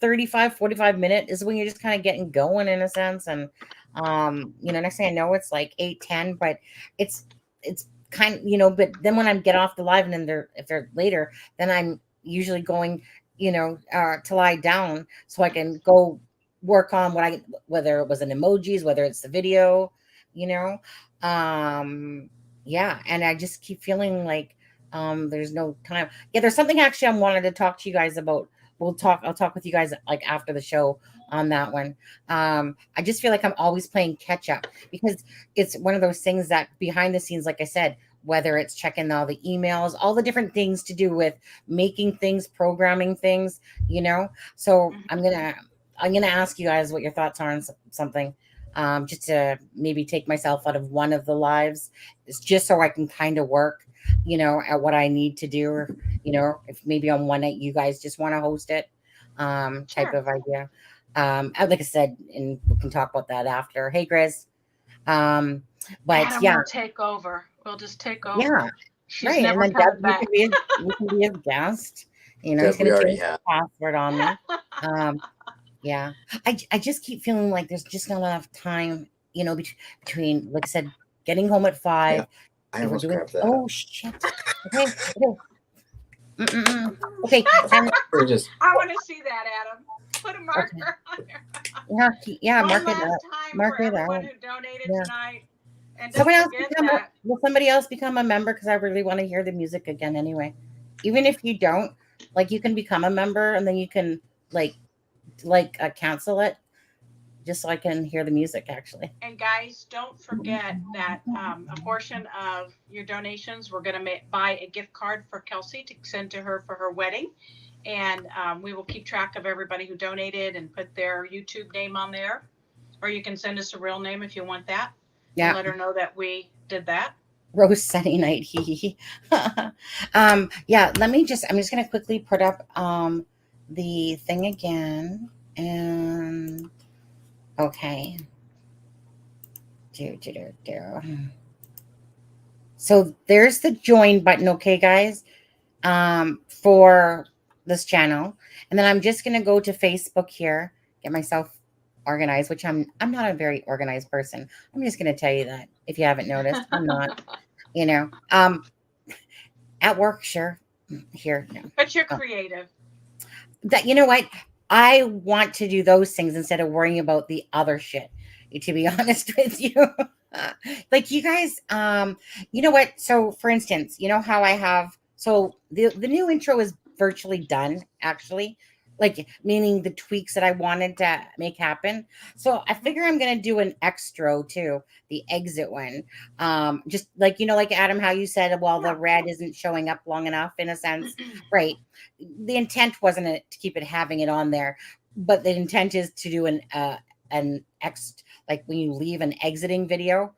35, 45 minute is when you're just kind of getting going in a sense. And, you know, next thing I know, it's like 8:10, but it's kind of, you know, but then when I get off the live and then if they're later, then I'm usually going, you know, to lie down so I can go work on whether it was an emojis, whether it's the video, you know, yeah. And I just keep feeling like, there's no time. Yeah. There's something actually I wanted to talk to you guys about. I'll talk with you guys like after the show on that one. I just feel like I'm always playing catch up because it's one of those things that behind the scenes, like I said, whether it's checking all the emails, all the different things to do with making things, programming things, you know. So I'm gonna ask you guys what your thoughts are on something, just to maybe take myself out of one of the lives. It's just so I can kind of work, you know, at what I need to do, or, you know, if maybe on one night you guys just want to host it, type of idea. Like I said, and we can talk about that after. Hey, Grizz. But Adam yeah, will take over. We'll just take over. Yeah, She's right. never And then coming back. we can be a guest. You know, he's going to change the password on me. Yeah, I just keep feeling like there's just not enough time, you know, between, like I said, getting home at 5. Yeah, I almost grabbed that. Oh shit. Okay. Okay. And I want to see that, Adam. Put a marker on there. Yeah, One mark it last up. time Mark for it everyone out. who donated Yeah. tonight. And Will somebody else become a member? Because I really want to hear the music again anyway. Even if you don't, like, you can become a member and then you can like cancel it just so I can hear the music actually. And guys, don't forget that a portion of your donations, we're going to buy a gift card for Kelsey to send to her for her wedding. And we will keep track of everybody who donated and put their YouTube name on there. Or you can send us a real name if you want that. Yeah. And let her know that we did that. Rose Sunny Night. Yeah, I'm just going to quickly put up the thing again. And okay. So there's the join button, okay, guys? For this channel, and then I'm just gonna go to Facebook here, get myself organized, which I'm not a very organized person. I'm just gonna tell you that if you haven't noticed, I'm not. You know, at work, sure. Here, no. But you're creative. That you know what? I want to do those things instead of worrying about the other shit. To be honest with you, like you guys, you know what? So, for instance, you know how I have the new intro is virtually done, actually, like meaning the tweaks that I wanted to make happen. So I figure I'm gonna do an extra too, the exit one. Just like like Adam, how you said, well, the red isn't showing up long enough in a sense, right? The intent wasn't to keep it having it on there, but the intent is to do like when you leave an exiting video,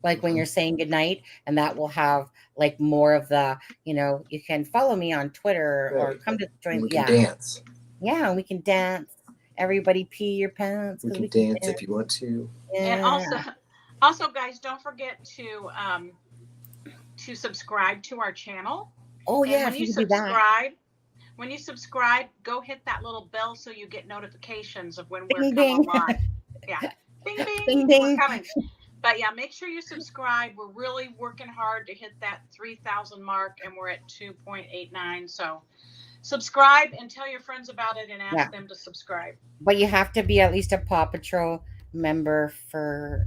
like when you're saying goodnight, and that will have like more of the, you can follow me on Twitter or come to join. We can dance. Yeah, we can dance. Everybody pee your pants. We can dance if you want to. Yeah. And also, guys, don't forget to subscribe to our channel. Oh yeah, when you subscribe, go hit that little bell so you get notifications of when we're coming live. Yeah, bing bing, bing bing. We're coming. But yeah, make sure you subscribe. We're really working hard to hit that 3,000 mark, and we're at 2.89. So subscribe and tell your friends about it and ask them to subscribe. But you have to be at least a Paw Patrol member for.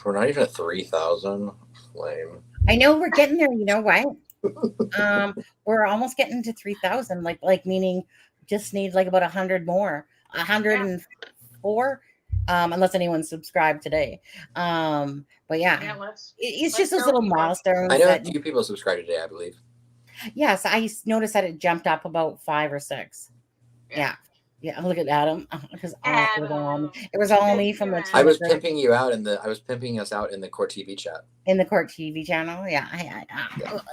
We're not even at 3,000. Lame. I know we're getting there. You know what? We're almost getting to 3,000. Like meaning, just need like about 100 more. 104. Unless anyone subscribed today. But yeah, it's just those little milestones. I know a few people subscribed today, I believe. Yes, I noticed that it jumped up about 5 or 6. Yeah. Look at Adam, because it was all me from the. I was pimping you out I was pimping us out in the Court TV chat. In the Court TV channel, yeah. And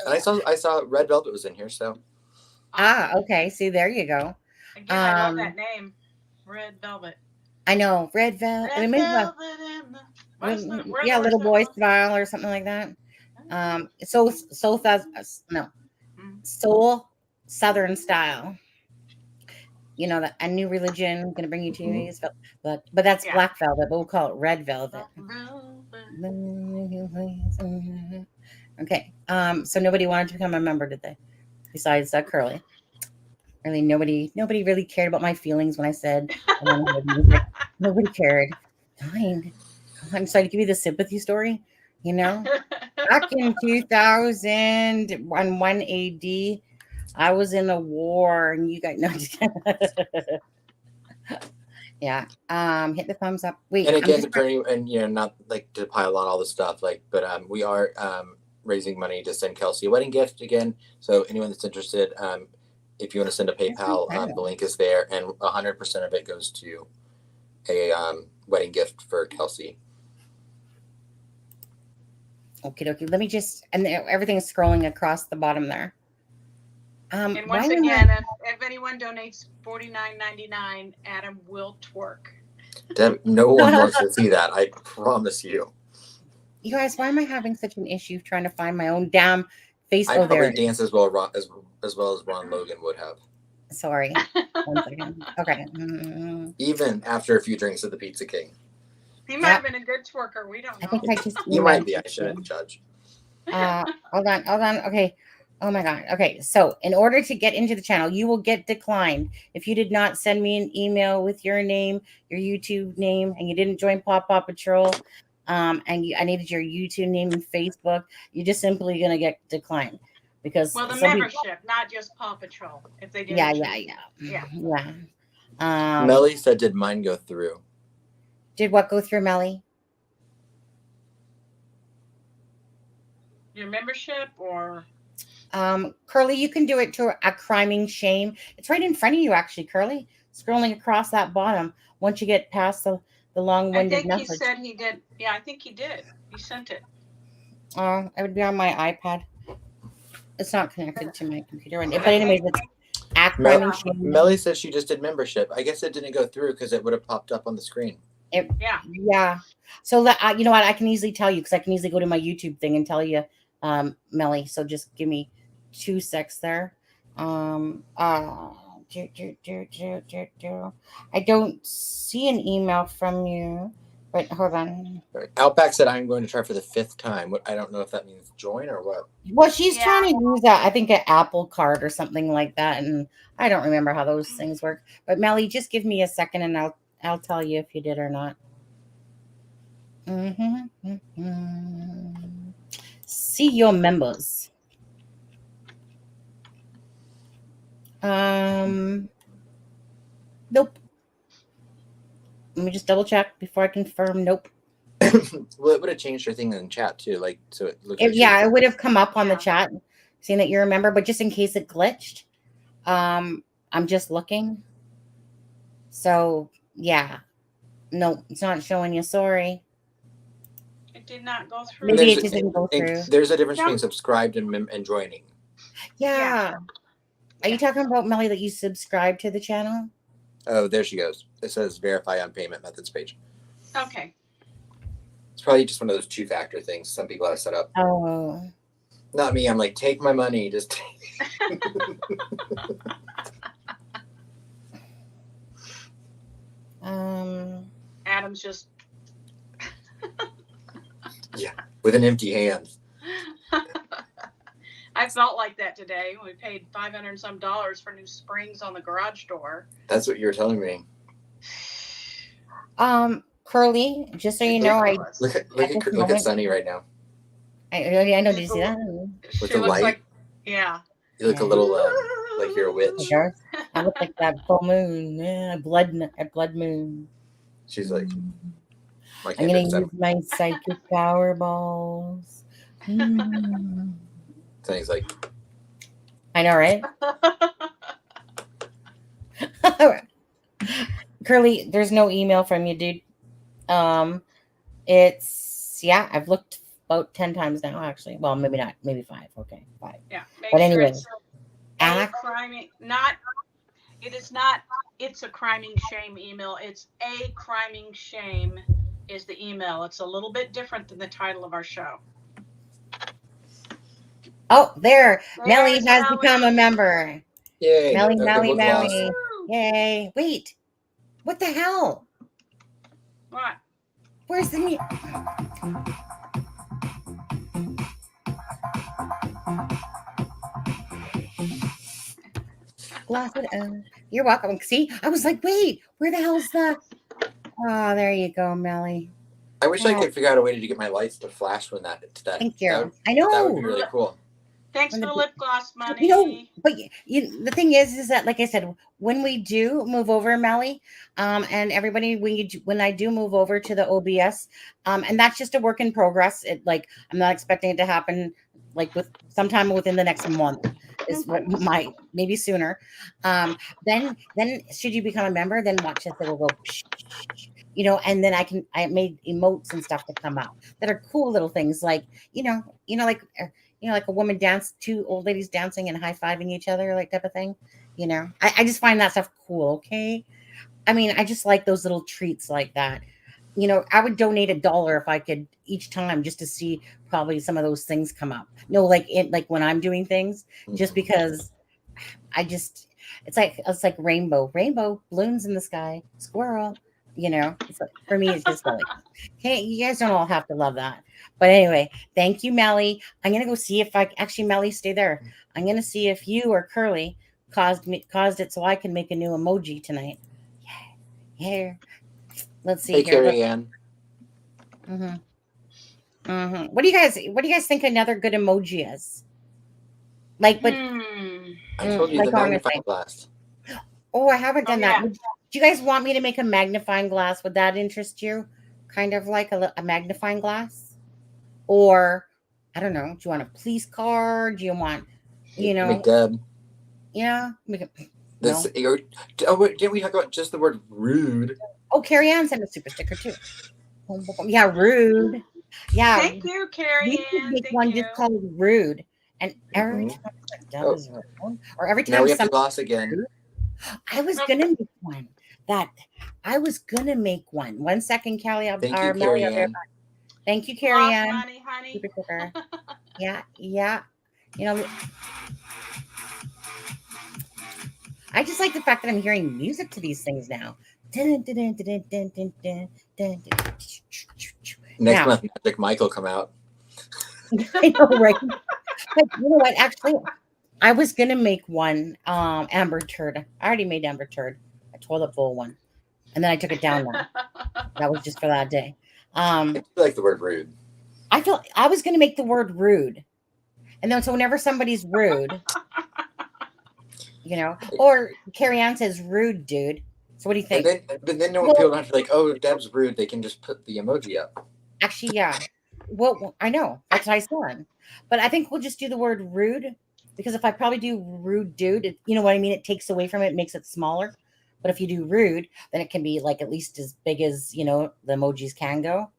I saw Red Velvet was in here, so. Okay. See, there you go. Again, I love that name, Red Velvet. I know, Red Velvet. Little boy style or something like that. Soul Southern style. That a new religion going to bring you to your knees, but that's Black Velvet. But we'll call it Red Velvet. Okay. So nobody wanted to become a member, did they? Besides Curly. Really, nobody really cared about my feelings when I said nobody cared. Fine. I'm excited to give you the sympathy story. Back in 2001 AD, I was in a war, and you guys know. Yeah. Hit the thumbs up. Wait. And again, not like to pile on all the stuff, but we are raising money to send Kelsey a wedding gift again. So anyone that's interested, if you want to send a PayPal, the link is there, and 100% of it goes to a wedding gift for Kelsey. Okay. Let me and everything's scrolling across the bottom there. And once again, if anyone donates $49.99, Adam will twerk. No one wants to see that. I promise you. You guys, why am I having such an issue trying to find my own damn face? I probably dance as well as Ron Logan would have. Sorry. 1 second. Okay. Even after a few drinks at the Pizza King. He might have been a good twerker. We don't know. I think I just. You might be. I shouldn't judge. Hold on. Okay. Oh my God. Okay. So in order to get into the channel, you will get declined if you did not send me an email with your name, your YouTube name, and you didn't join Paw Patrol. I needed your YouTube name and Facebook. You're just simply going to get declined because the membership, not just Paw Patrol. If they didn't. Yeah. Melly said, "Did mine go through?" Did what go through, Melly? Your membership or? Curly, you can do it to a criming shame. It's right in front of you, actually, Curly. Scrolling across that bottom. Once you get past the long-winded message. I think he said he did. Yeah, I think he did. He sent it. It would be on my iPad. It's not connected to my computer. But anyways, it's criming shame. Melly says she just did membership. I guess it didn't go through because it would have popped up on the screen. Yeah. So you know what? I can easily tell you because I can easily go to my YouTube thing and tell you, Melly. So just give me 2 secs there. I don't see an email from you, but hold on. Outback said I'm going to try for the 5th time. What, I don't know if that means join or what. Well, she's Yeah. trying to use I think an Apple card or something like that, and I don't remember how those things work. But Melly, just give me a second, and I'll tell you if you did or not. See your members. Nope. Let me just double check before I confirm. Nope. Well, it would have changed her thing in chat too, like so it looks. Yeah, it would have come up on the chat, seeing that you remember. But just in case it glitched, I'm just looking. So yeah, no, it's not showing you. Sorry. It did not go through. Maybe it just didn't go through. There's a difference between subscribed and joining. Yeah. Are you talking about, Melly, that you subscribe to the channel? Oh, there she goes. It says verify on payment methods page. Okay. It's probably just one of those 2-factor things some people have set up. Oh. Not me. I'm like, take my money. Just take. Adam's just. Yeah, with an empty hand. I felt like that today. We paid $500 and some for new springs on the garage door. That's what you were telling me. Curly, just so you know, look at Sunny right now. I know. Did you see that? With the light. Like, yeah. You look a little like you're a witch. I look like that full moon. Yeah, blood moon. She's like, I'm gonna use my psychic power balls. Sunny's like, I know, right? Curly, there's no email from you, dude. It's I've looked about 10 times now, actually. Well, maybe not, maybe 5. Okay, 5. Yeah. But anyway, it's a criming shame email. It's a criming shame is the email. It's a little bit different than the title of our show. Oh, there. Melly has become a member. Yay. Melly. Yay. Wait. What the hell? What? Where's the glass? You're welcome. See, I was like, wait, where the hell's the? Oh, there you go, Melly. I wish I could figure out a way to get my lights to flash when that. Thank you. I know. That would be really cool. Thanks for the lip gloss money. You know, but the thing is that, like I said, when we do move over, Melly, and everybody, when I do move over to the OBS, and that's just a work in progress. I'm not expecting it to happen like sometime within the next month. Is what maybe sooner. Then should you become a member, then watch this. It will go. And then I made emotes and stuff that come out that are cool little things like like a woman dance, 2 old ladies dancing and high-fiving each other, like type of thing. I just find that stuff cool. Okay. I mean, I just like those little treats like that. I would donate $1 if I could each time just to see probably some of those things come up. No, like when I'm doing things, just because it's like rainbow balloons in the sky, squirrel. It's like, for me, it's just like, hey, you guys don't all have to love that. But anyway, thank you, Melly. I'm going to go see if Melly, stay there. I'm going to see if you or Curly caused it so I can make a new emoji tonight. Yeah. Let's see. Hey, Carrie Ann. What do you guys think another good emoji is? I told you the magnifying glass. Oh, I haven't done that. Do you guys want me to make a magnifying glass? Would that interest you? Kind of like a magnifying glass? Or, I don't know, do you want a police car? Do you want, McDeb. Yeah. Didn't we talk about just the word rude? Oh, Carrie Ann sent a super sticker too. Yeah, rude. Yeah. Thank you, Carrie Ann. Make one just called rude. And every time is rude, or every time now we have to gloss again. I was gonna make one. I was gonna make one. 1 second, Callie. Thank you, Carrie Ann. Thank you, Carrie Ann. Honey. Super sticker. Yeah. I just like the fact that I'm hearing music to these things now. Next Now, month, Magic Mike will come out. I know, right? But you know what? Actually, I was gonna make one Amber Turd. I already made Amber Turd, a toilet bowl one, and then I took it down now. That was just for that day. I do like the word rude. I felt I was gonna make the word rude, and then so whenever somebody's rude, or Carrie Ann says rude, dude. So what do you think? But then no people don't have to be like, oh, Deb's rude. They can just put the emoji up. Actually, yeah. Well, I know. That's what I said. But I think we'll just do the word rude, because if I probably do rude dude, you know what I mean? It takes away from it, makes it smaller. But if you do rude, then it can be like at least as big as, the emojis can go.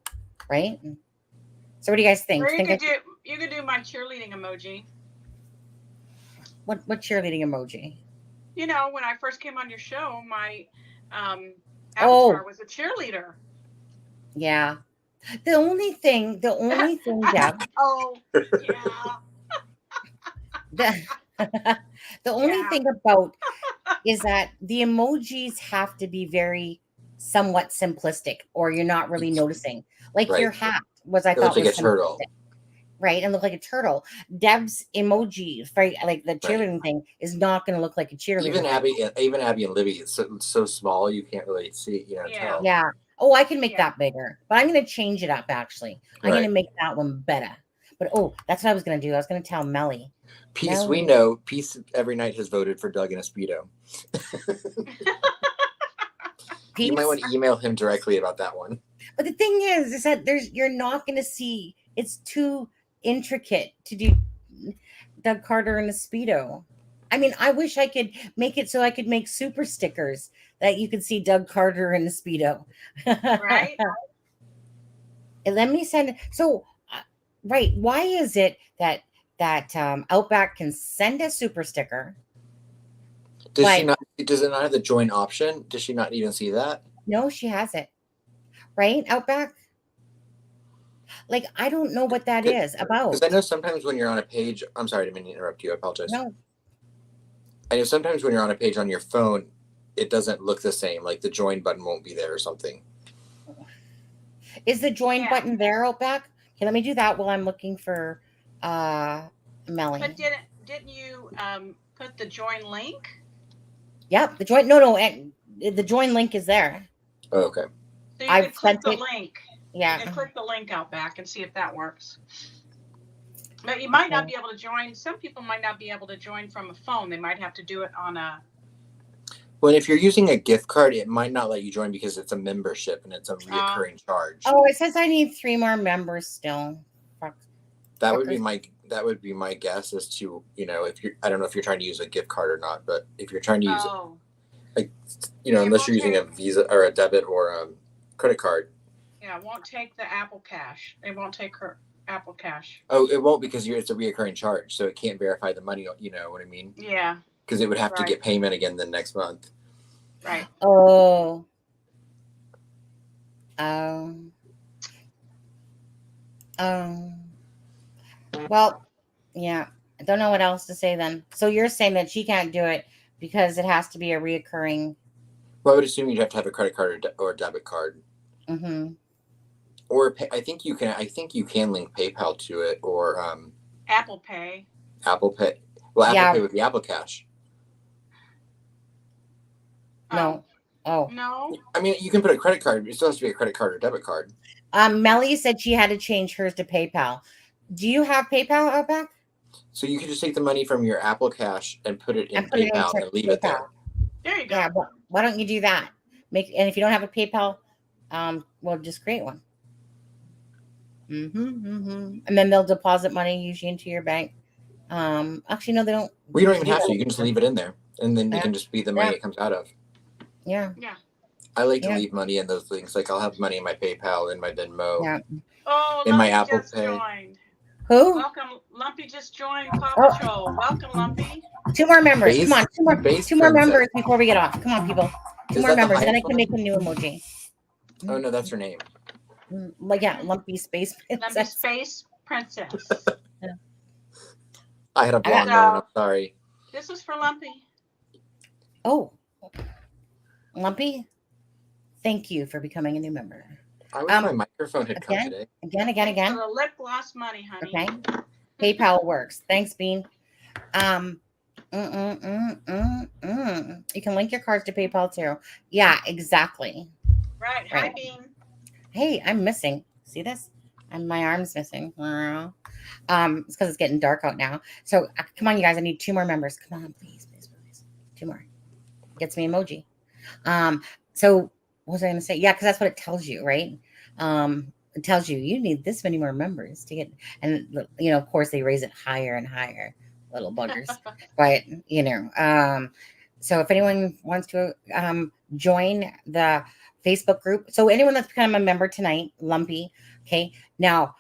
Right? So what do you guys think? Or you could do my cheerleading emoji. What cheerleading emoji? When I first came on your show, my avatar was a cheerleader. Yeah. The only thing, Deb. Oh, yeah. The only thing about is that the emojis have to be very somewhat simplistic, or you're not really noticing. Like your hat was, I thought, like was a turtle. Right, and look like a turtle. Deb's emoji, right, like the cheerleading thing, is not going to look like a cheerleader. Even Abby and Libby, it's so small you can't really see. Tell. Yeah. Oh, I can make that bigger, but I'm going to change it up. Actually, I'm going to make that one better. But that's what I was going to do. I was going to tell Melly. Peace, we know. Peace every night has voted for Doug in a Speedo. You might want to email him directly about that one. But the thing is that you're not going to see. It's too intricate to do Doug Carter in a Speedo. I mean, I wish I could make it so I could make super stickers that you could see Doug Carter in a Speedo. Right. And let me send it. So, right. Why is it that Outback can send a super sticker? Does she not? Does it not have the join option? Does she not even see that? No, she has it. Right, Outback. Like, I don't know what that is about. Because I know sometimes when you're on a page, I'm sorry, I didn't mean to interrupt you. I apologize. No. I know sometimes when you're on a page on your phone, it doesn't look the same. Like the join button won't be there or something. Is the join button there, Outback? Okay, let me do that while I'm looking for Melly. But didn't you put the join link? Yep, the join. No, and the join link is there. Oh, okay. So you can click the link. Yeah. You can click the link Outback and see if that works. But you might not be able to join. Some people might not be able to join from a phone. They might have to do it on a. Well, if you're using a gift card, it might not let you join because it's a membership and it's a recurring charge. Oh, it says I need 3 more members still. That would be my guess as to, if you're, I don't know if you're trying to use a gift card or not, but if you're trying to use it, unless you're using a Visa or a debit or a credit card. Yeah, it won't take the Apple Cash. It won't take her Apple Cash. Oh, it won't because it's a reoccurring charge, so it can't verify the money. You know what I mean? Yeah. Because it would have to get payment again the next month. Right. Oh. Well, yeah. I don't know what else to say then. So you're saying that she can't do it because it has to be a reoccurring. Well, I would assume you'd have to have a credit card or a debit card. Mm-hmm. Or I think you can link PayPal to it, or Apple Pay. Apple Pay. Well, Apple Pay with the Apple Cash. No. Oh. No. I mean, you can put a credit card. It still has to be a credit card or debit card. Melly said she had to change hers to PayPal. Do you have PayPal, Outback? So you can just take the money from your Apple Cash and put it in PayPal and leave it there. There you go. Yeah. Well, why don't you do that? And if you don't have a PayPal, well, just create one. And then they'll deposit money usually into your bank. Actually, no, they don't. Well, you don't even have to. You can just leave it in there, and then it can just be the money it comes out of. Yeah. Yeah. I like to leave money in those things. Like I'll have money in my PayPal, in my Venmo, in my Apple Pay. Joined. Who? Welcome, Lumpy just joined Paw Patrol. Welcome, Lumpy. 2 more members. Come on, two more members before we get off. Come on, people. 2 more members. Then I can make a new emoji. Oh no, that's her name. Lumpy Space Princess. Lumpy Space Princess. I had a blonde moment. I'm sorry. This is for Lumpy. Oh, Lumpy, thank you for becoming a new member. I wish my microphone had come today. Again. For the lip gloss money, honey. Okay. PayPal works. Thanks, Bean. You can link your cards to PayPal too. Yeah, exactly. Right. Hi, Bean. Hey, I'm missing. See this? My arm's missing. It's because it's getting dark out now. So come on, you guys. I need 2 more members. Come on, please. 2 more. Gets me emoji. So what was I going to say? Yeah, because that's what it tells you, right? It tells you need this many more members to get, and of course they raise it higher and higher, little buggers. But so if anyone wants to join the Facebook group, so anyone that's become a member tonight, Lumpy, okay, now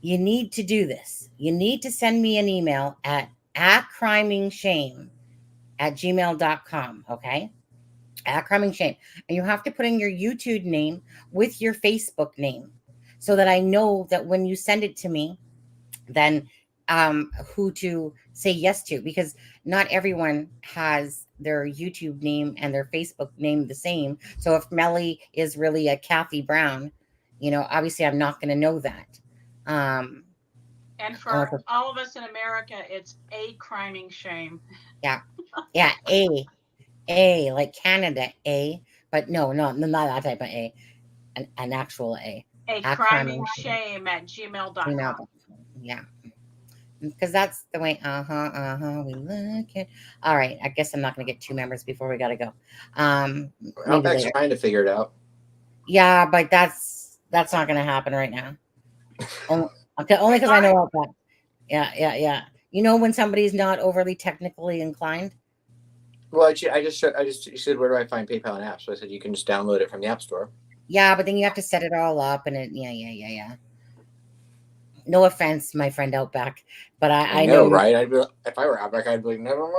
you need to do this. You need to send me an email at crimingshame@gmail.com, okay? @crimingshame, and you have to put in your YouTube name with your Facebook name, so that I know that when you send it to me, then who to say yes to, because not everyone has their YouTube name and their Facebook name the same. So if Melly is really a Kathy Brown, obviously I'm not going to know that. And for all of us in America, it's a criming shame. Yeah, A like Canada, A, but no, not that type of A, an actual A. A criming shame @gmail.com. Yeah, because that's the way. We look at. All right, I guess I'm not going to get 2 members before we got to go. Outback's trying to figure it out. Yeah, but that's not going to happen right now. Only because I know Outback. Yeah. When somebody's not overly technically inclined. Well, you said, where do I find PayPal and apps? So I said you can just download it from the App Store. Yeah, but then you have to set it all up, and yeah. No offense, my friend Outback, but I know, right? If I were Outback, I'd be like, never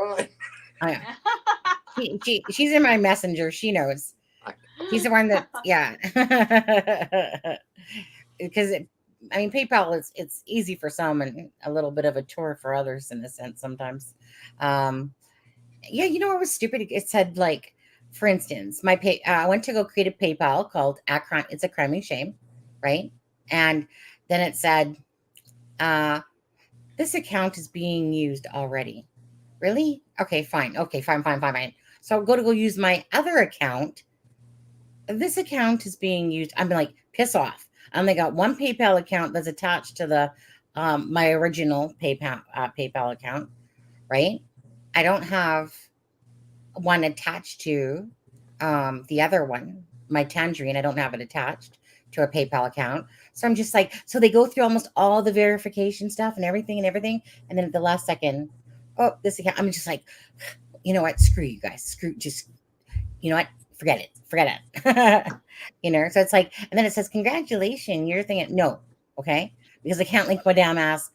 mind. She's in my messenger. She knows. She's the one that, yeah. Because PayPal it's easy for some and a little bit of a chore for others in a sense sometimes. Yeah, what was stupid? It said, like, for instance, I went to go create a PayPal called it's a criming shame, right? And then it said, this account is being used already. Really? Okay, fine. So I'll go use my other account. This account is being used. I'm like, piss off. I only got one PayPal account that's attached to the my original PayPal account, right? I don't have one attached to the other one, my Tangerine. I don't have it attached to a PayPal account. So I'm just like, so they go through almost all the verification stuff and everything. And then at the last second, this account, I'm just like, you know what? Screw you guys. You know what? Forget it. So it's like, and then it says, congratulations. You're thinking, no. Okay. Because I can't link my damn ass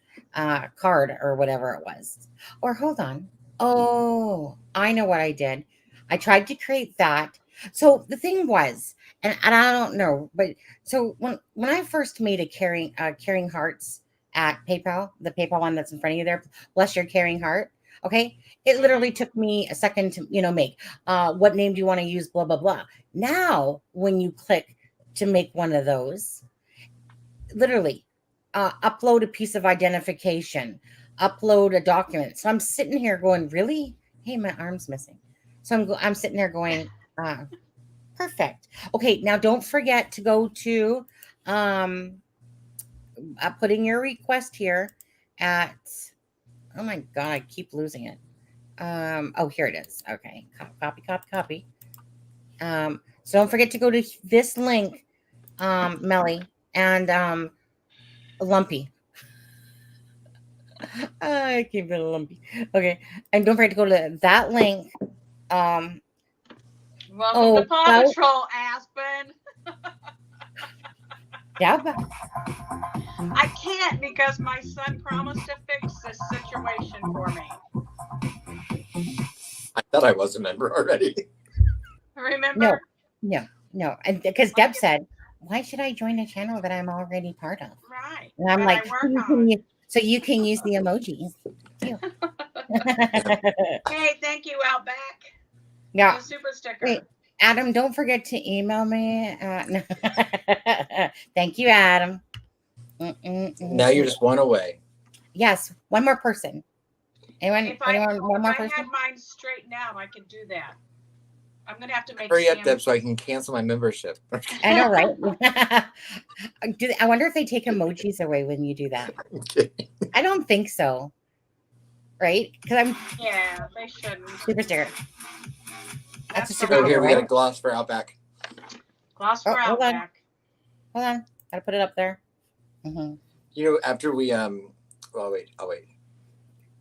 card or whatever it was. Or hold on. Oh, I know what I did. I tried to create that. So the thing was, and I don't know, but so when I first made a caring hearts at PayPal, the PayPal one that's in front of you there, bless your caring heart. Okay. It literally took me a second to, make, what name do you want to use? Blah, blah, blah. Now, when you click to make one of those, literally upload a piece of identification, upload a document. So I'm sitting here going, really? Hey, my arm's missing. So I'm sitting there going, perfect. Okay, now don't forget to go to putting your request here at, oh my God, I keep losing it. Here it is. Okay, copy. So don't forget to go to this link, Melly and Lumpy. I keep it Lumpy. Okay, and don't forget to go to that link. Welcome to Paw Patrol, Aspen. Yeah, but I can't because my son promised to fix this situation for me. I thought I was a member already. Remember? No. And because Deb said, why should I join a channel that I'm already part of? Right. And I'm like, so you can use the emojis. Hey, thank you, Outback. Yeah. A super sticker. Wait, Adam, don't forget to email me. No. Thank you, Adam. Now you're just one away. Yes, one more person. Anyone? One more I person? had mine straightened out, I could do that. I'm gonna have to make Hurry up, Deb, so I can cancel my membership. I know, right? I wonder if they take emojis away when you do that. Okay. I don't think so. Right? Because Yeah, they shouldn't. super sticker. That's a super Oh, sticker. here we right? got a gloss for Outback. Gloss for hold on. Outback. Hold on. Gotta put it up there. Mm-hmm. You know, after we I'll wait.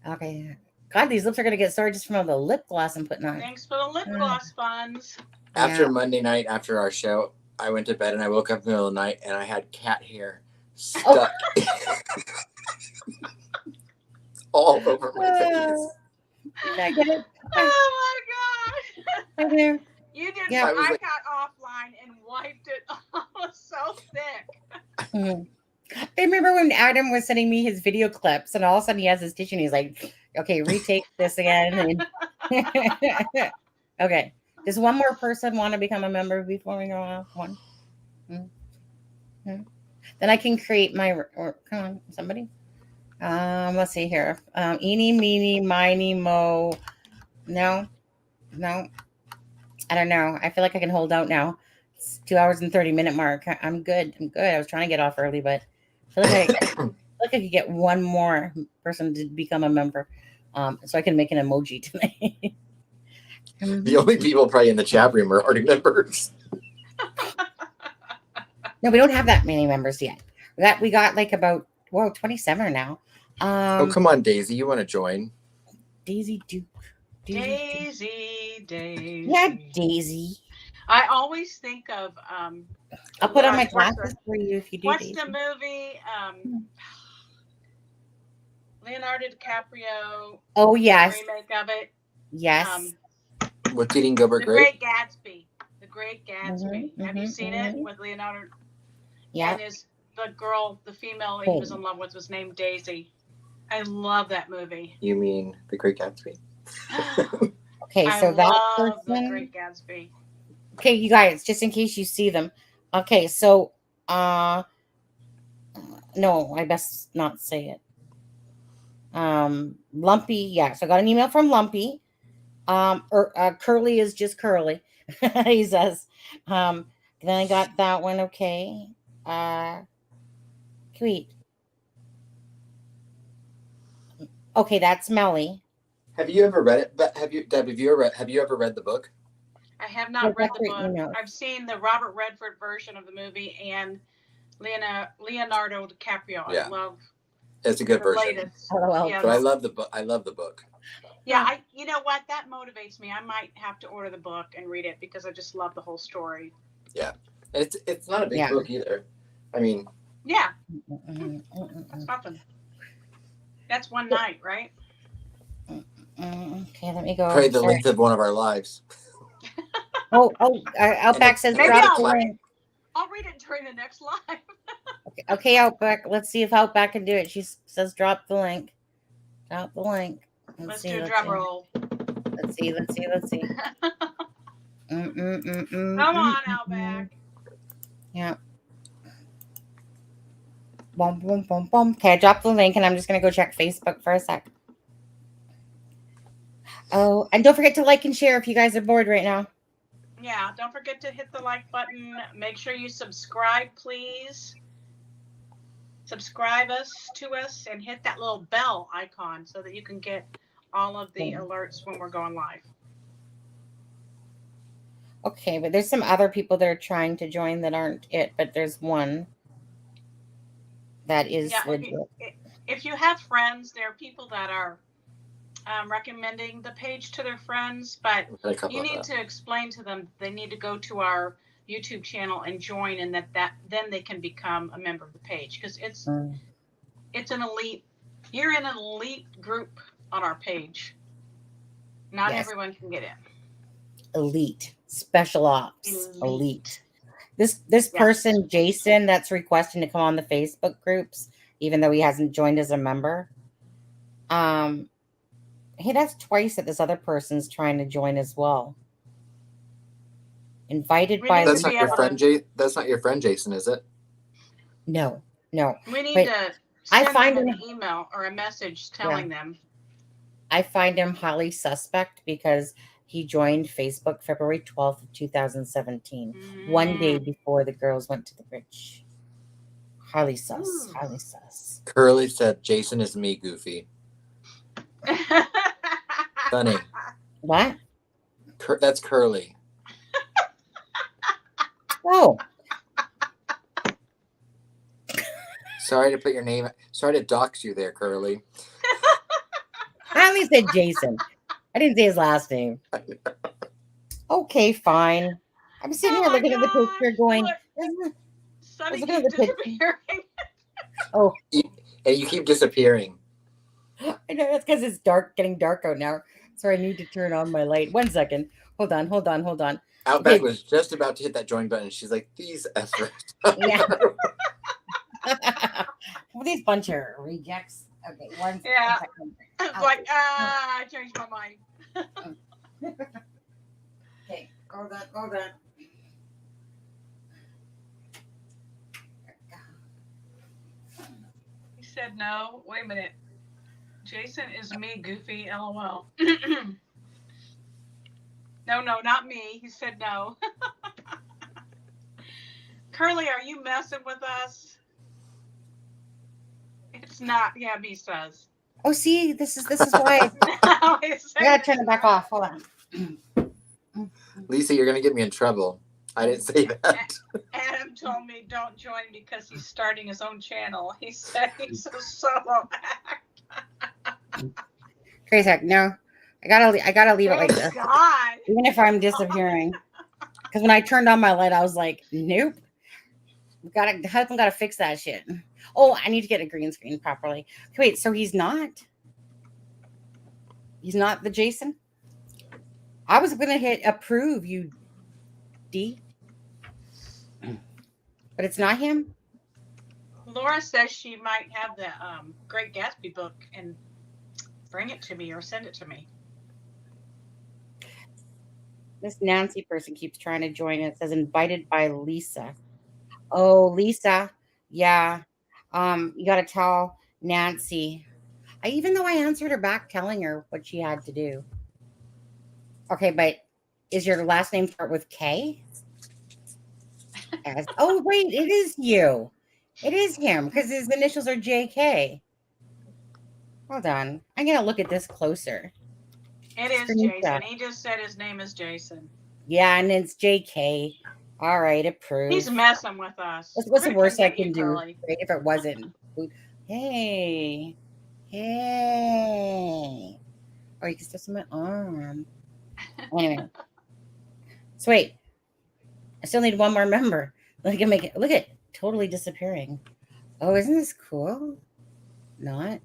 Okay. God, these lips are gonna get sore just from all the lip gloss I'm putting on. Thanks for the lip gloss funds. After Monday night, after our show, I went to bed and I woke up in the middle of the night and I had cat hair stuck all over my face. I get it. Oh my god! Right there. You did. Yeah, I got offline and wiped it off. It was so thick. Mm-hmm. I remember when Adam was sending me his video clips, and all of a sudden he has his tissue, and he's like, "Okay, retake this again." Okay, does one more person want to become a member before we go off? One. Mm-hmm. Then I can create my. Or come on, somebody. Let's see here. Eeny, meeny, miny, mo. No. I don't know. I feel like I can hold out now. It's 2 hours and 30-minute mark. I'm good. I was trying to get off early, but I feel like I could get one more person to become a member, so I can make an emoji tonight. The only people probably in the chat room are already members. No, we don't have that many members yet. We got like about 27 now. Oh, come on, Daisy. You want to join? Daisy Duke. Daisy. Yeah, Daisy. I always think of I'll put on my glasses for you if you do. What's Daisy. the movie? Leonardo DiCaprio. Oh yes. Remake of it. Yes. With Eating Gilbert The Grape? Great Gatsby. The Great Gatsby. Have you seen it with Leonardo? Yeah. And the girl, the female he was in love with was named Daisy. I love that movie. You mean The Great Gatsby? Okay, so that The person. Great Gatsby. Okay, you guys, just in case you see them. Okay, so no, I best not say it. Lumpy, yeah. So I got an email from Lumpy. Curly is just Curly. He says. Then I got that one. Okay. Sweet. Okay, that's Melly. Have you ever read it? But Deb? Have you ever read the book? I have not read the book. Email. I've seen the Robert Redford version of the movie and Leonardo DiCaprio. Yeah. I love. It's a good version. Latest. LOL. Yeah, But I love the book. Yeah, you know what? That motivates me. I might have to order the book and read it because I just love the whole story. Yeah, it's not a big book either. I mean, yeah, that's nothing. That's one night, right? Okay, let me go. probably the length of one of our lives. Outback says Maybe drop I'll the link. I'll read it during the next live. Okay, Outback. Let's see if Outback can do it. She says drop the link. Drop the link. Let's do a drum roll. Let's see. Come on, Outback. Yeah. Boom, boom, boom, boom. Okay, I dropped the link, and I'm just gonna go check Facebook for a sec. Oh, and don't forget to like and share if you guys are bored right now. Yeah, don't forget to hit the like button. Make sure you subscribe, please. Subscribe to us and hit that little bell icon so that you can get all of the alerts when we're going live. Okay, but there's some other people that are trying to join that aren't it, but there's one that is legit. If you have friends, there are people that are recommending the page to their friends, but you need to explain to them they need to go to our YouTube channel and join, and that then they can become a member of the page, because it's an elite. You're in an elite group on our page. Not everyone can get in. Elite, special ops, elite. This person, Jason, that's requesting to come on the Facebook groups, even though he hasn't joined as a member. Hey, that's twice that this other person's trying to join as well. Invited We by need to That's be not your able friend, to. That's not your friend, Jason, is it? No. We need But to I send find them an him. email or a message telling them. I find him highly suspect because he joined Facebook February 12th of 2017, one day before the girls went to the bridge. Highly sus. Ooh. Highly sus. Curly said, Jason is me, Goofy. Sunny. What? That's Curly. Oh, Sorry to put your name. Sorry to dox you there, Curly. I only said Jason. I didn't say his last name. Okay, fine. I'm sitting here looking at the picture going, Look, Sunny looking at keeps the picture. disappearing. Oh, And you keep disappearing. I know that's because it's dark, getting dark out now. So I need to turn on my light. 1 second. Hold on. Outback Okay. was just about to hit that join button. She's like, these effers. Yeah. Well, these bunch of rejects. Okay, one Yeah. second. It's like, I changed my mind. Okay, hold on. He said no. Wait a minute. Jason is me, Goofy, LOL. No, not me. He said no. Curly, are you messing with us? It's not. Yeah, B says. Oh, see, this is why No, I gotta turn it back off. Hold on. Lisa, you're going to get me in trouble. I didn't say that. Adam told me don't join because he's starting his own channel. He said he's a solo act. Crazy heck, no. I gotta leave it like this. God. Even if I'm disappearing. Because when I turned on my light, I was like, nope. Husband gotta fix that shit. Oh, I need to get a green screen properly. Okay, wait, so he's not the Jason? I was gonna hit approve, you D. But it's not him? Laura says she might have the Great Gatsby book and bring it to me or send it to me. This Nancy person keeps trying to join. It says invited by Lisa. Oh, Lisa. Yeah. You gotta tell Nancy. Even though I answered her back telling her what she had to do. Okay, but is your last name start with K? Oh, wait, it is you. It is him because his initials are JK. Hold on. I'm gonna look at this closer. It is Jason. He just said his name is Jason. Yeah, and it's JK. All right, approved. He's messing with us. What's the worst I can do? Curly. Right, if it wasn't. Hey. Oh, you can still see my arm. Anyway. So wait. I still need one more member. Look at totally disappearing. Oh, isn't this cool? Not.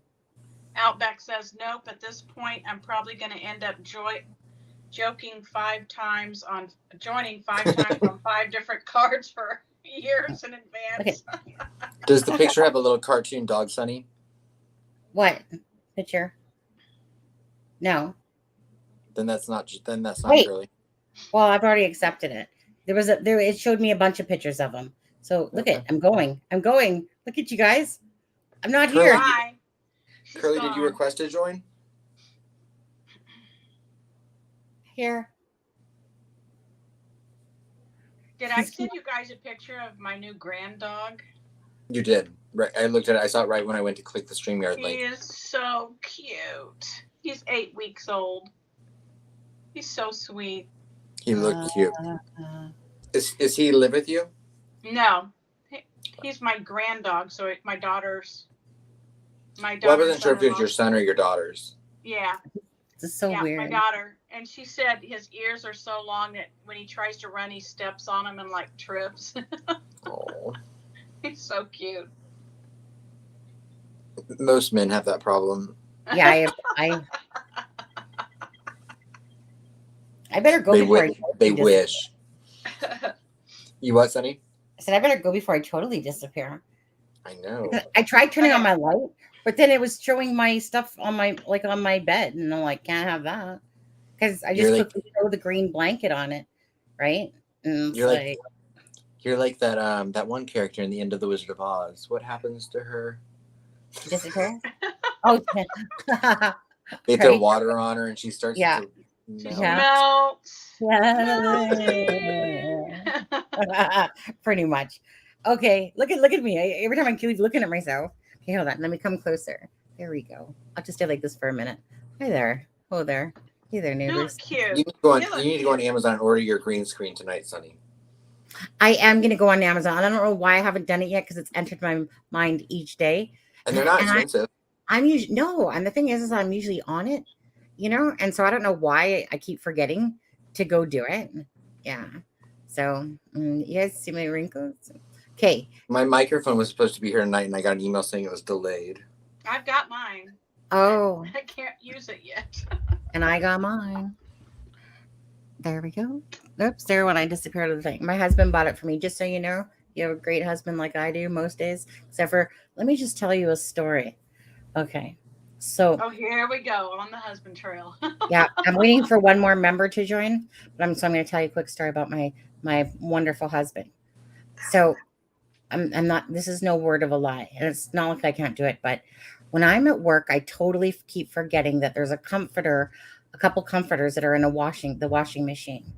Outback says nope. At this point, I'm probably going to end up joining 5 times on 5 different cards for years in advance. Okay. Does the picture have a little cartoon dog, Sunny? What picture? No. Then that's not Wait. Curly. Well, I've already accepted it. It showed me a bunch of pictures of them. So look Okay. at, I'm going. Look at you guys. I'm not Curly, here. Bye. Curly, did you request to join? Here. Did I send you guys a picture of my new grand dog? You did. Right. I looked at it. I saw it right when I went to click the StreamYard He link. is so cute. He's 8 weeks old. He's so sweet. He looked cute. Is he live with you? No, he's my grand dog. So my daughter's. Well, I wasn't sure if it was your son or your daughter's. Yeah. This is so weird. My daughter. And she said his ears are so long that when he tries to run, he steps on them and like trips. Oh. He's so cute. Most men have that problem. Yeah, I better go before They wish. You what, Sunny? I said I better go before I totally disappear. I know. I tried turning on my light, but then it was showing my stuff on my bed, and I'm like, can't have that because I just clicked show the green blanket on it, right? And You're like you're like that one character in the end of The Wizard of Oz. What happens to her? disappear. Oh, They throw right. water on her and she starts Yeah. to melt. Yeah. Melt. Yeah. Pretty much. Okay, look at me. Every time I keep looking at myself. Okay, hold on. Let me come closer. There we go. I'll just stay like this for a minute. Hi there. Oh there. Hey there, You look neighbors. cute. You need to go on Amazon and order your green screen tonight, Sunny. I am gonna go on Amazon. I don't know why I haven't done it yet because it's entered my mind each day. And they're not expensive. I'm usually no, and the thing is I'm usually on it, and so I don't know why I keep forgetting to go do it. Yeah. So you guys see my wrinkles? Okay. My microphone was supposed to be here tonight and I got an email saying it was delayed. I've got mine. Oh. I can't use it yet. And I got mine. There we go. Oops, there when I disappeared of the thing. My husband bought it for me, just so you know. You have a great husband like I do most days. Except for, let me just tell you a story. Okay. So. Oh, here we go on the husband trail. Yeah, I'm waiting for one more member to join. But I'm going to tell you a quick story about my wonderful husband. So I'm not, this is no word of a lie. And it's not like I can't do it. But when I'm at work, I totally keep forgetting that there's a couple comforters that are in the washing machine.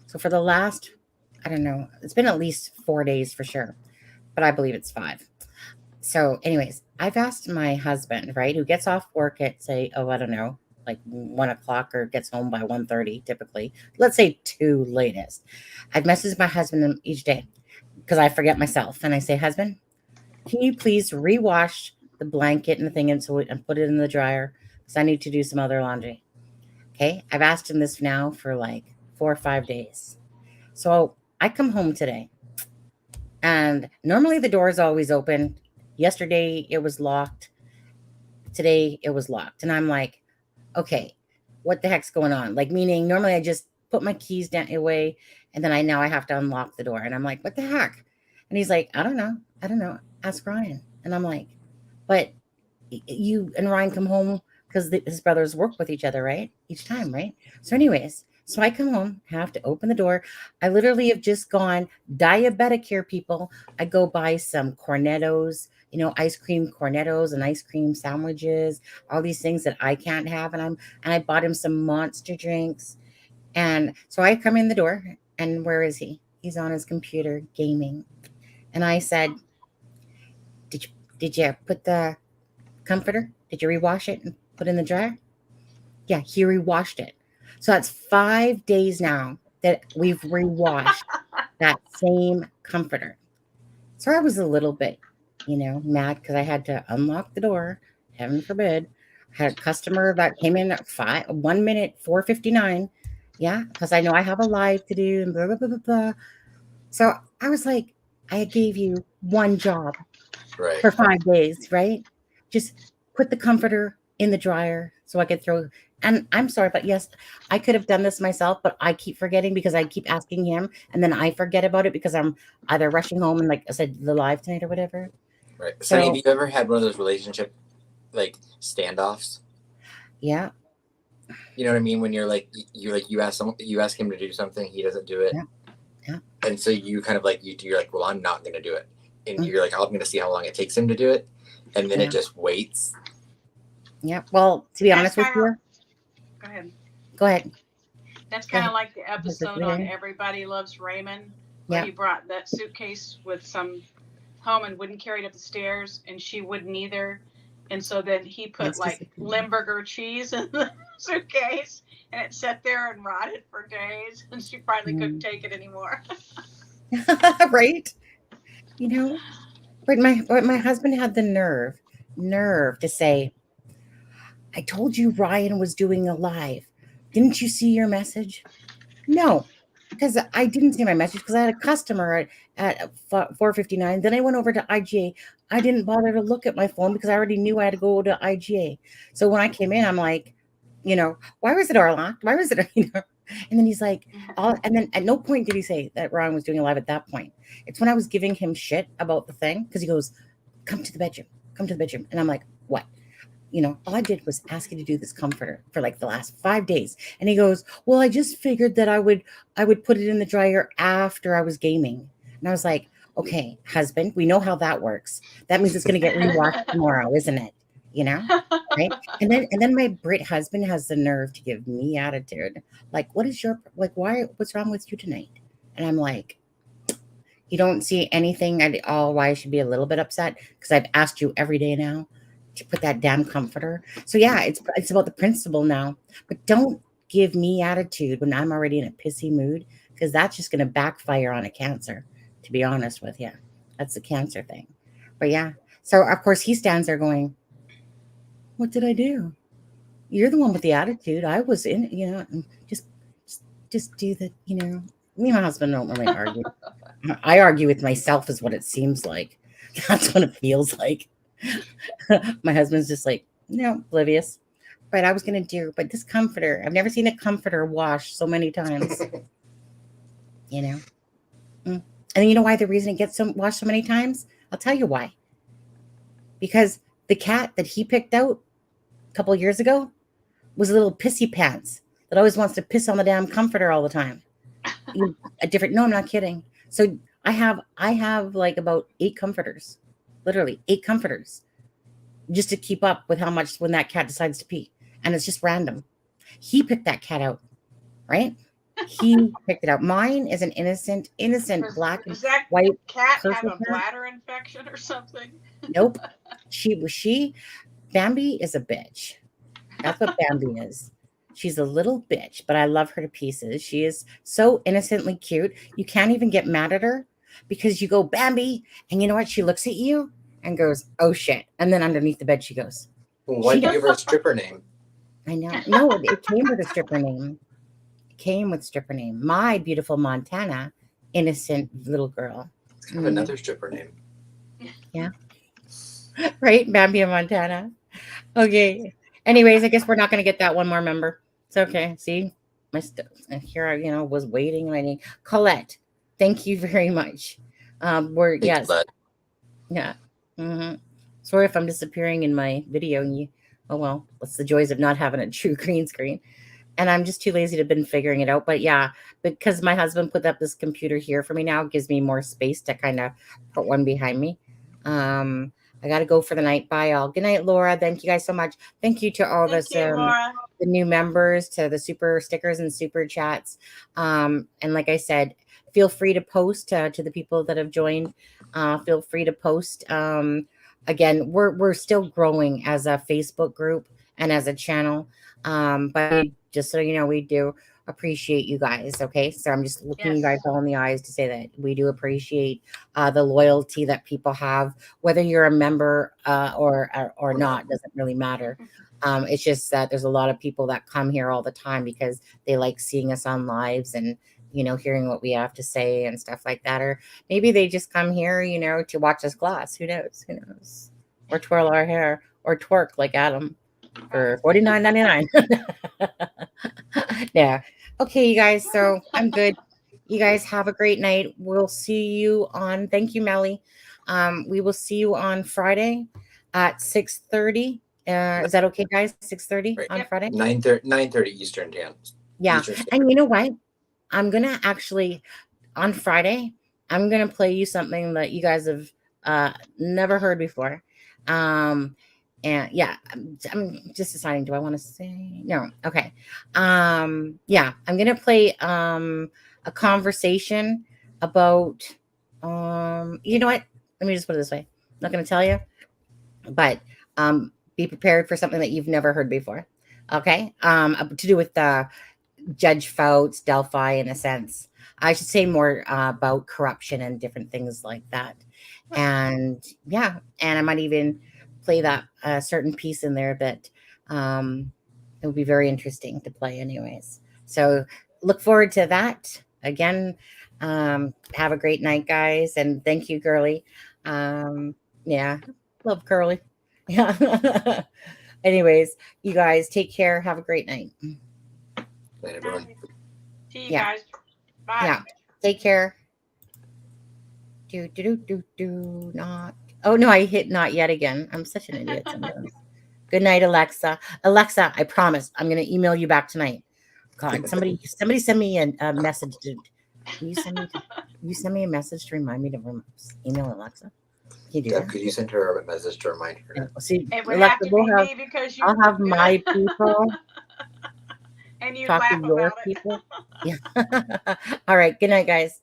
So for the last, I don't know, it's been at least 4 days for sure, but I believe it's 5. So anyways, I've asked my husband, right, who gets off work at say, I don't know, like 1 o'clock or gets home by 1:30 typically. Let's say 2 latest. I've messaged my husband each day because I forget myself. And I say, husband, can you please rewash the blanket and the thing and put it in the dryer because I need to do some other laundry. Okay. I've asked him this now for like 4 or 5 days. So I come home today and normally the door is always open. Yesterday it was locked. Today it was locked. And I'm like, okay, what the heck's going on? Like, meaning normally I just put my keys down away and then I have to unlock the door. And I'm like, what the heck? And he's like, I don't know. Ask Ryan. And I'm like, but you and Ryan come home because his brothers work with each other, right? Each time, right? So anyways, so I come home, have to open the door. I literally have just gone diabetic here, people. I go buy some cornettos, ice cream cornettos and ice cream sandwiches, all these things that I can't have. And I bought him some Monster drinks. And so I come in the door and where is he? He's on his computer gaming. And I said, did you put the comforter? Did you rewash it and put it in the dryer? Yeah, he rewashed it. So that's 5 days now that we've rewashed that same comforter. So I was a little bit, mad because I had to unlock the door. Heaven forbid. I had a customer that came in at 1 minute, 4:59. Yeah, because I know I have a live to do and blah, blah, blah, blah, blah. So I was like, I gave you one job for 5 days, right? Just put the comforter in the dryer so I could throw. And I'm sorry, but yes, I could have done this myself, but I keep forgetting because I keep asking him and then I forget about it because I'm either rushing home and like I said, the live tonight or whatever. Right. Sunny, have you ever had one of those relationship like standoffs? Yeah. You know what I mean? When you ask him to do something, he doesn't do it. Yeah. And so you kind of you're like, well, I'm not going to do it. And you're like, I'm going to see how long it takes him to do it. And then it just waits. Yeah. Well, to be honest with you. Go ahead. That's kind of like the episode on Everybody Loves Raymond, where he brought that suitcase with some home and wouldn't carry it up the stairs, and she wouldn't either. And so then he put Limburger cheese in the suitcase, and it sat there and rotted for days, and she finally couldn't take it anymore. Right? But my husband had the nerve to say, I told you Ryan was doing a live. Didn't you see your message? No, because I didn't see my message because I had a customer at 4:59. Then I went over to IGA. I didn't bother to look at my phone because I already knew I had to go to IGA. So when I came in, I'm like, why was the door locked? Why was it, And then he's like, and then at no point did he say that Ryan was doing a live at that point. It's when I was giving him shit about the thing because he goes, come to the bedroom. And I'm like, what? all I did was ask you to do this comforter for like the last 5 days. And he goes, well, I just figured that I would put it in the dryer after I was gaming. And I was like, okay, husband, we know how that works. That means it's going to get rewashed tomorrow, isn't it? Right? And then my Brit husband has the nerve to give me attitude. Like, what's wrong with you tonight? And I'm like, you don't see anything at all why I should be a little bit upset? Because I've asked you every day now to put that damn comforter. So yeah, it's about the principle now. But don't give me attitude when I'm already in a pissy mood, because that's just going to backfire on a Cancer, to be honest with you. That's the Cancer thing. But yeah, so of course he stands there going, what did I do? You're the one with the attitude. I was in, just do the, me and my husband don't really argue. I argue with myself is what it seems like. That's what it feels like. My husband's just like, oblivious. But I was going to do, but this comforter, I've never seen a comforter wash so many times. And you know why the reason it gets washed so many times? I'll tell you why. Because the cat that he picked out a couple of years ago was a little pissy pants that always wants to piss on the damn comforter all the time. No, I'm not kidding. So I have like about 8 comforters, literally 8 comforters, just to keep up with how much when that cat decides to pee. And it's just random. He picked that cat out, right? He picked it out. Mine is an innocent black and white cat have a bladder infection or something? Nope. Bambi is a bitch. That's what Bambi is. She's a little bitch, but I love her to pieces. She is so innocently cute. You can't even get mad at her because you go, Bambi, and you know what? She looks at you and goes, oh shit. And then underneath the bed she goes. Well, why do you give her a stripper name? I know. No, it came with a stripper name. My beautiful Montana, innocent little girl. It's kind of another stripper name. Yeah. Right? Bambi and Montana. Okay. Anyways, I guess we're not going to get that one more member. It's okay. See, here I, was waiting. Colette, thank you very much. Yes. Yeah. Mm-hmm. Sorry if I'm disappearing in my video. Oh well, what's the joys of not having a true green screen? And I'm just too lazy to have been figuring it out. But yeah, because my husband put up this computer here for me now, it gives me more space to kind of put one behind me. I got to go for the night. Bye, all. Good night, Laura. Thank you guys so much. Thank you to all the new members, to the super stickers and super chats. And like I said, feel free to post to the people that have joined. Feel free to post. Again, we're still growing as a Facebook group and as a channel. But just so you know, we do appreciate you guys. Okay, so I'm just looking you guys all in the eyes to say that we do appreciate the loyalty that people have, whether you're a member or not, doesn't really matter. It's just that there's a lot of people that come here all the time because they like seeing us on lives and hearing what we have to say and stuff like that. Or maybe they just come here to watch us gloss. Who knows, or twirl our hair or twerk like Adam for $49.99. Yeah. Okay, you guys. So I'm good. You guys have a great night. We'll see you on. Thank you, Melly. We will see you on Friday at 6:30. Is that okay, guys? 6:30 on Friday. 9:30 Eastern time. Yeah. And you know what? I'm gonna actually on Friday. I'm gonna play you something that you guys have never heard before. And yeah, I'm just deciding, do I want to say no? Okay. Yeah, I'm going to play a conversation about, you know what? Let me just put it this way. I'm not going to tell you, but be prepared for something that you've never heard before. Okay. To do with Judge Fouts, Delphi, in a sense. I should say more about corruption and different things like that. And yeah, and I might even play that certain piece in there that it would be very interesting to play anyways. So look forward to that. Again, have a great night, guys. And thank you, Girly. Yeah, love Curly. Yeah. Anyways, you guys take care. Have a great night. Night, everyone. See you guys. Bye. Yeah. Take care. Not. Oh no, I hit not yet again. I'm such an idiot sometimes. Good night, Alexa. Alexa, I promise I'm going to email you back tonight. God, somebody send me a message. Can you send me a message to remind me to email Alexa? Can you do Deb, that? could you send her a message to remind her? Yeah, see, It would Alexa, have to be me because you. I'll have my people and you talk to laugh your about it. people. Yeah. All right. Good night, guys.